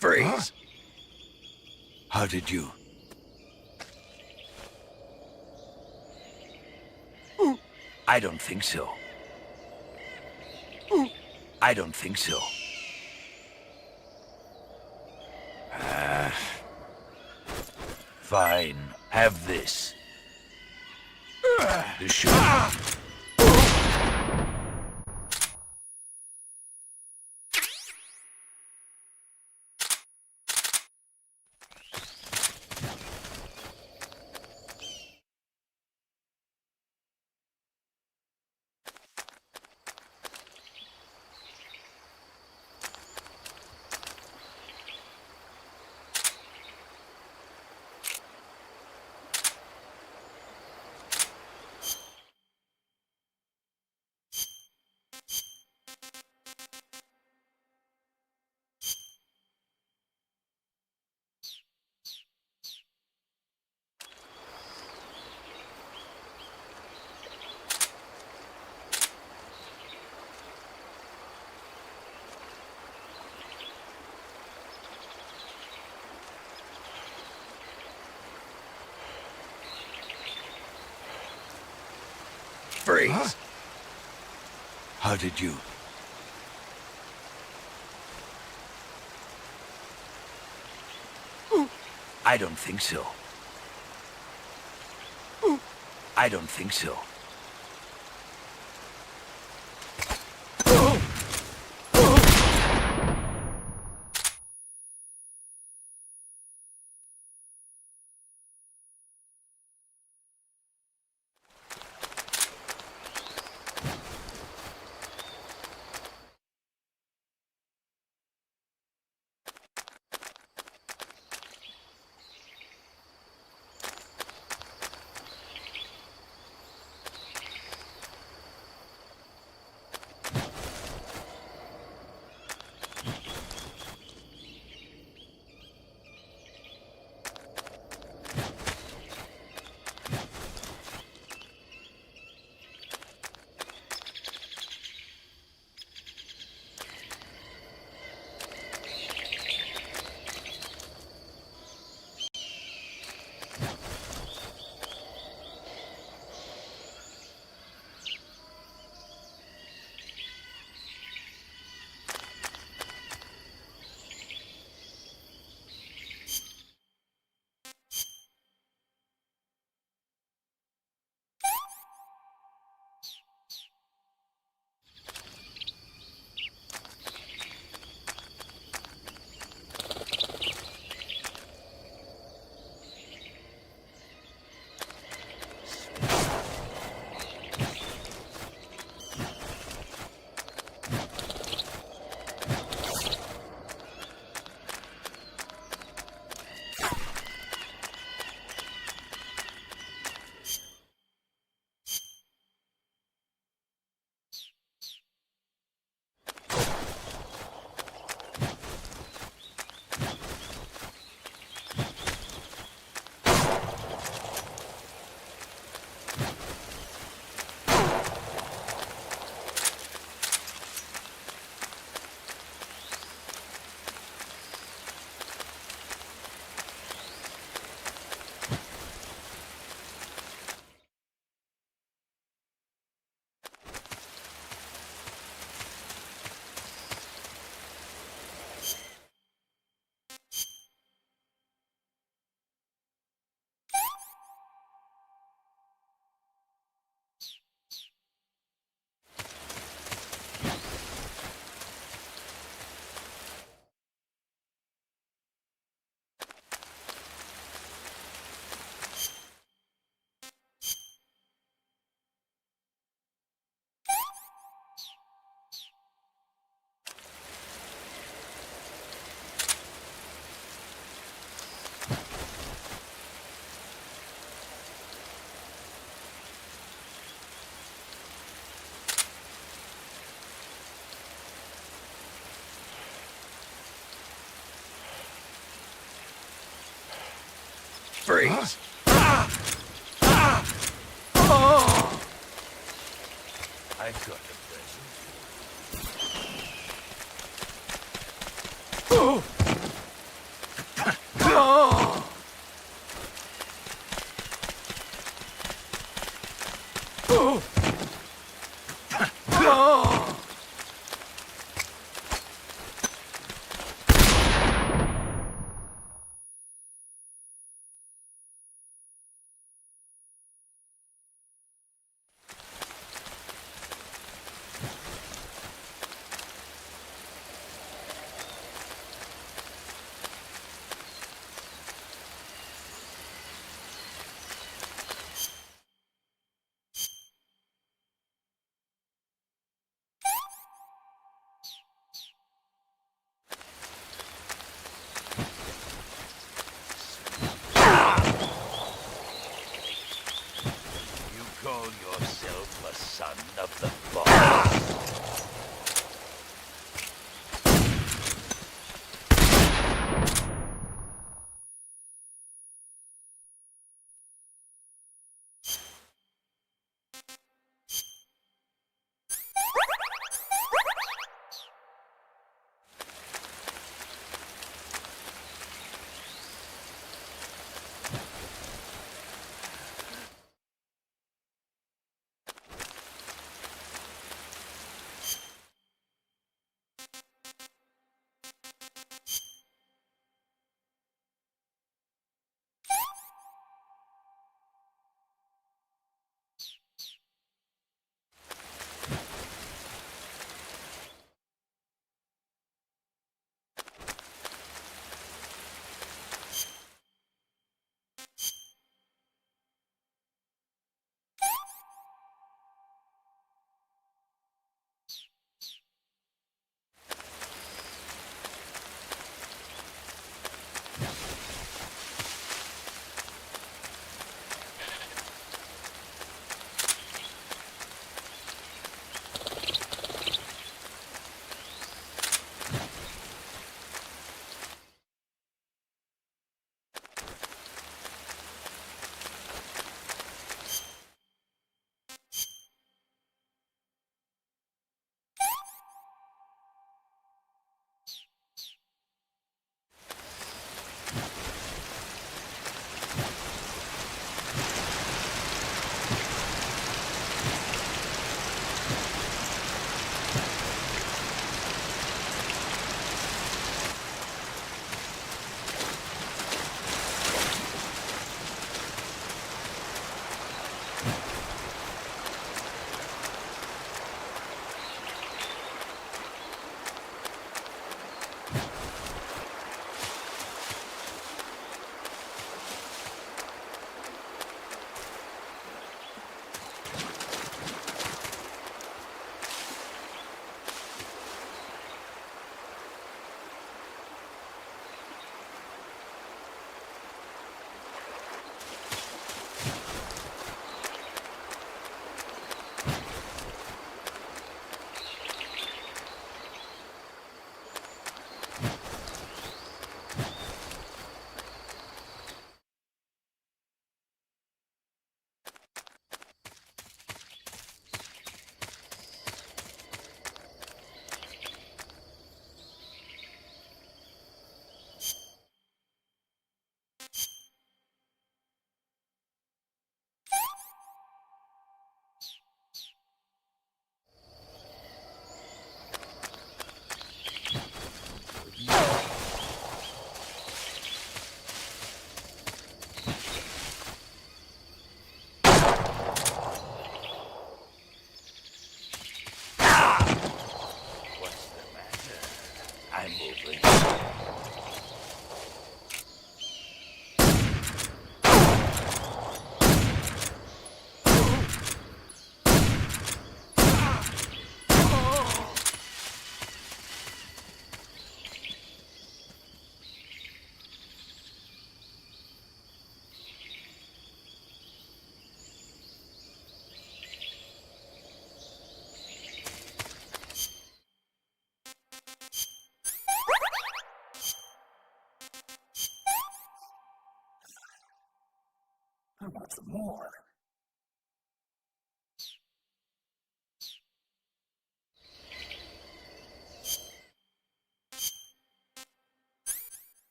Freeze! How did you... I don't think so. I don't think so. Fine. Have this. The shoe. Freeze! How did you... I don't think so. I don't think so. Freeze! I got a present.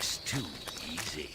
this too easy.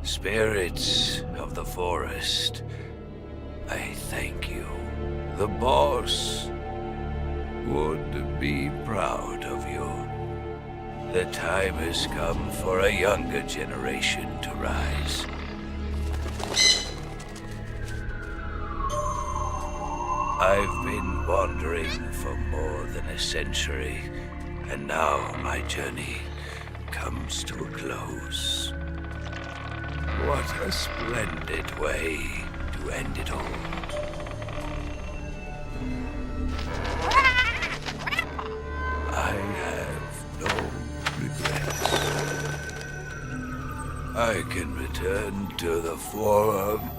Spirits of the forest, I thank you. The boss would be proud of you. The time has come for a younger generation to rise. I've been wandering for more than a century, and now my journey comes to a close. What a splendid way to end it all. I have no regrets. I can return to the Forum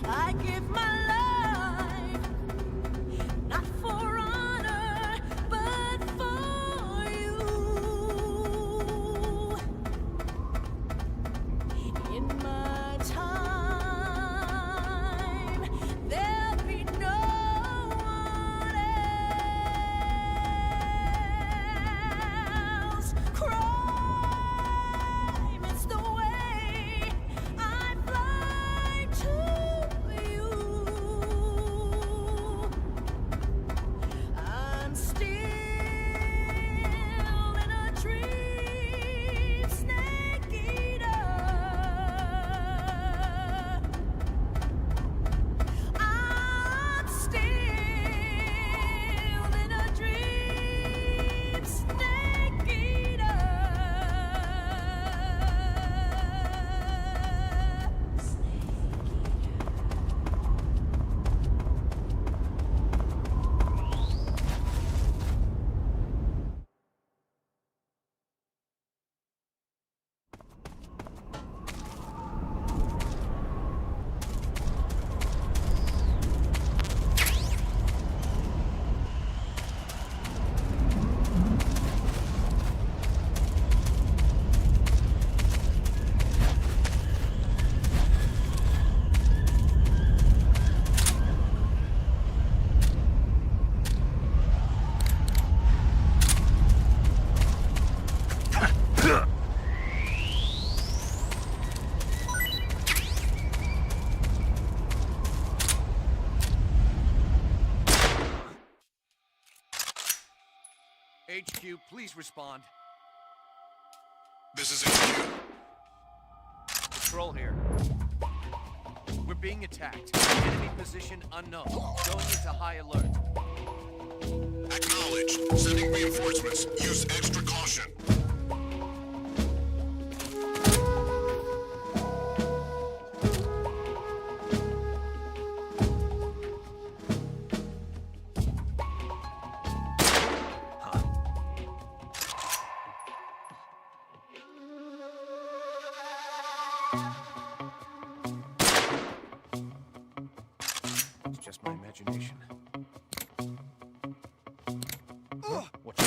I give my life, not for honor, but for you. In my time, there'll be no one else. Crime, it's the way I fly to you. I'm still in a dream, snake eater. I'm still in a dream, snake eater. HQ, please respond. This is HQ. Patrol here. We're being attacked. Enemy position unknown. Going into high alert. Acknowledged. Sending reinforcements. Use extra caution. It's just my imagination. What's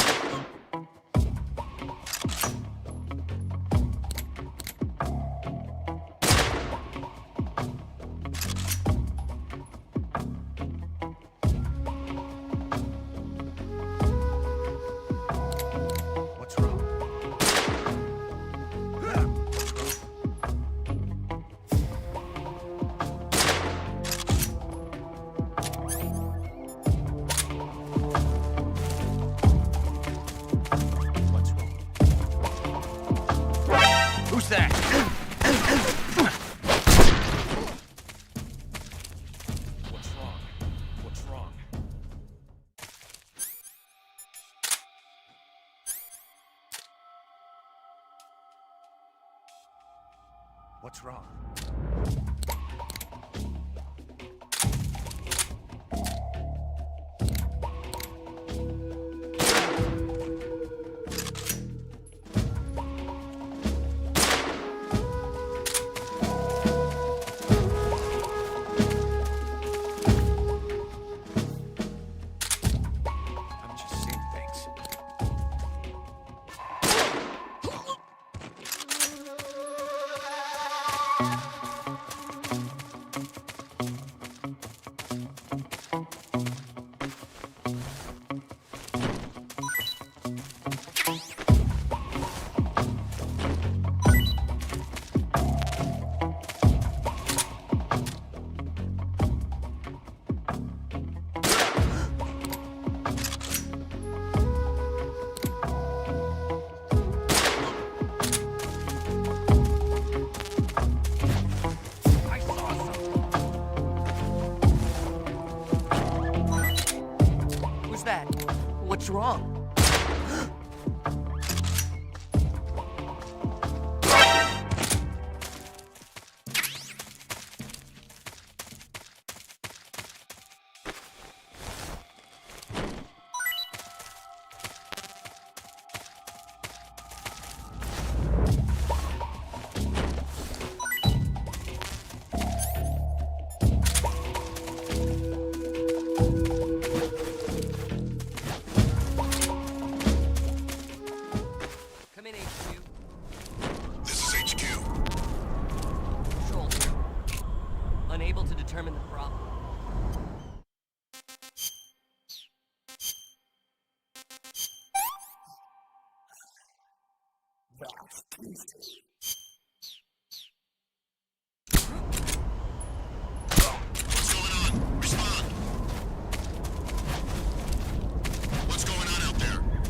wrong? Who's that? What's wrong? What's wrong? What's wrong? I'm just seeing things. What's wrong? to determine the problem. What's going on out there?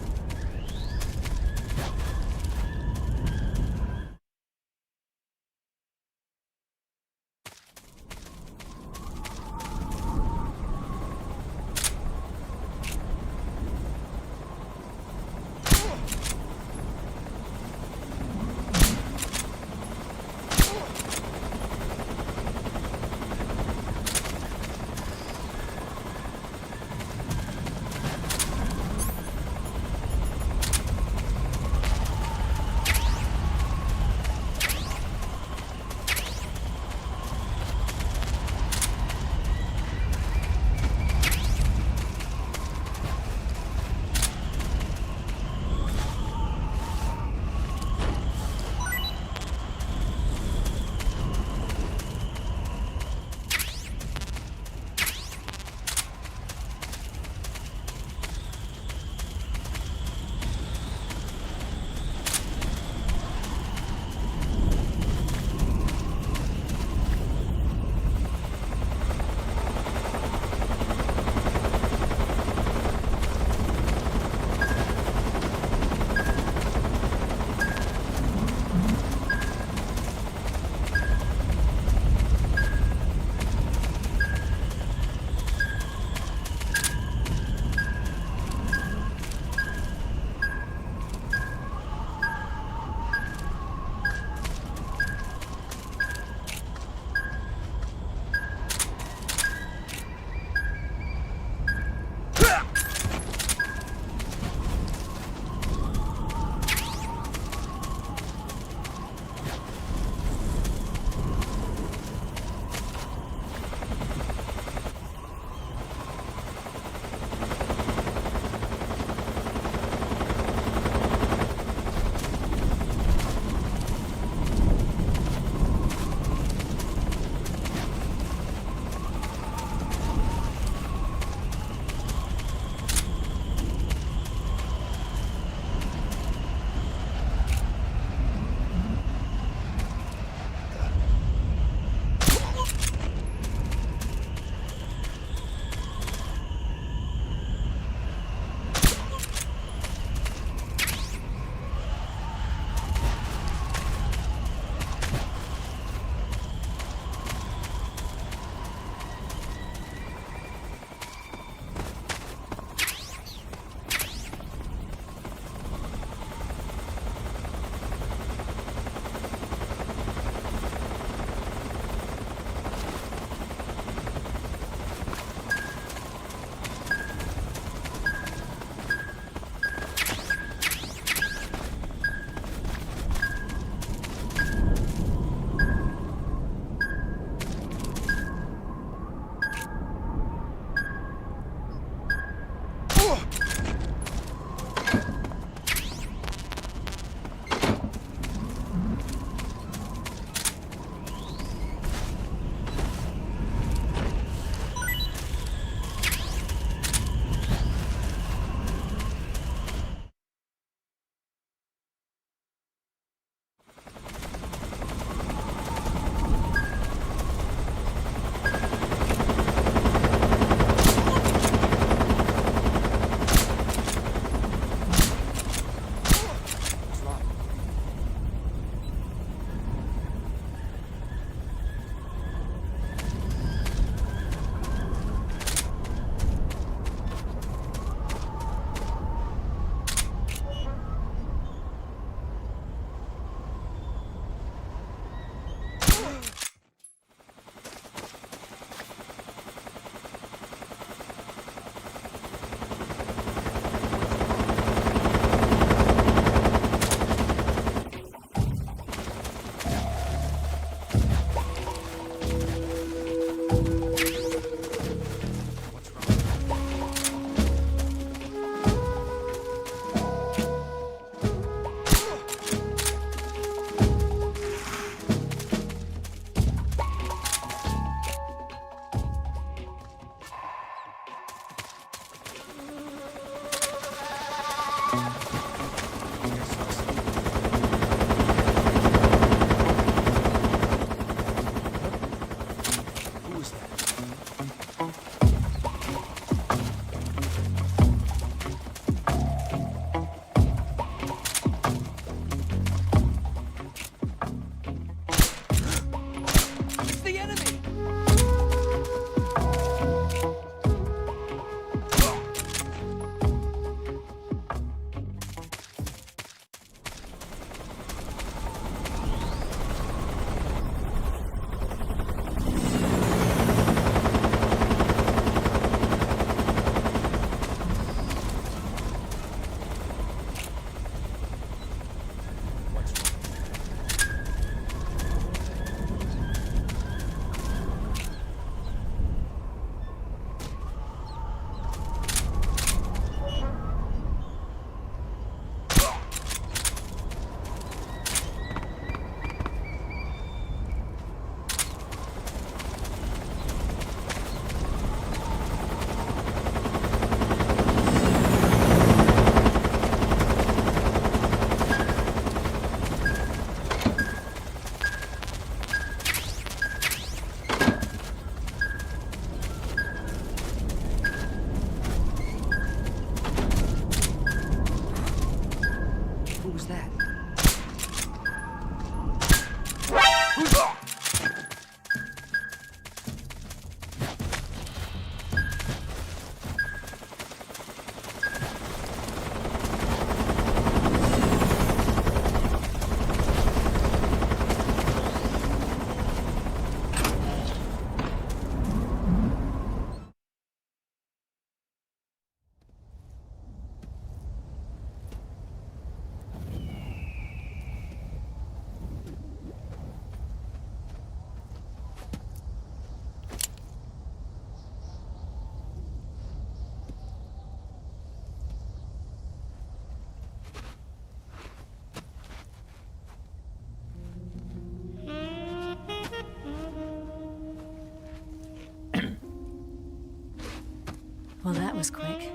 Well, that was quick.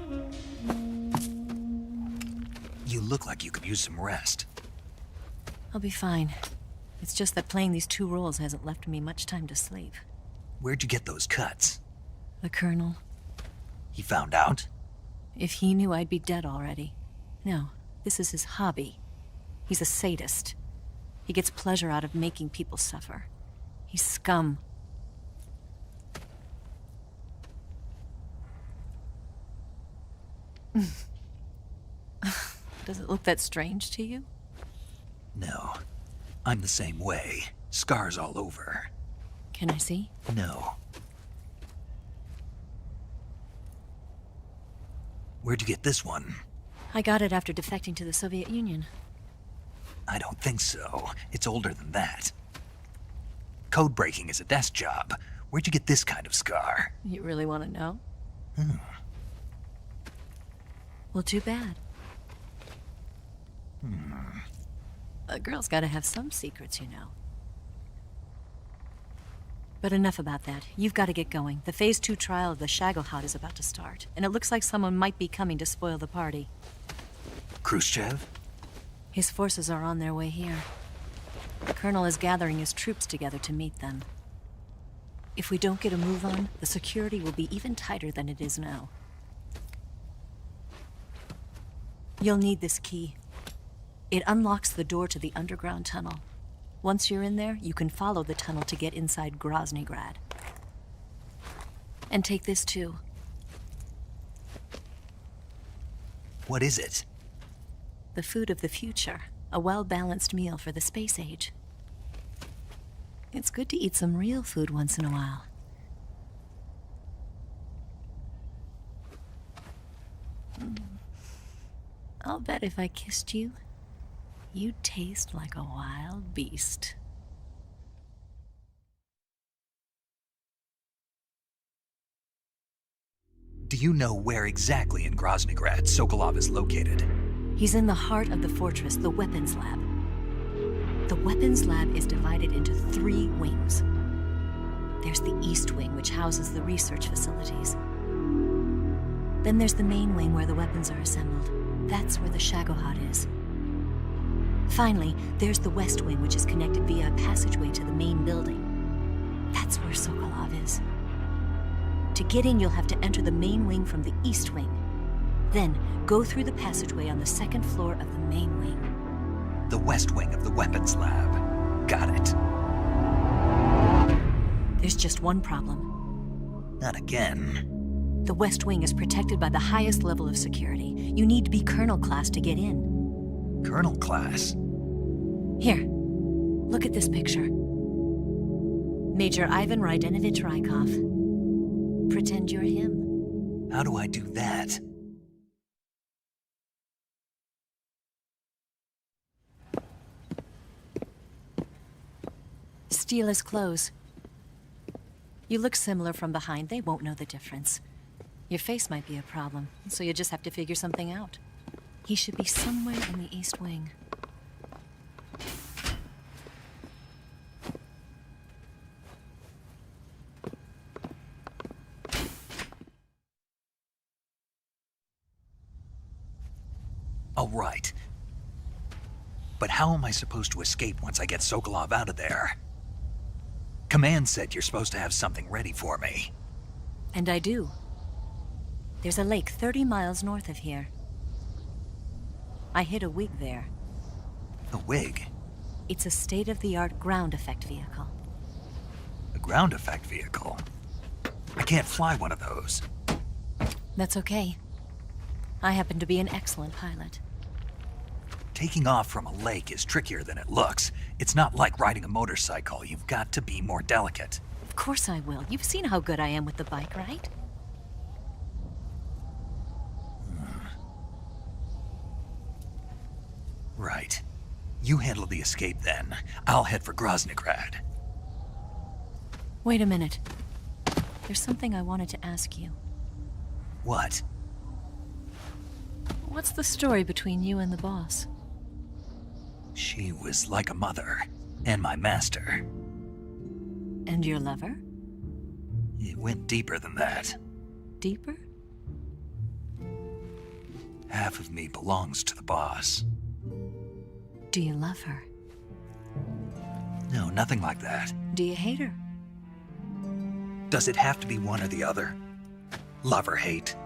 You look like you could use some rest. I'll be fine. It's just that playing these 2 roles hasn't left me much time to sleep. Where'd you get those cuts? The Colonel. He found out? If he knew, I'd be dead already. No, this is his hobby. He's a sadist. He gets pleasure out of making people suffer. He's scum. Does it look that strange to you? No. I'm the same way. Scars all over. Can I see? No. Where'd you get this one? I got it after defecting to the Soviet Union. I don't think so. It's older than that. Code breaking is a desk job. Where'd you get this kind of scar? You really want to know? Hmm. Well, too bad. A girl's gotta have some secrets, you know. But enough about that. You've got to get going. The Phase 2 trial of the Shagohod is about to start, and it looks like someone might be coming to spoil the party. Khrushchev? His forces are on their way here. The Colonel is gathering his troops together to meet them. If we don't get a move on, the security will be even tighter than it is now. You'll need this key. It unlocks the door to the underground tunnel. Once you're in there, you can follow the tunnel to get inside Groznygrad. And take this too. What is it? The food of the future. A well-balanced meal for the space age. It's good to eat some real food once in a while. I'll bet if I kissed you, you'd taste like a wild beast. Do you know where exactly in Groznygrad Sokolov is located? He's in the heart of the fortress, the weapons lab. The weapons lab is divided into 3 wings. There's the East Wing, which houses the research facilities. Then there's the main wing where the weapons are assembled. That's where the Shagohod is. Finally, there's the West Wing, which is connected via a passageway to the main building. That's where Sokolov is. To get in, you'll have to enter the main wing from the East Wing. Then, go through the passageway on the 2nd floor of the main wing. The West Wing of the weapons lab. Got it. There's just one problem. Not again. The West Wing is protected by the highest level of security. You need to be Colonel class to get in. Colonel class? Here, look at this picture. Major Ivan Rydenovich Rykov. Pretend you're him. How do I do that? Steal his clothes. You look similar from behind. They won't know the difference. Your face might be a problem, so you just have to figure something out. He should be somewhere in the East Wing. All right. But how am I supposed to escape once I get Sokolov out of there? Command said you're supposed to have something ready for me. And I do. There's a lake 30 miles north of here. I hid a wig there. A wig? It's a state-of-the-art ground effect vehicle. A ground effect vehicle? I can't fly one of those. That's okay. I happen to be an excellent pilot. Taking off from a lake is trickier than it looks. It's not like riding a motorcycle. You've got to be more delicate. Of course I will. You've seen how good I am with the bike, right? Right. You handle the escape then. I'll head for Groznygrad. Wait a minute. There's something I wanted to ask you. What? What's the story between you and the boss? She was like a mother, and my master. And your lover? It went deeper than that. Deeper? Half of me belongs to the boss. Do you love her? No, nothing like that. Do you hate her? Does it have to be one or the other? Love or hate?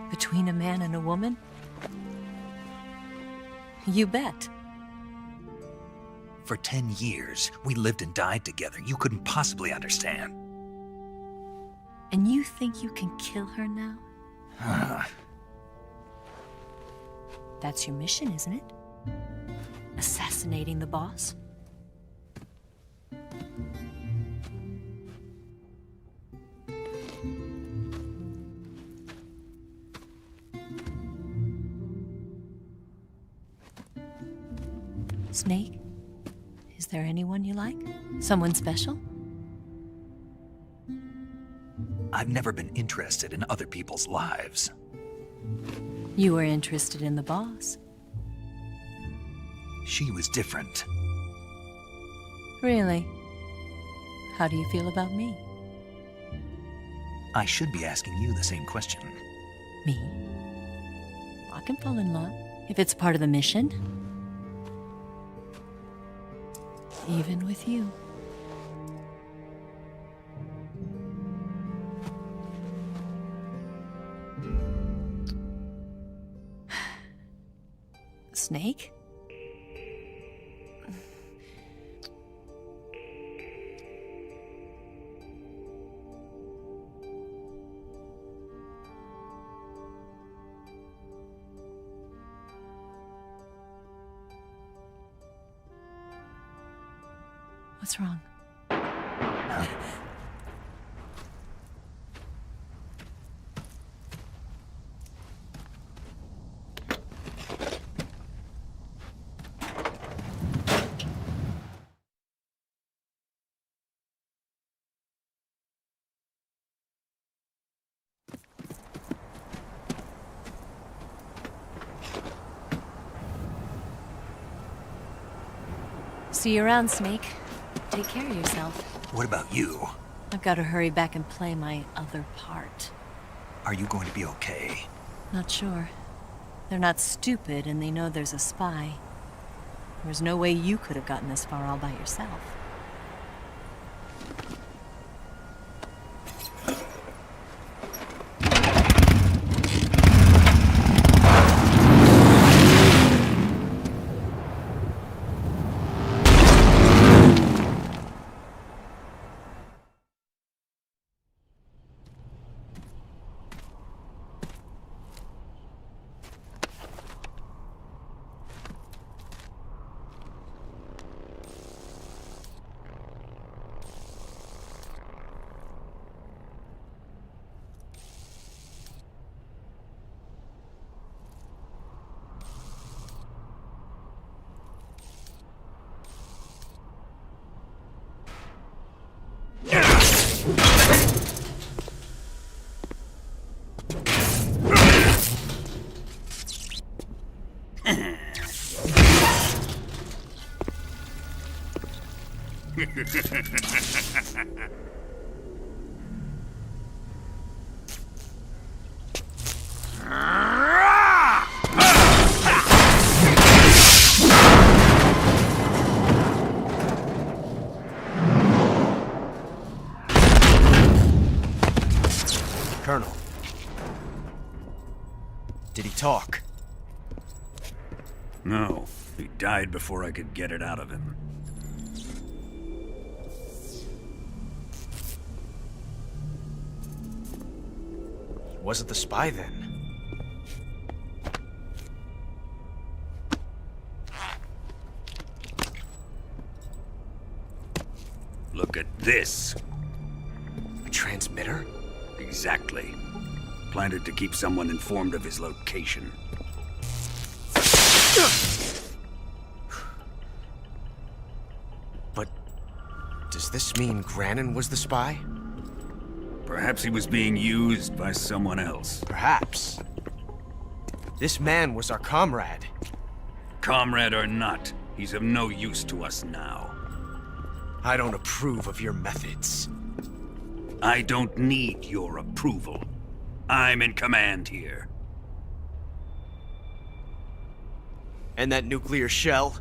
Between a man and a woman? You bet. For 10 years, we lived and died together. You couldn't possibly understand. And you think you can kill her now? That's your mission, isn't it? Assassinating the boss? Snake? Is there anyone you like? Someone special? I've never been interested in other people's lives. You were interested in the boss. She was different. Really? How do you feel about me? I should be asking you the same question. Me? I can fall in love if it's part of the mission. Even with you. Snake? What's wrong? See you around, Snake. Take care of yourself. What about you? I've got to hurry back and play my other part. Are you going to be okay? Not sure. They're not stupid, and they know there's a spy. There's no way you could have gotten this far all by yourself. Colonel. Did he talk? No. He died before I could get it out of him. He wasn't the spy then. Look at this. A transmitter? Exactly. Planted to keep someone informed of his location. But does this mean Granin was the spy? Perhaps he was being used by someone else. Perhaps. This man was our comrade. Comrade or not, he's of no use to us now. I don't approve of your methods. I don't need your approval. I'm in command here. And that nuclear shell?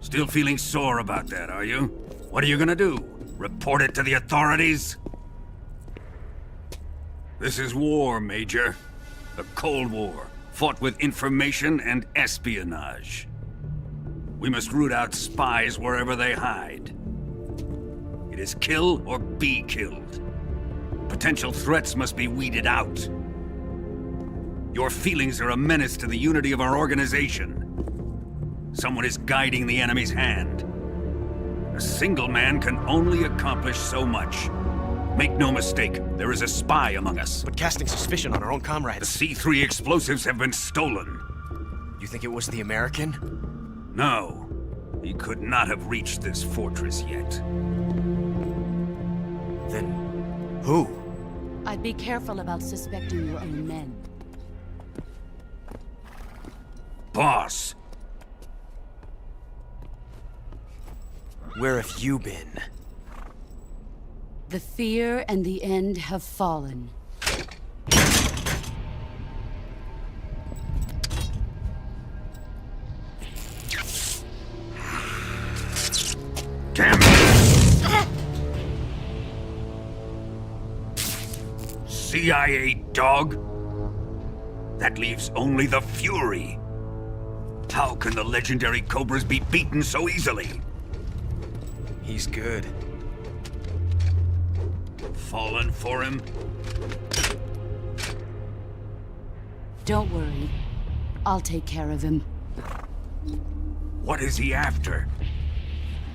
Still feeling sore about that, are you? What are you gonna do? Report it to the authorities? This is war, Major. A Cold War, fought with information and espionage. We must root out spies wherever they hide. It is kill or be killed. Potential threats must be weeded out. Your feelings are a menace to the unity of our organization. Someone is guiding the enemy's hand. A single man can only accomplish so much. Make no mistake, there is a spy among us. But casting suspicion on our own comrades... The C3 explosives have been stolen. You think it was the American? No. He could not have reached this fortress yet. Then... who? I'd be careful about suspecting your own men. Boss! Where have you been? The fear and the end have fallen. Damn it! CIA dog? That leaves only the Fury. How can the legendary Cobras be beaten so easily? He's good. Fallen for him? Don't worry. I'll take care of him. What is he after?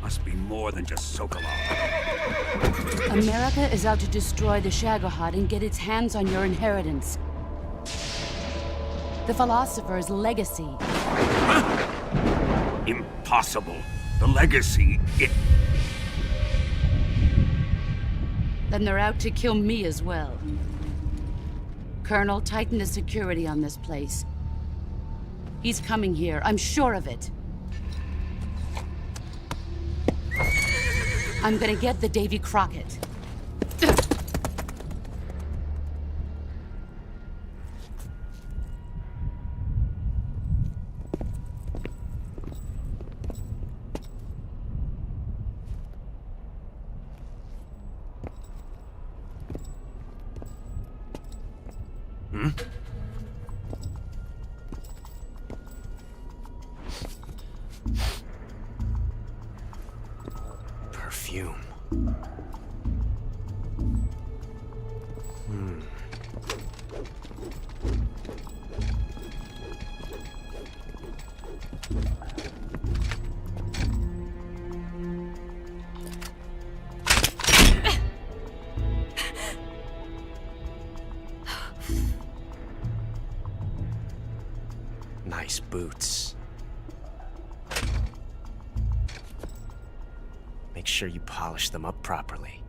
Must be more than just Sokolov. America is out to destroy the Shagohod and get its hands on your inheritance. The philosopher's legacy. Huh? Impossible. The legacy, Then they're out to kill me as well. Colonel, tighten the security on this place. He's coming here, I'm sure of it. I'm gonna get the Davy Crockett. Perfume. Nice boots. Make sure you polish them up properly.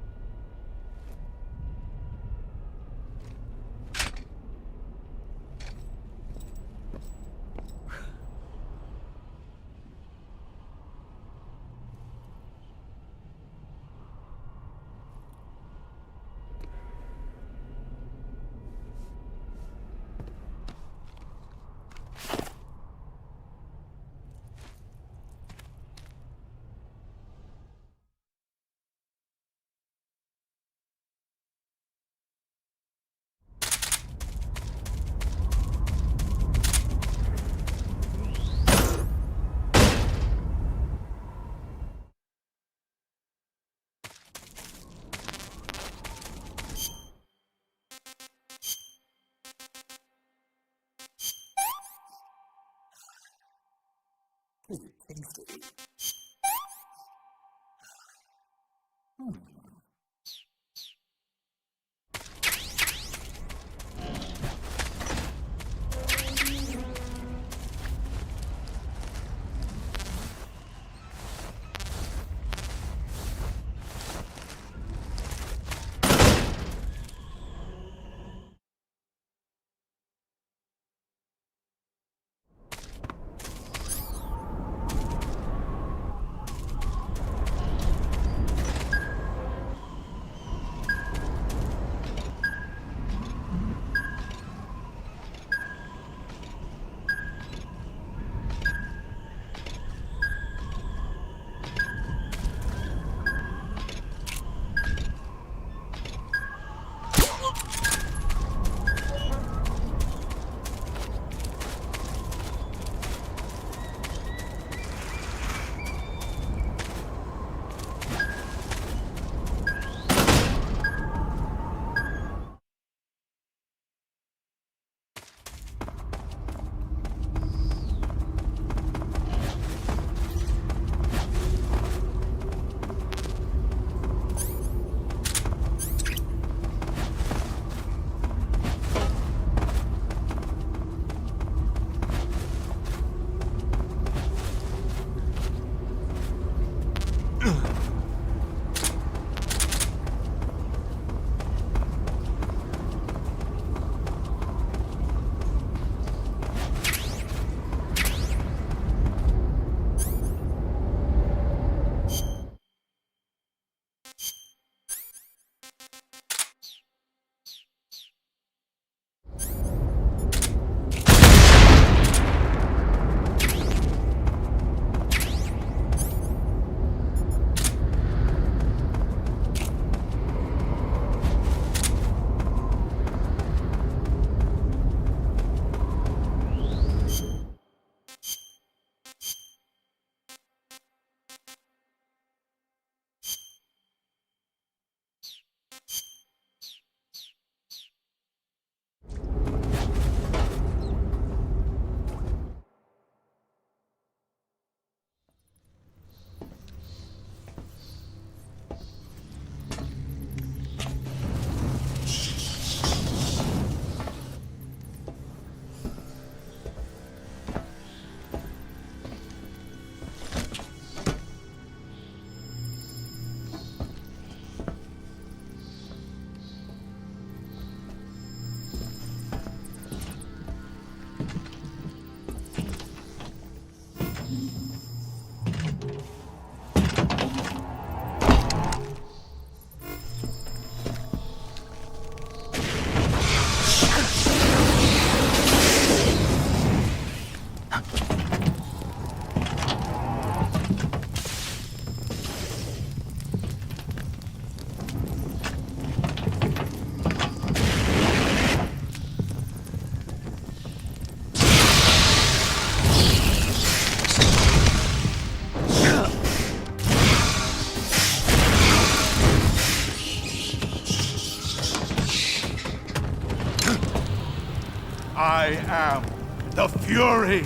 I am the Fury.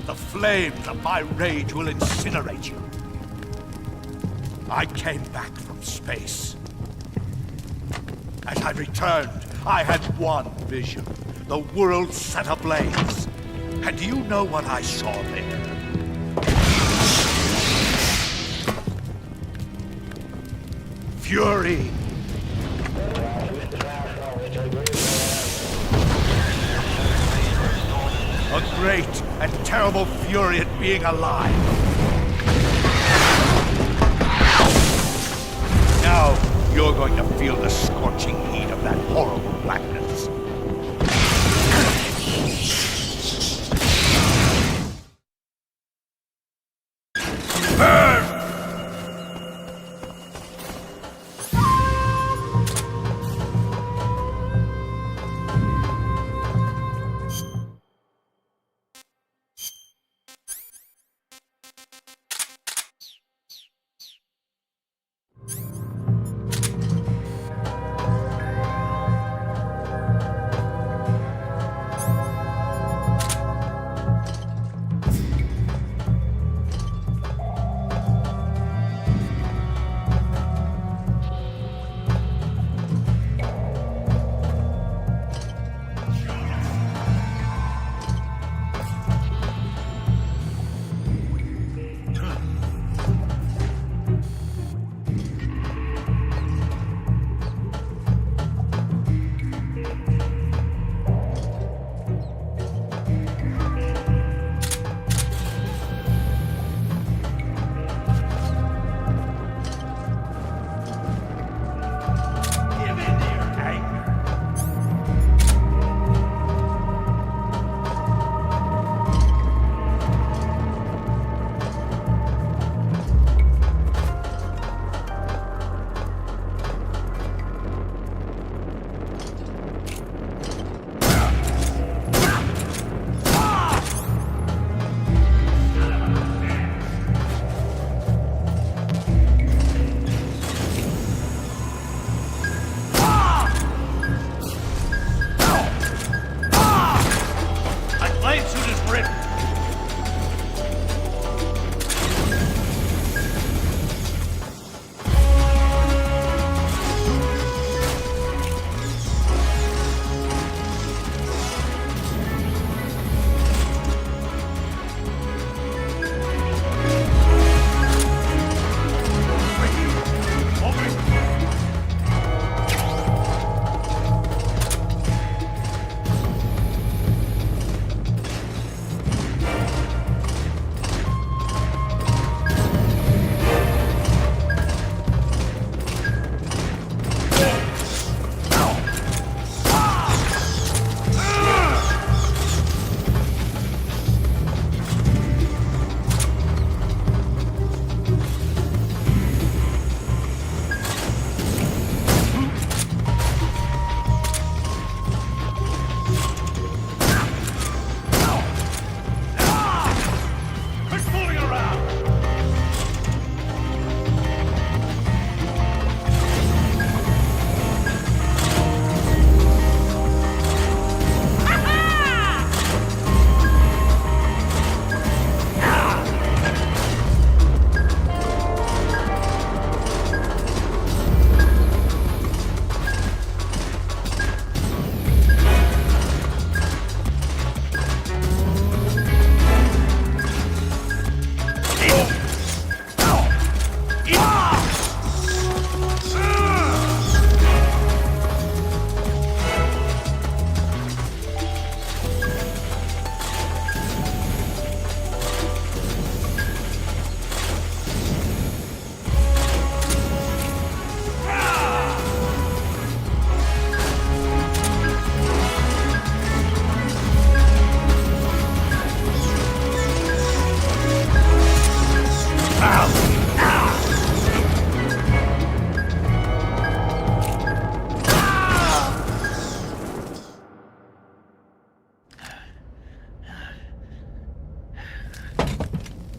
The flames of my rage will incinerate you. I came back from space. As I returned, I had one vision. The world set ablaze. And do you know what I saw there? Fury. A great and terrible fury at being alive. Now, you're going to feel the scorching heat of that horrible blackness. Burn!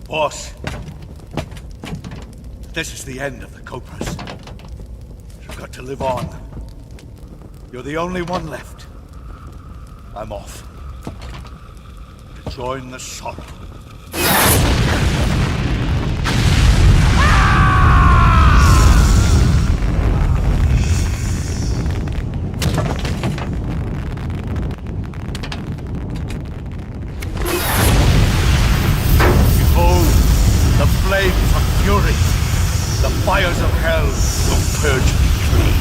Boss, this is the end of the Cobras. You've got to live on. You're the only one left. I'm off. To join the sorrow. Behold, the flames of fury. The fires of hell will purge me clean.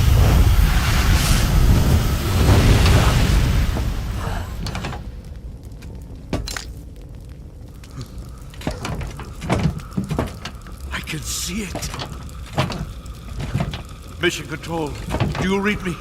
I can see it. Mission Control, do you read me?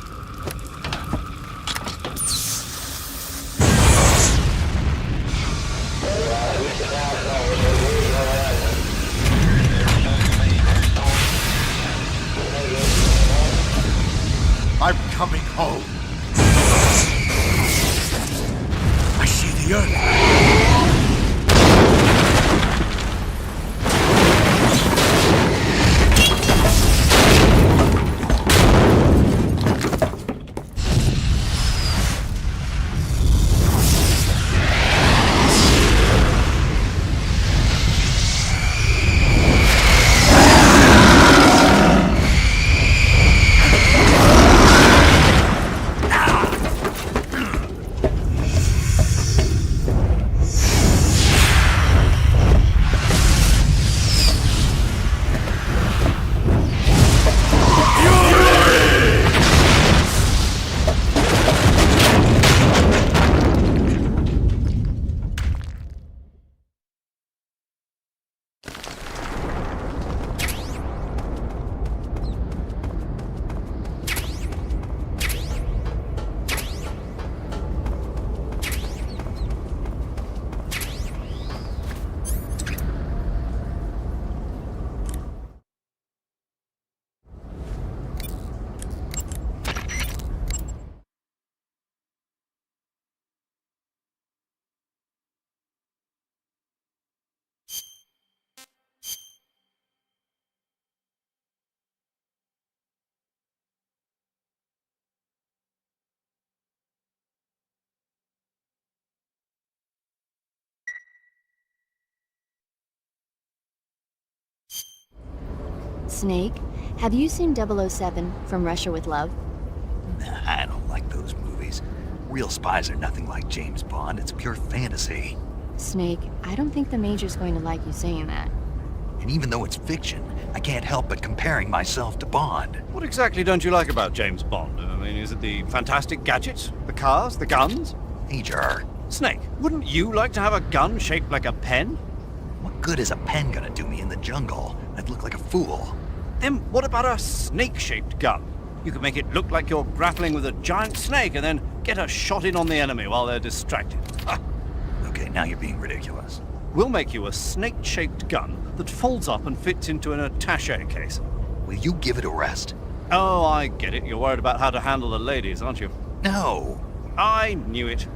I'm coming home. I see the earth. Snake, have you seen 007 from Russia with Love? Nah, I don't like those movies. Real spies are nothing like James Bond. It's pure fantasy. Snake, I don't think the Major's going to like you saying that. And even though it's fiction, I can't help but comparing myself to Bond. What exactly don't you like about James Bond? I mean, is it the fantastic gadgets? The cars? The guns? Major. Snake, wouldn't you like to have a gun shaped like a pen? What good is a pen gonna do me in the jungle? I'd look like a fool. Then what about a snake-shaped gun? You could make it look like you're grappling with a giant snake and then get a shot in on the enemy while they're distracted. Okay, now you're being ridiculous. We'll make you a snake-shaped gun that folds up and fits into an attaché case. Will you give it a rest? Oh, I get it. You're worried about how to handle the ladies, aren't you? No. I knew it.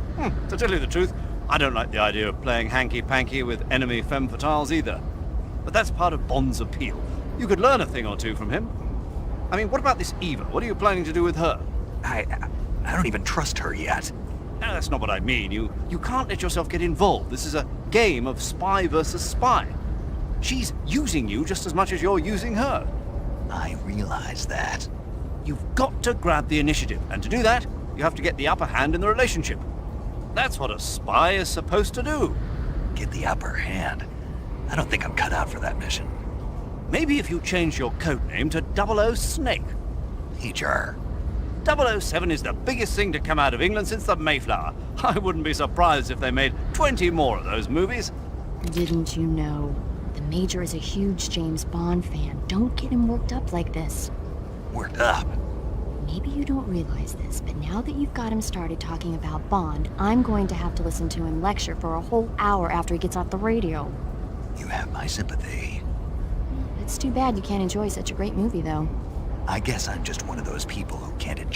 To tell you the truth, I don't like the idea of playing hanky-panky with enemy femme fatales either. But that's part of Bond's appeal. You could learn a thing or two from him. I mean, what about this Eva? What are you planning to do with her? I don't even trust her yet. No, that's not what I mean. You can't let yourself get involved. This is a game of spy versus spy. She's using you just as much as you're using her. I realize that. You've got to grab the initiative, and to do that, you have to get the upper hand in the relationship. That's what a spy is supposed to do. Get the upper hand? I don't think I'm cut out for that mission. Maybe if you change your code name to 00 Snake. Major. 007 is the biggest thing to come out of England since the Mayflower. I wouldn't be surprised if they made 20 more of those movies. Didn't you know? The Major is a huge James Bond fan. Don't get him worked up like this. Worked up? Maybe you don't realize this, but now that you've got him started talking about Bond, I'm going to have to listen to him lecture for a whole hour after he gets off the radio. You have my sympathy. It's too bad you can't enjoy such a great movie, though. I guess I'm just one of those people who can't enjoy